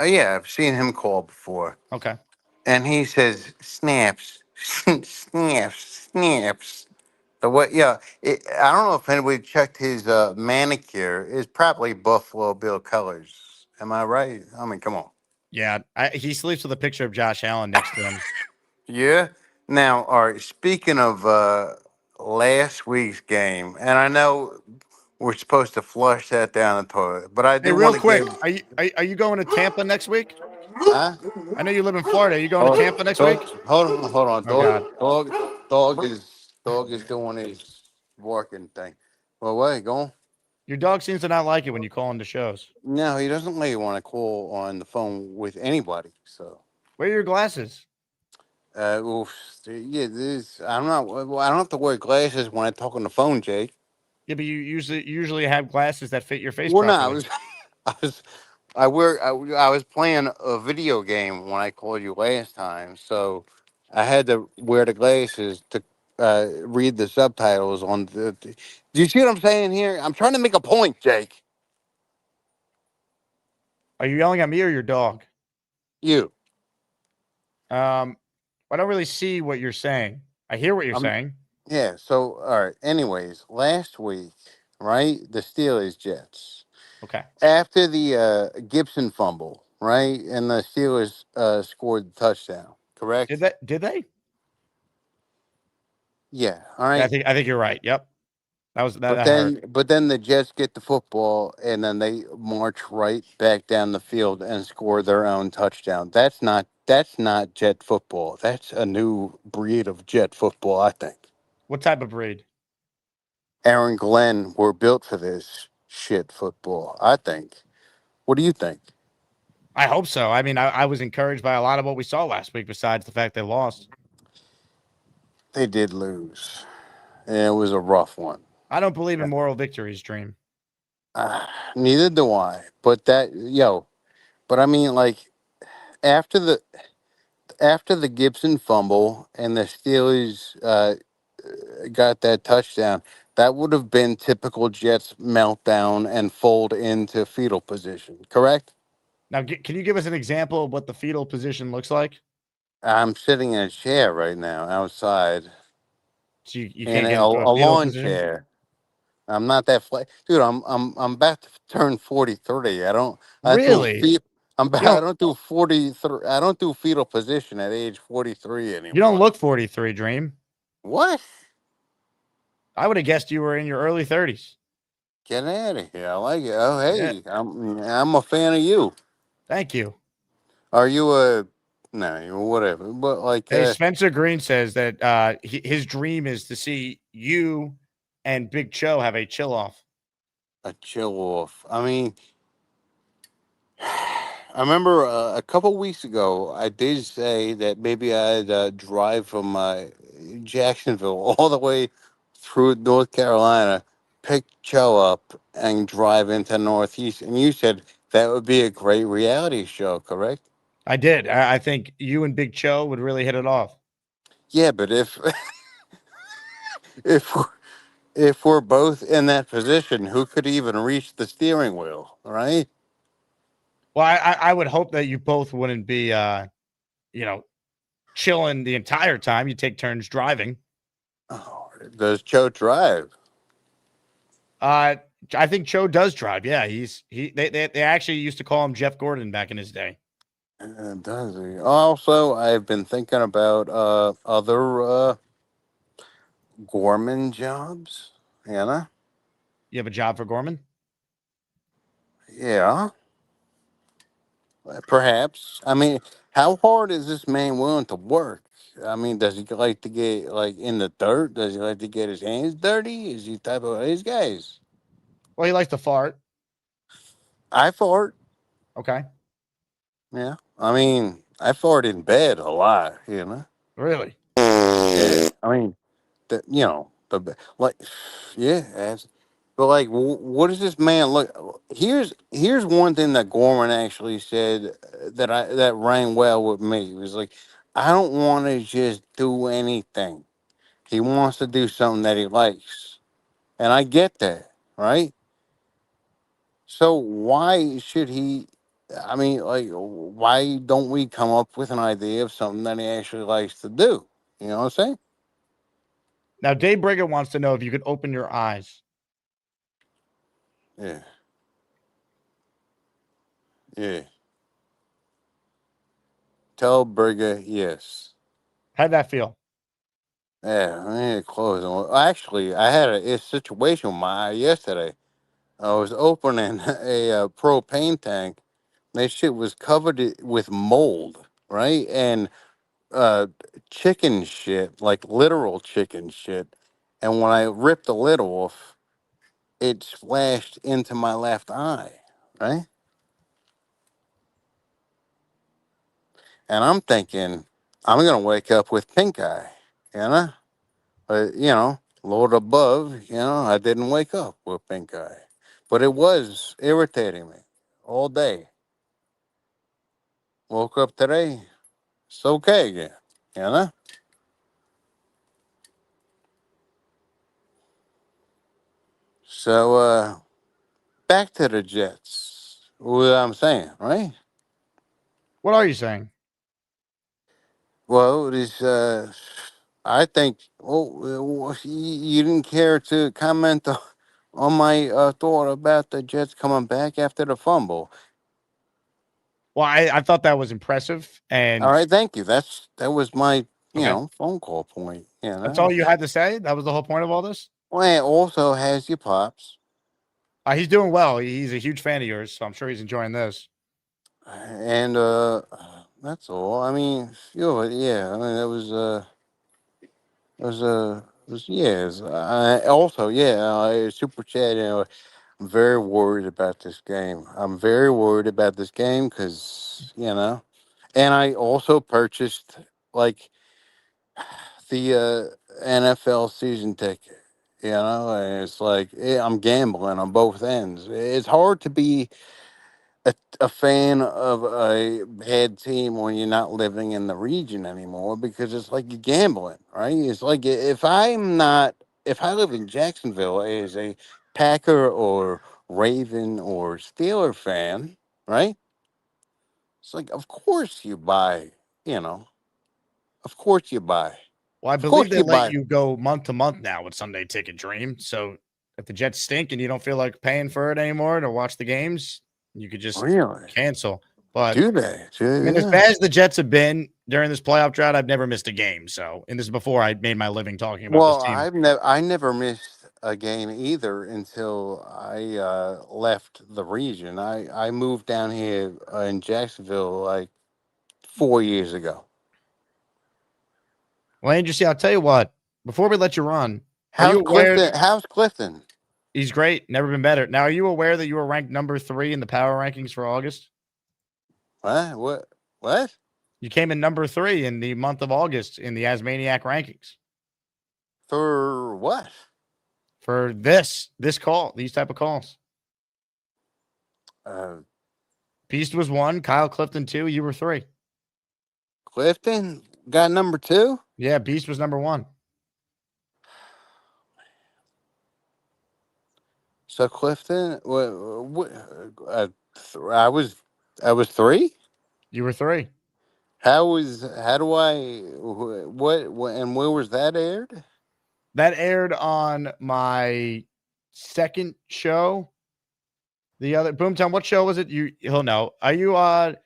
D: Yeah, I've seen him call before.
B: Okay.
D: And he says, snaps, snaps, snaps. The way, I don't know if anybody checked his manicure. It's probably Buffalo Bill colors. Am I right? I mean, come on.
B: Yeah, he sleeps with a picture of Josh Allen next to him.
D: Yeah. Now, all right. Speaking of last week's game, and I know we're supposed to flush that down the toilet, but I
B: Hey,
D: do
B: real
D: want to
B: quick,
D: give.
B: are you going to Tampa next week?
D: Huh?
B: I know you live in Florida. Are you going to Tampa next
D: Dog,
B: week?
D: hold on.
B: Oh God.
D: Dog is doing his working thing. Well, wait, go on.
B: Your dog seems to not like it when you call into shows.
D: No, he doesn't really want to call on the phone with anybody. So,
B: Wear your glasses.
D: well, yeah, this I'm not. Well, I don't have to wear glasses when I talk on the phone, Jake.
B: Yeah, but you usually have glasses that fit your face
D: Well, no,
B: properly.
D: I was, I was playing a video game when I called you last time, so I had to wear the glasses to read the subtitles on the. Do you see what I'm saying here? I'm trying to make a point, Jake.
B: Are you yelling at me or your dog?
D: You.
B: I don't really see what you're saying. I hear what you're saying.
D: Yeah. So, all right. Anyways, last week, right? The Steelers Jets.
B: Okay.
D: After the Gibson fumble, right, and the Steelers scored the touchdown. Correct.
B: Did they?
D: Yeah. All
B: Yeah,
D: right.
B: I think you're right. Yep. That
D: But
B: hurt.
D: then the Jets get the football and then they march right back down the field and score their own touchdown. That's not Jet football. That's a new breed of Jet football, I think.
B: What type of breed?
D: Aaron Glenn were built for this shit football, I think. What do you think?
B: I hope so. I mean, I was encouraged by a lot of what we saw last week, besides the fact they lost.
D: They did lose. And it was a rough one.
B: I don't believe in moral victories, Dream.
D: Neither do I. But I mean, like, after the Gibson fumble and the Steelers got that touchdown, that would have been typical Jets meltdown and fold into fetal position, correct?
B: Now, can you give us an example of what the fetal position looks like?
D: I'm sitting in a chair right now outside.
B: So you
D: In
B: can't
D: a
B: get into a fetal
D: lawn
B: position?
D: chair. I'm not that dude. I'm about to turn 43. I do
B: Really?
D: feet.
B: You don't,
D: I don't do 43. I don't do fetal position at age 43
B: you don't
D: anymore.
B: look 43, Dream.
D: What?
B: I would have guessed you were in your early 30s.
D: Get out of here. I like it. Oh,
B: Yeah.
D: hey, I'm a fan of you.
B: Thank you.
D: Are you a no, whatever. But like
B: Hey, Spencer Green says that his dream is to see you and Big Cho have a chill off.
D: a chill off. I mean, I remember a couple weeks ago, I did say that maybe I'd drive from Jacksonville all the way through North Carolina, pick Joe up, and drive into Northeast. And you said that would be a great reality show, correct?
B: I did. I think you and Big Cho would really hit it off.
D: Yeah, but if we're, if we're both in that position, who could even reach the steering wheel, right?
B: Well, I would hope that you both wouldn't be, chilling the entire time. You take turns driving.
D: Oh, does Joe drive?
B: I think Cho does drive. Yeah, they actually used to call him Jeff Gordon back in his day.
D: Does he? Also, I've been thinking about other Gorman jobs. Anna?
B: You have a job for Gorman?
D: Yeah, perhaps. I mean, how hard is this man willing to work? I mean, does he like to get like in the dirt? Does he like to get his hands dirty? Is he type of these guys?
B: Well, he likes to fart.
D: I fart.
B: Okay.
D: Yeah. I mean, I fart in bed a lot,
B: Really?
D: Yeah. I mean, like, yeah. But like, what does this man look? Here's one thing that Gorman actually said that rang well with me. It was like, I don't want to just do anything. He wants to do something that he likes, and I get that, right? So why should he? I mean, like, why don't we come up with an idea of something that he actually likes to do? You know what I'm saying?
B: Now, Dave Brigham wants to know if you could open your eyes.
D: Yeah. Yeah. Tell Berger yes.
B: How'd that feel?
D: Yeah, I need to close. Actually, I had a situation with my eye yesterday. I was opening a propane tank. That shit was covered with mold, right? And uh, chicken shit, like literal chicken shit. And when I ripped the lid off, it splashed into my left eye, right? And I'm thinking, I'm going to wake up with pink eye, you know? But, Lord above, I didn't wake up with pink eye. But it was irritating me all day. Woke up today, it's okay again, you know? So, back to the Jets. What I'm saying, right?
B: What are you saying?
D: Well, I think, you didn't care to comment on my thought about the Jets coming back after the fumble.
B: Well, I thought that was impressive. And
D: All right, thank you. That was my,
B: okay,
D: phone call point.
B: that's all you had to say? That was the whole point of all this?
D: Well, it also has your pops.
B: He's doing well. He's a huge fan of yours, so I'm sure he's enjoying this.
D: And that's all. I mean, yeah. I mean, also, yeah, super chat. I'm very worried about this game. I'm very worried about this game because and I also purchased like the NFL season ticket. And it's like I'm gambling on both ends. It's hard to be a fan of a bad team when you're not living in the region anymore because it's like you're gambling, right? It's like if I live in Jacksonville as a Packer or Raven or Steeler fan, right? It's like, of course you buy, of course you buy.
B: Well, I
D: Of
B: believe
D: course
B: they
D: you
B: let
D: buy.
B: you go month to month now with Sunday Ticket Dream. So if the Jets stink and you don't feel like paying for it anymore to watch the games, you could just
D: Really?
B: cancel. But
D: Do they?
B: I mean, as
D: Yeah.
B: bad as the Jets have been during this playoff drought, I've never missed a game. So, and this is before I made my living talking about this
D: Well,
B: team.
D: I never missed a game either until I left the region. I moved down here in Jacksonville like 4 years ago.
B: Well, Andrew, I'll tell you what. Before we let you run, are you aware?
D: How's Clifton?
B: He's great. Never been better. Now, are you aware that you were ranked number 3 in the power rankings for August?
D: What?
B: You came in number 3 in the month of August in the Asmaniac rankings.
D: For what?
B: For this call, these type of calls. Beast was 1, Kyle Clifton 2, you were 3.
D: Clifton got number 2?
B: Yeah, Beast was number 1.
D: So Clifton, I was 3?
B: You were 3.
D: How do I what and where was that aired?
B: That aired on my second show. The other Boomtown, what show was it? He'll know. Are you a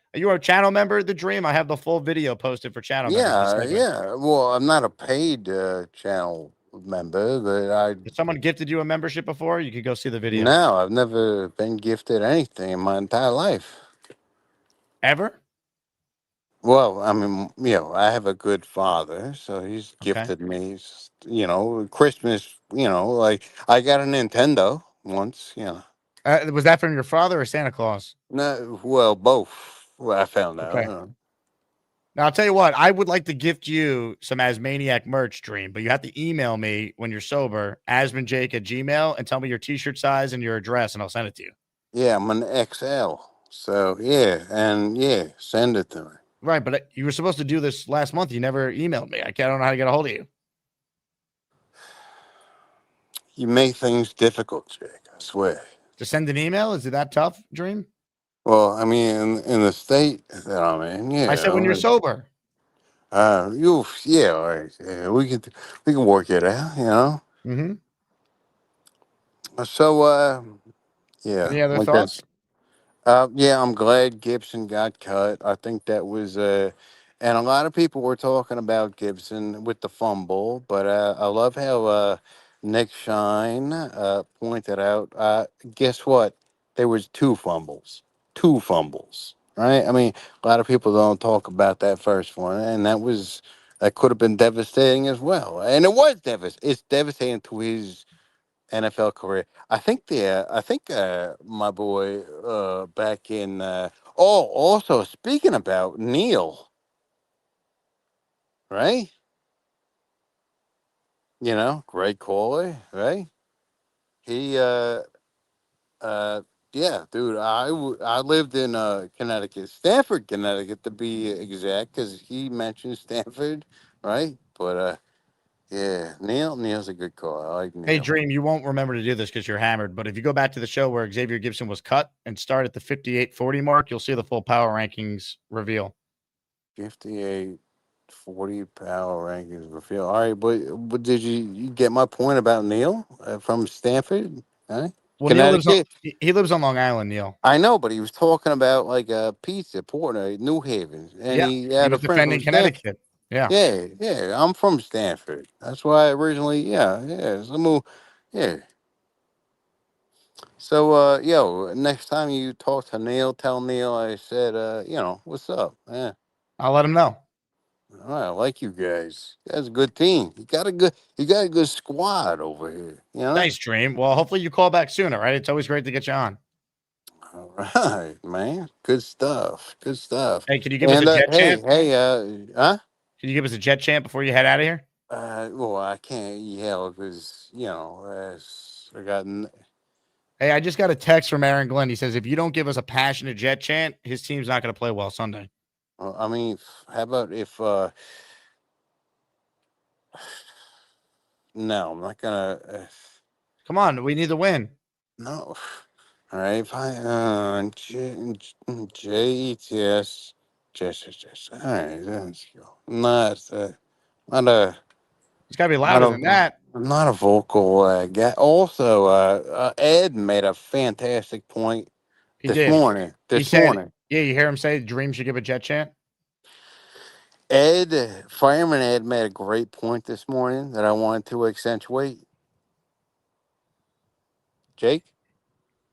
B: channel member of The Dream? I have the full video posted for channel members.
D: Yeah. Well, I'm not a paid channel member, but
B: If someone gifted you a membership before, you could go see the video.
D: No, I've never been gifted anything in my entire life.
B: Ever?
D: Well, I mean, I have a good father, so he's gifted me, Christmas, like I got a Nintendo once,
B: Was that from your father or Santa Claus?
D: No, well, both. Well, I found out.
B: Okay. Now, I'll tell you what, I would like to gift you some Asmaniac merch, Dream, but you have to email me when you're sober, asmanjake@gmail, and tell me your t-shirt size and your address, and I'll send it to you.
D: Yeah, I'm an XL. So, send it to me.
B: Right, but you were supposed to do this last month. You never emailed me. I don't know how to get a hold of you.
D: You make things difficult, Jake, I swear.
B: To send an email? Is it that tough, Dream?
D: Well, I mean, in the state that I'm in, yeah.
B: I said when you're sober.
D: All right. Yeah, we can work it out,
B: Mm-hmm.
D: So, yeah.
B: Any other thoughts?
D: Yeah, I'm glad Gibson got cut. I think that was and a lot of people were talking about Gibson with the fumble, but I love how Nick Shine pointed out. Guess what? There was two fumbles, right? I mean, a lot of people don't talk about that first one, and that could have been devastating as well, and it was devastating. It's devastating to his NFL career. I think my boy back in also speaking about Neil, right? You know, great caller, right? He uh yeah, dude, I lived in Connecticut, Stamford, Connecticut to be exact, cuz he mentioned Stanford, right? But yeah, Neil's a good call. I like
B: Hey,
D: Neil.
B: Dream, you won't remember to do this because you're hammered. But if you go back to the show where Xavier Gibson was cut and start at the 58-40 mark, you'll see the full power rankings reveal.
D: 58-40 power rankings reveal. All right, but did you get my point about Neil from Stanford, huh?
B: Well, Neil lives on
D: Connecticut?
B: he lives on Long Island, Neil.
D: I know, but he was talking about like pizza, Portland, New Haven, and
B: Yeah,
D: he
B: he
D: had a
B: was
D: friend from
B: defending
D: Stanford.
B: Connecticut. Yeah.
D: Yeah, yeah, I'm from Stanford. That's why originally, yeah. Yeah. So, yo, next time you talk to Neil, tell Neil I said, what's up? Yeah.
B: I'll let him know.
D: All right, I like you guys. You guys a good team. You got a good squad over here. You know?
B: Thanks, Dream. Well, hopefully you call back sooner, right? It's always great to get you on.
D: All right, man. Good stuff. Good stuff.
B: Hey, can you give us a
D: And
B: jet chant?
D: hey, huh?
B: Can you give us a jet chant before you head out of here?
D: Well, I can't yell because I got.
B: Hey, I just got a text from Aaron Glenn. He says if you don't give us a passionate jet chant, his team's not going to play well Sunday.
D: I mean, how about if? No, I'm not gonna.
B: Come on, we need to win.
D: No. All right, fine. JETS. Just. All right, let's go. Not a.
B: It's got to be
D: Not
B: louder than
D: a.
B: that.
D: I'm not a vocal guy. Also, Ed made a fantastic point
B: He
D: this
B: did.
D: morning.
B: He
D: This
B: said,
D: morning,
B: yeah, you hear him say Dream should give a jet chant?
D: Fireman Ed made a great point this morning that I wanted to accentuate. Jake,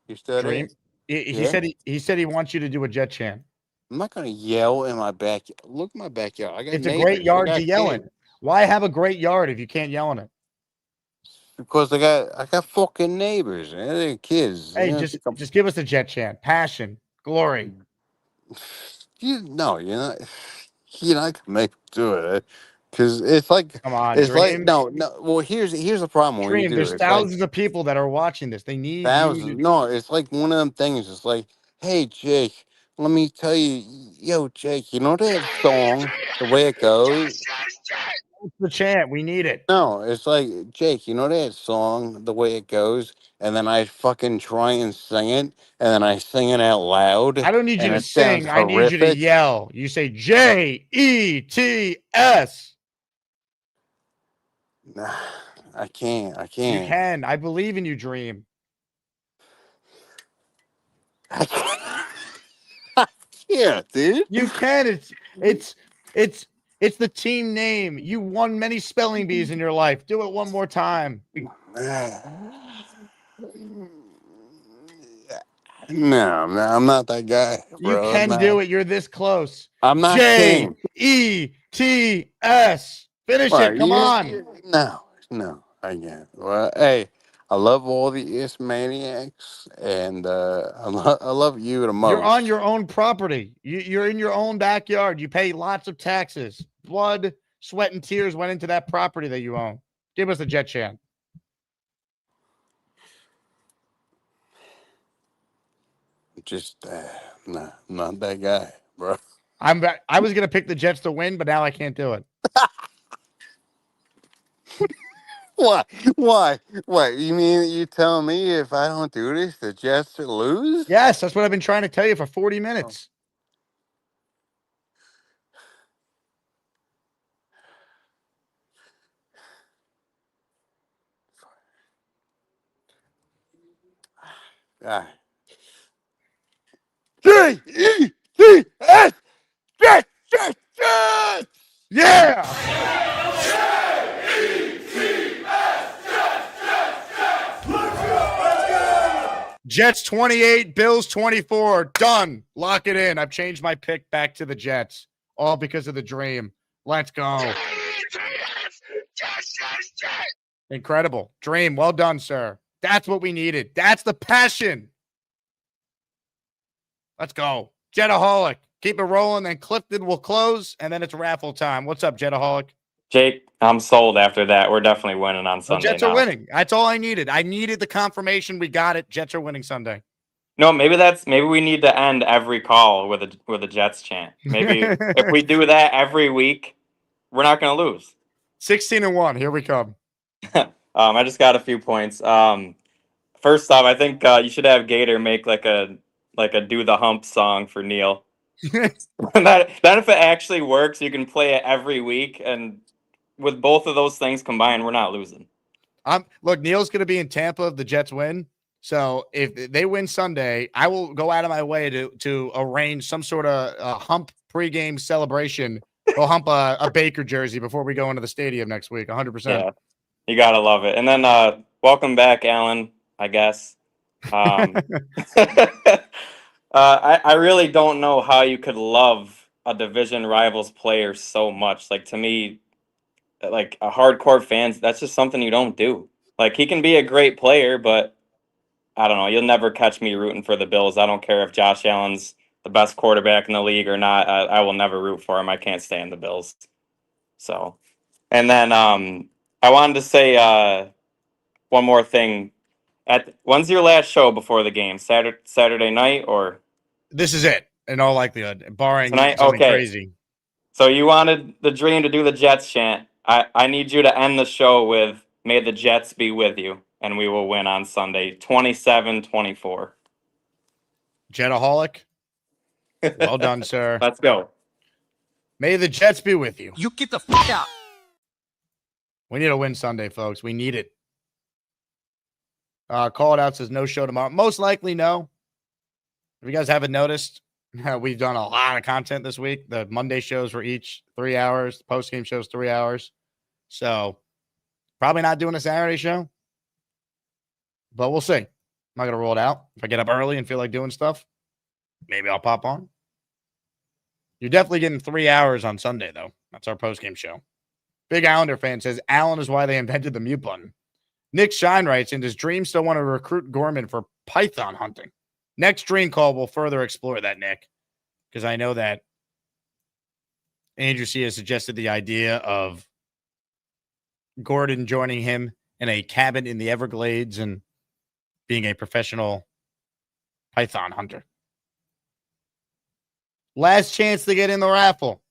D: you still there?
B: Dream. He
D: Yeah.
B: said he said he wants you to do a jet chant.
D: I'm not gonna yell in my backyard. Look at my backyard. I got
B: It's a great
D: neighbors. I
B: yard to
D: got
B: yell in.
D: kids.
B: Why have a great yard if you can't yell in it?
D: Because I got fucking neighbors. And they're kids.
B: Hey, just give us a jet chant. Passion, glory.
D: You're not gonna make me do it. Because
B: Come on,
D: it's like
B: Dream.
D: no. Well, here's the problem when you
B: Dream,
D: do it.
B: there's
D: It's like
B: thousands of people that are watching this. They need you
D: thousands.
B: to.
D: No, it's like one of them things. It's like, hey Jake, let me tell you, yo Jake, you know that song, the way it goes.
B: What's the chant? We need it.
D: No, it's like Jake, you know that song, the way it goes, and then I fucking try and sing it, and then I sing it out loud,
B: I don't need you
D: and
B: to
D: it sounds
B: sing. I need you to
D: horrific.
B: yell. You say JETS.
D: Nah, I can't. I
B: You
D: can't.
B: can. I believe in you, Dream.
D: Yeah, dude.
B: You can. It's the team name. You won many spelling bees in your life. Do it one more time.
D: No, I'm not that guy,
B: You
D: bro. I'm
B: can
D: not.
B: do it. You're this close.
D: I'm not King.
B: JETS. Finish it.
D: Right?
B: Come on.
D: No, I can't. Well, hey, I love all the Is Maniacs, and I love you the
B: You're on
D: most.
B: your own property. You're in your own backyard. You pay lots of taxes. Blood, sweat, and tears went into that property that you own. Give us a jet chant.
D: Just nah, not that guy, bro.
B: I was gonna pick the Jets to win, but now I can't do it.
D: Why? Why? What? You mean you telling me if I don't do this, the Jets will lose?
B: Yes, that's what I've been trying to tell you for 40 minutes.
D: Ah,
B: J-E-T-S. Jets. Yeah. Jets 28, Bills 24. Done. Lock it in. I've changed my pick back to the Jets. All because of the dream. Let's go. Incredible. Dream. Well done, sir. That's what we needed. That's the passion. Let's go. Jetaholic. Keep it rolling, and Clifton will close, and then it's raffle time. What's up, Jetaholic?
H: Jake, I'm sold after that. We're definitely winning on
B: The
H: Sunday.
B: Jets
H: now.
B: are winning. That's all I needed. I needed the confirmation. We got it. Jets are winning Sunday.
H: No, maybe we need to end every call with a Jets chant. Maybe if we do that every week, we're not going to lose.
B: 16-1. Here we come.
H: I just got a few points. First off, I think you should have Gator make like a do the hump song for Neil. That if it actually works, you can play it every week, and with both of those things combined, we're not losing.
B: Look, Neil's going to be in Tampa if the Jets win. So if they win Sunday, I will go out of my way to arrange some sort of hump pregame celebration. We'll hump a Baker jersey before we go into the stadium next week. 100%.
H: Yeah, you gotta love it. And then welcome back, Alan. I guess. I really don't know how you could love a division rival's player so much. Like, to me, like a hardcore fans, that's just something you don't do. Like, he can be a great player, but I don't know. You'll never catch me rooting for the Bills. I don't care if Josh Allen's the best quarterback in the league or not. I will never root for him. I can't stand the Bills. So, and then I wanted to say one more thing. When's your last show before the game? Saturday night or?
B: This is it, in all likelihood, barring
H: Tonight?
B: something
H: Okay.
B: crazy.
H: So you wanted the dream to do the Jets chant. I need you to end the show with "May the Jets be with you," and we will win on Sunday, 27-24.
B: Jetaholic. Well done, sir.
H: Let's go.
B: May the Jets be with you.
G: You get the fuck out.
B: We need a win Sunday, folks. We need it. Call it out says no show tomorrow. Most likely no. If you guys haven't noticed, we've done a lot of content this week. The Monday shows were each 3 hours. The post-game shows 3 hours. So probably not doing a Saturday show. But we'll see. I'm not going to rule it out. If I get up early and feel like doing stuff, maybe I'll pop on. You're definitely getting 3 hours on Sunday, though. That's our post-game show. Big Islander fan says, Allen is why they invented the mute button. Nick Shine writes, and does Dream still want to recruit Gorman for python hunting? Next dream call, we'll further explore that, Nick, because I know that Andrew C. has suggested the idea of Gordon joining him in a cabin in the Everglades and being a professional python hunter. Last chance to get in the raffle,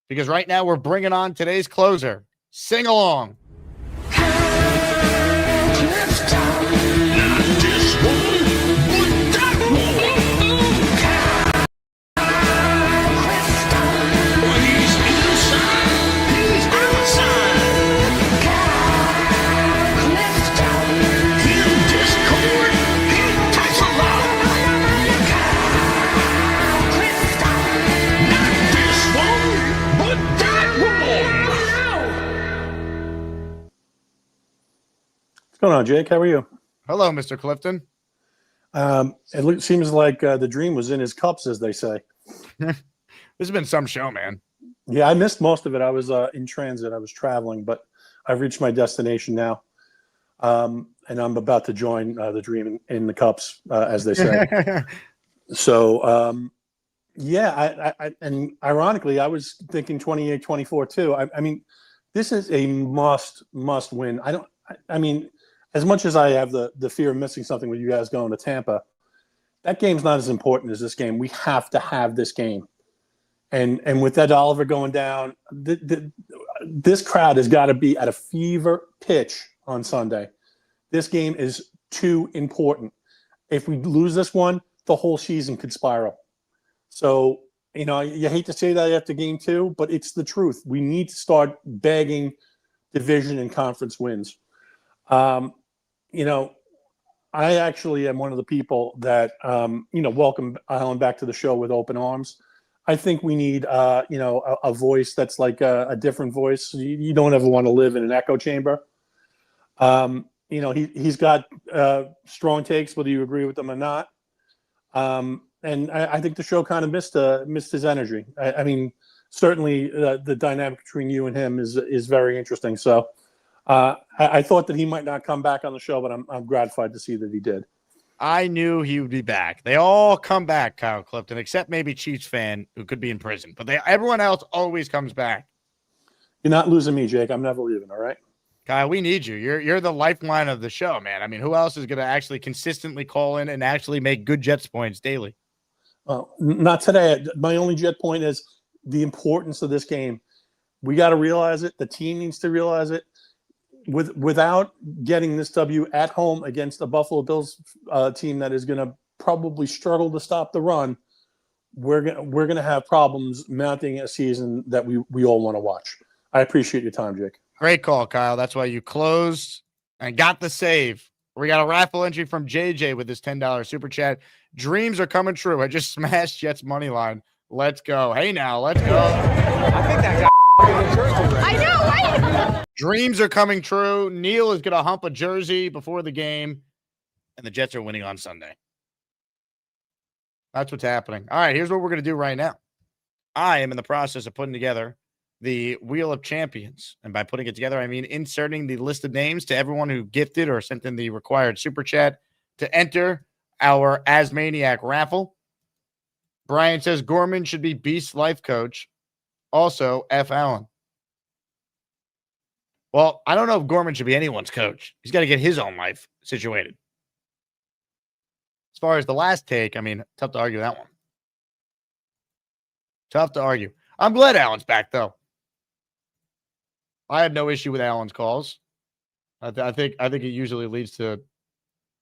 B: because right now we're bringing on today's closer. Sing along.
J: What's going on, Jake? How are you?
B: Hello, Mr. Clifton.
J: Seems like the dream was in his cups, as they say.
B: This has been some show, man.
J: Yeah, I missed most of it. I was in transit. I was traveling, but I've reached my destination now. And I'm about to join the dream in the cups, as they say. So, yeah, and ironically, I was thinking 28-24 too. I mean, this is a must win. I mean, as much as I have the fear of missing something with you guys going to Tampa, that game's not as important as this game. We have to have this game. And with Ed Oliver going down, this crowd has got to be at a fever pitch on Sunday. This game is too important. If we lose this one, the whole season could spiral. So, you know, you hate to say that after game 2, but it's the truth. We need to start bagging division and conference wins. You know, I actually am one of the people that, welcome Alan back to the show with open arms. I think we need, a voice that's like a different voice. You don't ever want to live in an echo chamber. He's got strong takes, whether you agree with them or not. And I think the show kind of missed his energy. I mean, certainly the dynamic between you and him is very interesting. So I thought that he might not come back on the show, but I'm gratified to see that he did.
B: I knew he would be back. They all come back, Kyle Clifton, except maybe Chiefs fan who could be in prison. But everyone else always comes back.
J: You're not losing me, Jake. I'm never leaving, all right?
B: Kyle, we need you. You're the lifeline of the show, man. I mean, who else is going to actually consistently call in and actually make good Jets points daily?
J: Not today. My only Jet point is the importance of this game. We got to realize it. The team needs to realize it. Without getting this W at home against the Buffalo Bills team that is going to probably struggle to stop the run, we're gonna have problems mounting a season that we all want to watch. I appreciate your time, Jake.
B: Great call, Kyle. That's why you closed and got the save. We got a raffle entry from JJ with this $10 super chat. Dreams are coming true. I just smashed Jets money line. Let's go. Hey, now let's go.
Q: I think that guy I know, right?
B: Dreams are coming true. Neil is going to hump a jersey before the game, and the Jets are winning on Sunday. That's what's happening. All right, here's what we're going to do right now. I am in the process of putting together the Wheel of Champions. And by putting it together, I mean inserting the list of names to everyone who gifted or sent in the required super chat to enter our Asmaniac raffle. Brian says Gorman should be Beast's life coach. Also, F. Allen. Well, I don't know if Gorman should be anyone's coach. He's got to get his own life situated. As far as the last take, I mean, tough to argue that one. Tough to argue. I'm glad Allen's back, though. I have no issue with Allen's calls. I think it usually leads to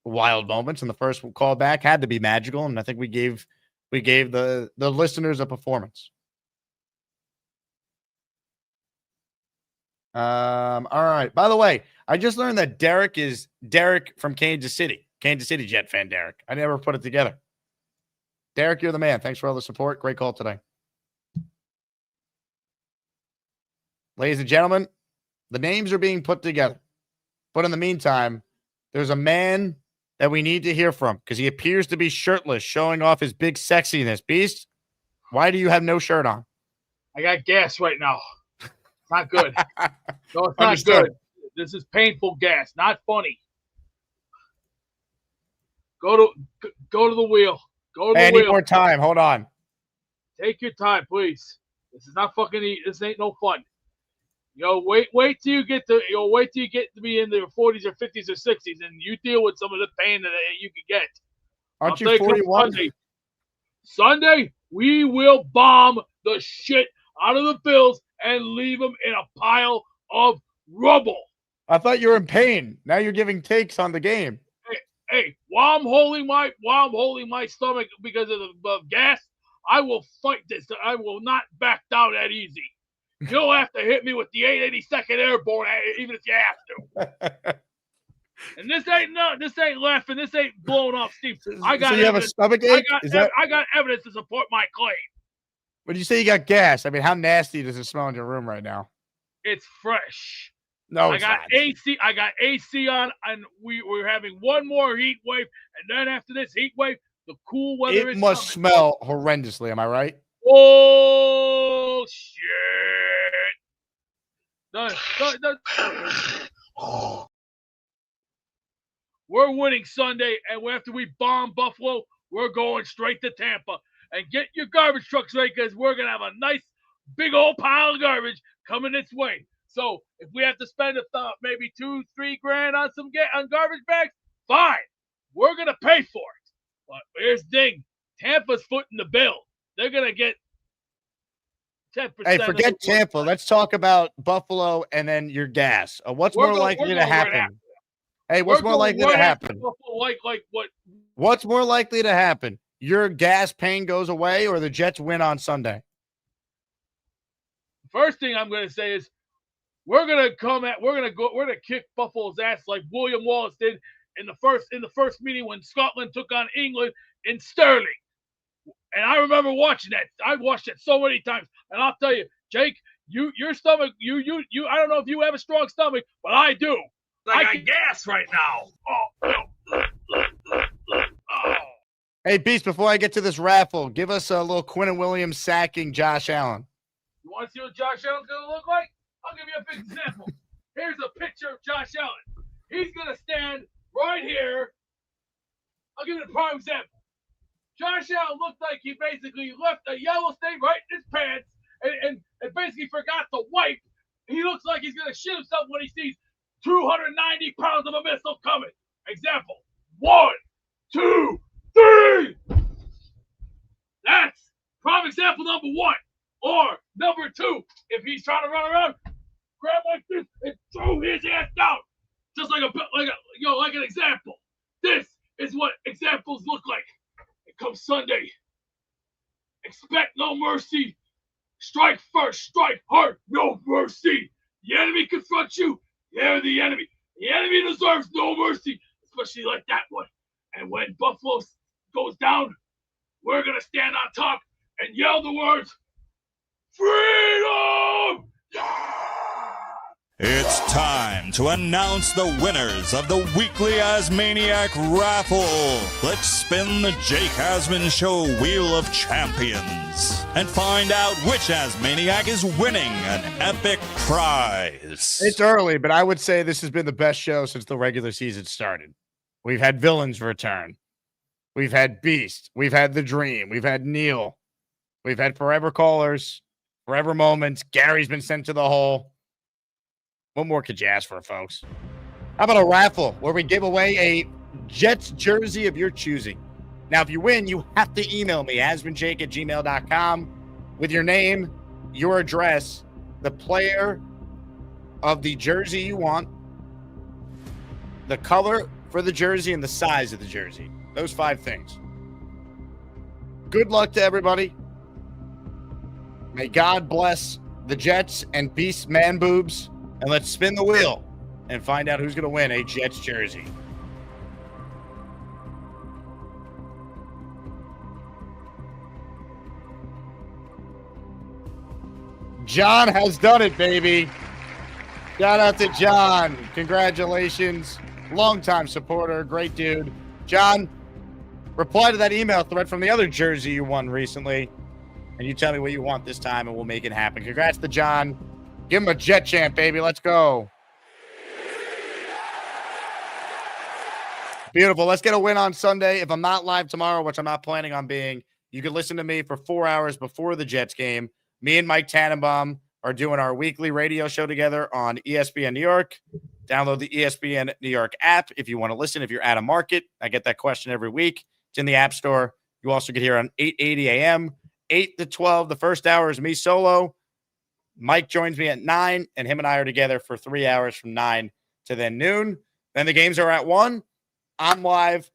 B: wild moments, and the first call back had to be magical, and I think we gave the listeners a performance. All right. By the way, I just learned that Derek is Derek from Kansas City Jet fan. Derek, I never put it together. Derek, you're the man. Thanks for all the support. Great call today. Ladies and gentlemen, the names are being put together. But in the meantime, there's a man that we need to hear from because he appears to be shirtless, showing off his big sexiness. Beast, why do you have no shirt on?
I: I got gas right now. It's not good. No, it's not
B: Understood.
I: good. This is painful gas, not funny. Go to the wheel. Go to the
B: Hey, I
I: wheel.
B: need more time. Hold on.
I: Take your time, please. This is not this ain't no fun. Wait till you get to be in the 40s or 50s or 60s, and you deal with some of the pain that you can get.
B: Aren't you 41?
I: Sunday, we will bomb the shit out of the Bills and leave them in a pile of rubble.
B: I thought you were in pain. Now you're giving takes on the game.
I: Hey, while I'm holding my stomach because of the gas, I will fight this. I will not back down that easy. You'll have to hit me with the 882nd Airborne, even if you have to. And this ain't laughing. This ain't blowing off steam. I got.
B: So you have a stomach ache?
I: I got evidence to support my claim.
B: When you say you got gas, I mean, how nasty does it smell in your room right now?
I: It's fresh.
B: No,
I: I got AC. I got AC on, and we're having one more heat wave, and then after this heat wave, the cool weather
B: It
I: is
B: must
I: coming.
B: smell horrendously. Am I right?
I: Oh shit! We're winning Sunday, and after we bomb Buffalo, we're going straight to Tampa. And get your garbage trucks ready because we're gonna have a nice big old pile of garbage coming this way. So if we have to spend maybe $2-3 grand on on garbage bags, fine. We're gonna pay for it. But here's the thing: Tampa's footing the bill. They're gonna get 10%.
B: Hey, forget Tampa. Let's talk about Buffalo and then your gas. What's more likely to happen? Hey, what's more likely to happen?
I: Like what?
B: What's more likely to happen? Your gas pain goes away, or the Jets win on Sunday?
I: First thing I'm going to say is we're going to kick Buffalo's ass like William Wallace did in the first meeting when Scotland took on England in Stirling. And I remember watching that. I've watched it so many times. And I'll tell you, Jake, your stomach, I don't know if you have a strong stomach, but I do. I got gas right now.
B: Hey, Beast, before I get to this raffle, give us a little Quentin Williams sacking Josh Allen.
I: You want to see what Josh Allen's going to look like? I'll give you a big example. Here's a picture of Josh Allen. He's going to stand right here. I'll give you a prime example. Josh Allen looked like he basically left a yellow stain right in his pants and basically forgot to wipe. He looks like he's going to shit himself when he sees 290 pounds of a missile coming. Example. 1, 2, 3. That's prime example number 1. Or number 2, if he's trying to run around, grab like this and throw his ass down. Just like an example. This is what examples look like. It comes Sunday. Expect no mercy. Strike first, strike hard, no mercy. The enemy confronts you, they're the enemy. The enemy deserves no mercy, especially like that one. And when Buffalo goes down, we're going to stand on top and yell the words, freedom! Yeah!
L: It's time to announce the winners of the weekly Asmaniac raffle. Let's spin the Jake Asman Show Wheel of Champions and find out which Asmaniac is winning an epic prize.
B: It's early, but I would say this has been the best show since the regular season started. We've had villains return. We've had Beast. We've had The Dream. We've had Neil. We've had forever callers, forever moments. Gary's been sent to the hole. What more could you ask for, folks? How about a raffle where we give away a Jets jersey of your choosing? Now, if you win, you have to email me, asmanjake@gmail.com, with your name, your address, the player of the jersey you want, the color for the jersey, and the size of the jersey. Those 5 things. Good luck to everybody. May God bless the Jets and Beast Man Boobs. And let's spin the wheel and find out who's going to win a Jets jersey. John has done it, baby. Shout out to John. Congratulations. Longtime supporter. Great dude. John, reply to that email thread from the other jersey you won recently. And you tell me what you want this time and we'll make it happen. Congrats to John. Give him a Jet Champ, baby. Let's go. Beautiful. Let's get a win on Sunday. If I'm not live tomorrow, which I'm not planning on being, you can listen to me for 4 hours before the Jets game. Me and Mike Tannenbaum are doing our weekly radio show together on ESPN New York. Download the ESPN New York app if you want to listen. If you're at a market, I get that question every week. It's in the App Store. You also get here on 8:80 a.m., 8 to 12. The first hour is me solo. Mike joins me at 9, and him and I are together for 3 hours from 9 to then noon. Then the games are at 1. I'm live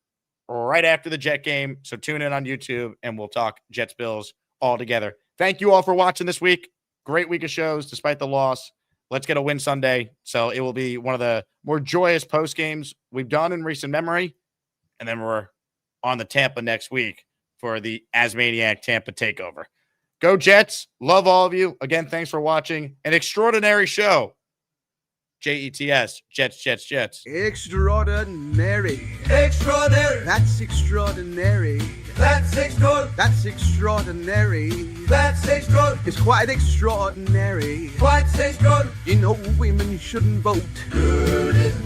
B: right after the Jet game, so tune in on YouTube, and we'll talk Jets Bills all together. Thank you all for watching this week. Great week of shows despite the loss. Let's get a win Sunday, so it will be one of the more joyous post games we've done in recent memory, and then we're on the Tampa next week for the Asmaniac Tampa takeover. Go Jets. Love all of you. Again, thanks for watching an extraordinary show. JETS. Jets, Jets, Jets.
N: Extraordinary. Extraordinary. That's extraordinary. That's extraordinary. That's extraordinary. That's extraordinary. It's quite extraordinary. Quite extraordinary. You know, women shouldn't vote.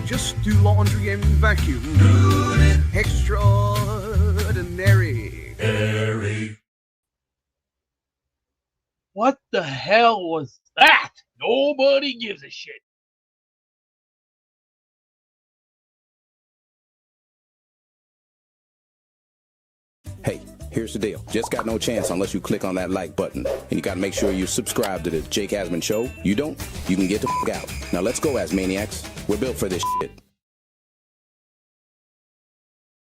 N: Just do laundry and vacuum. Extraordinary.
I: What the hell was that? Nobody gives a shit.
O: Hey, here's the deal. Just got no chance unless you click on that like button. And you got to make sure you subscribe to the Jake Asman Show. You don't, you can get the f*** out. Now let's go, Asmaniacs. We're built for this shit.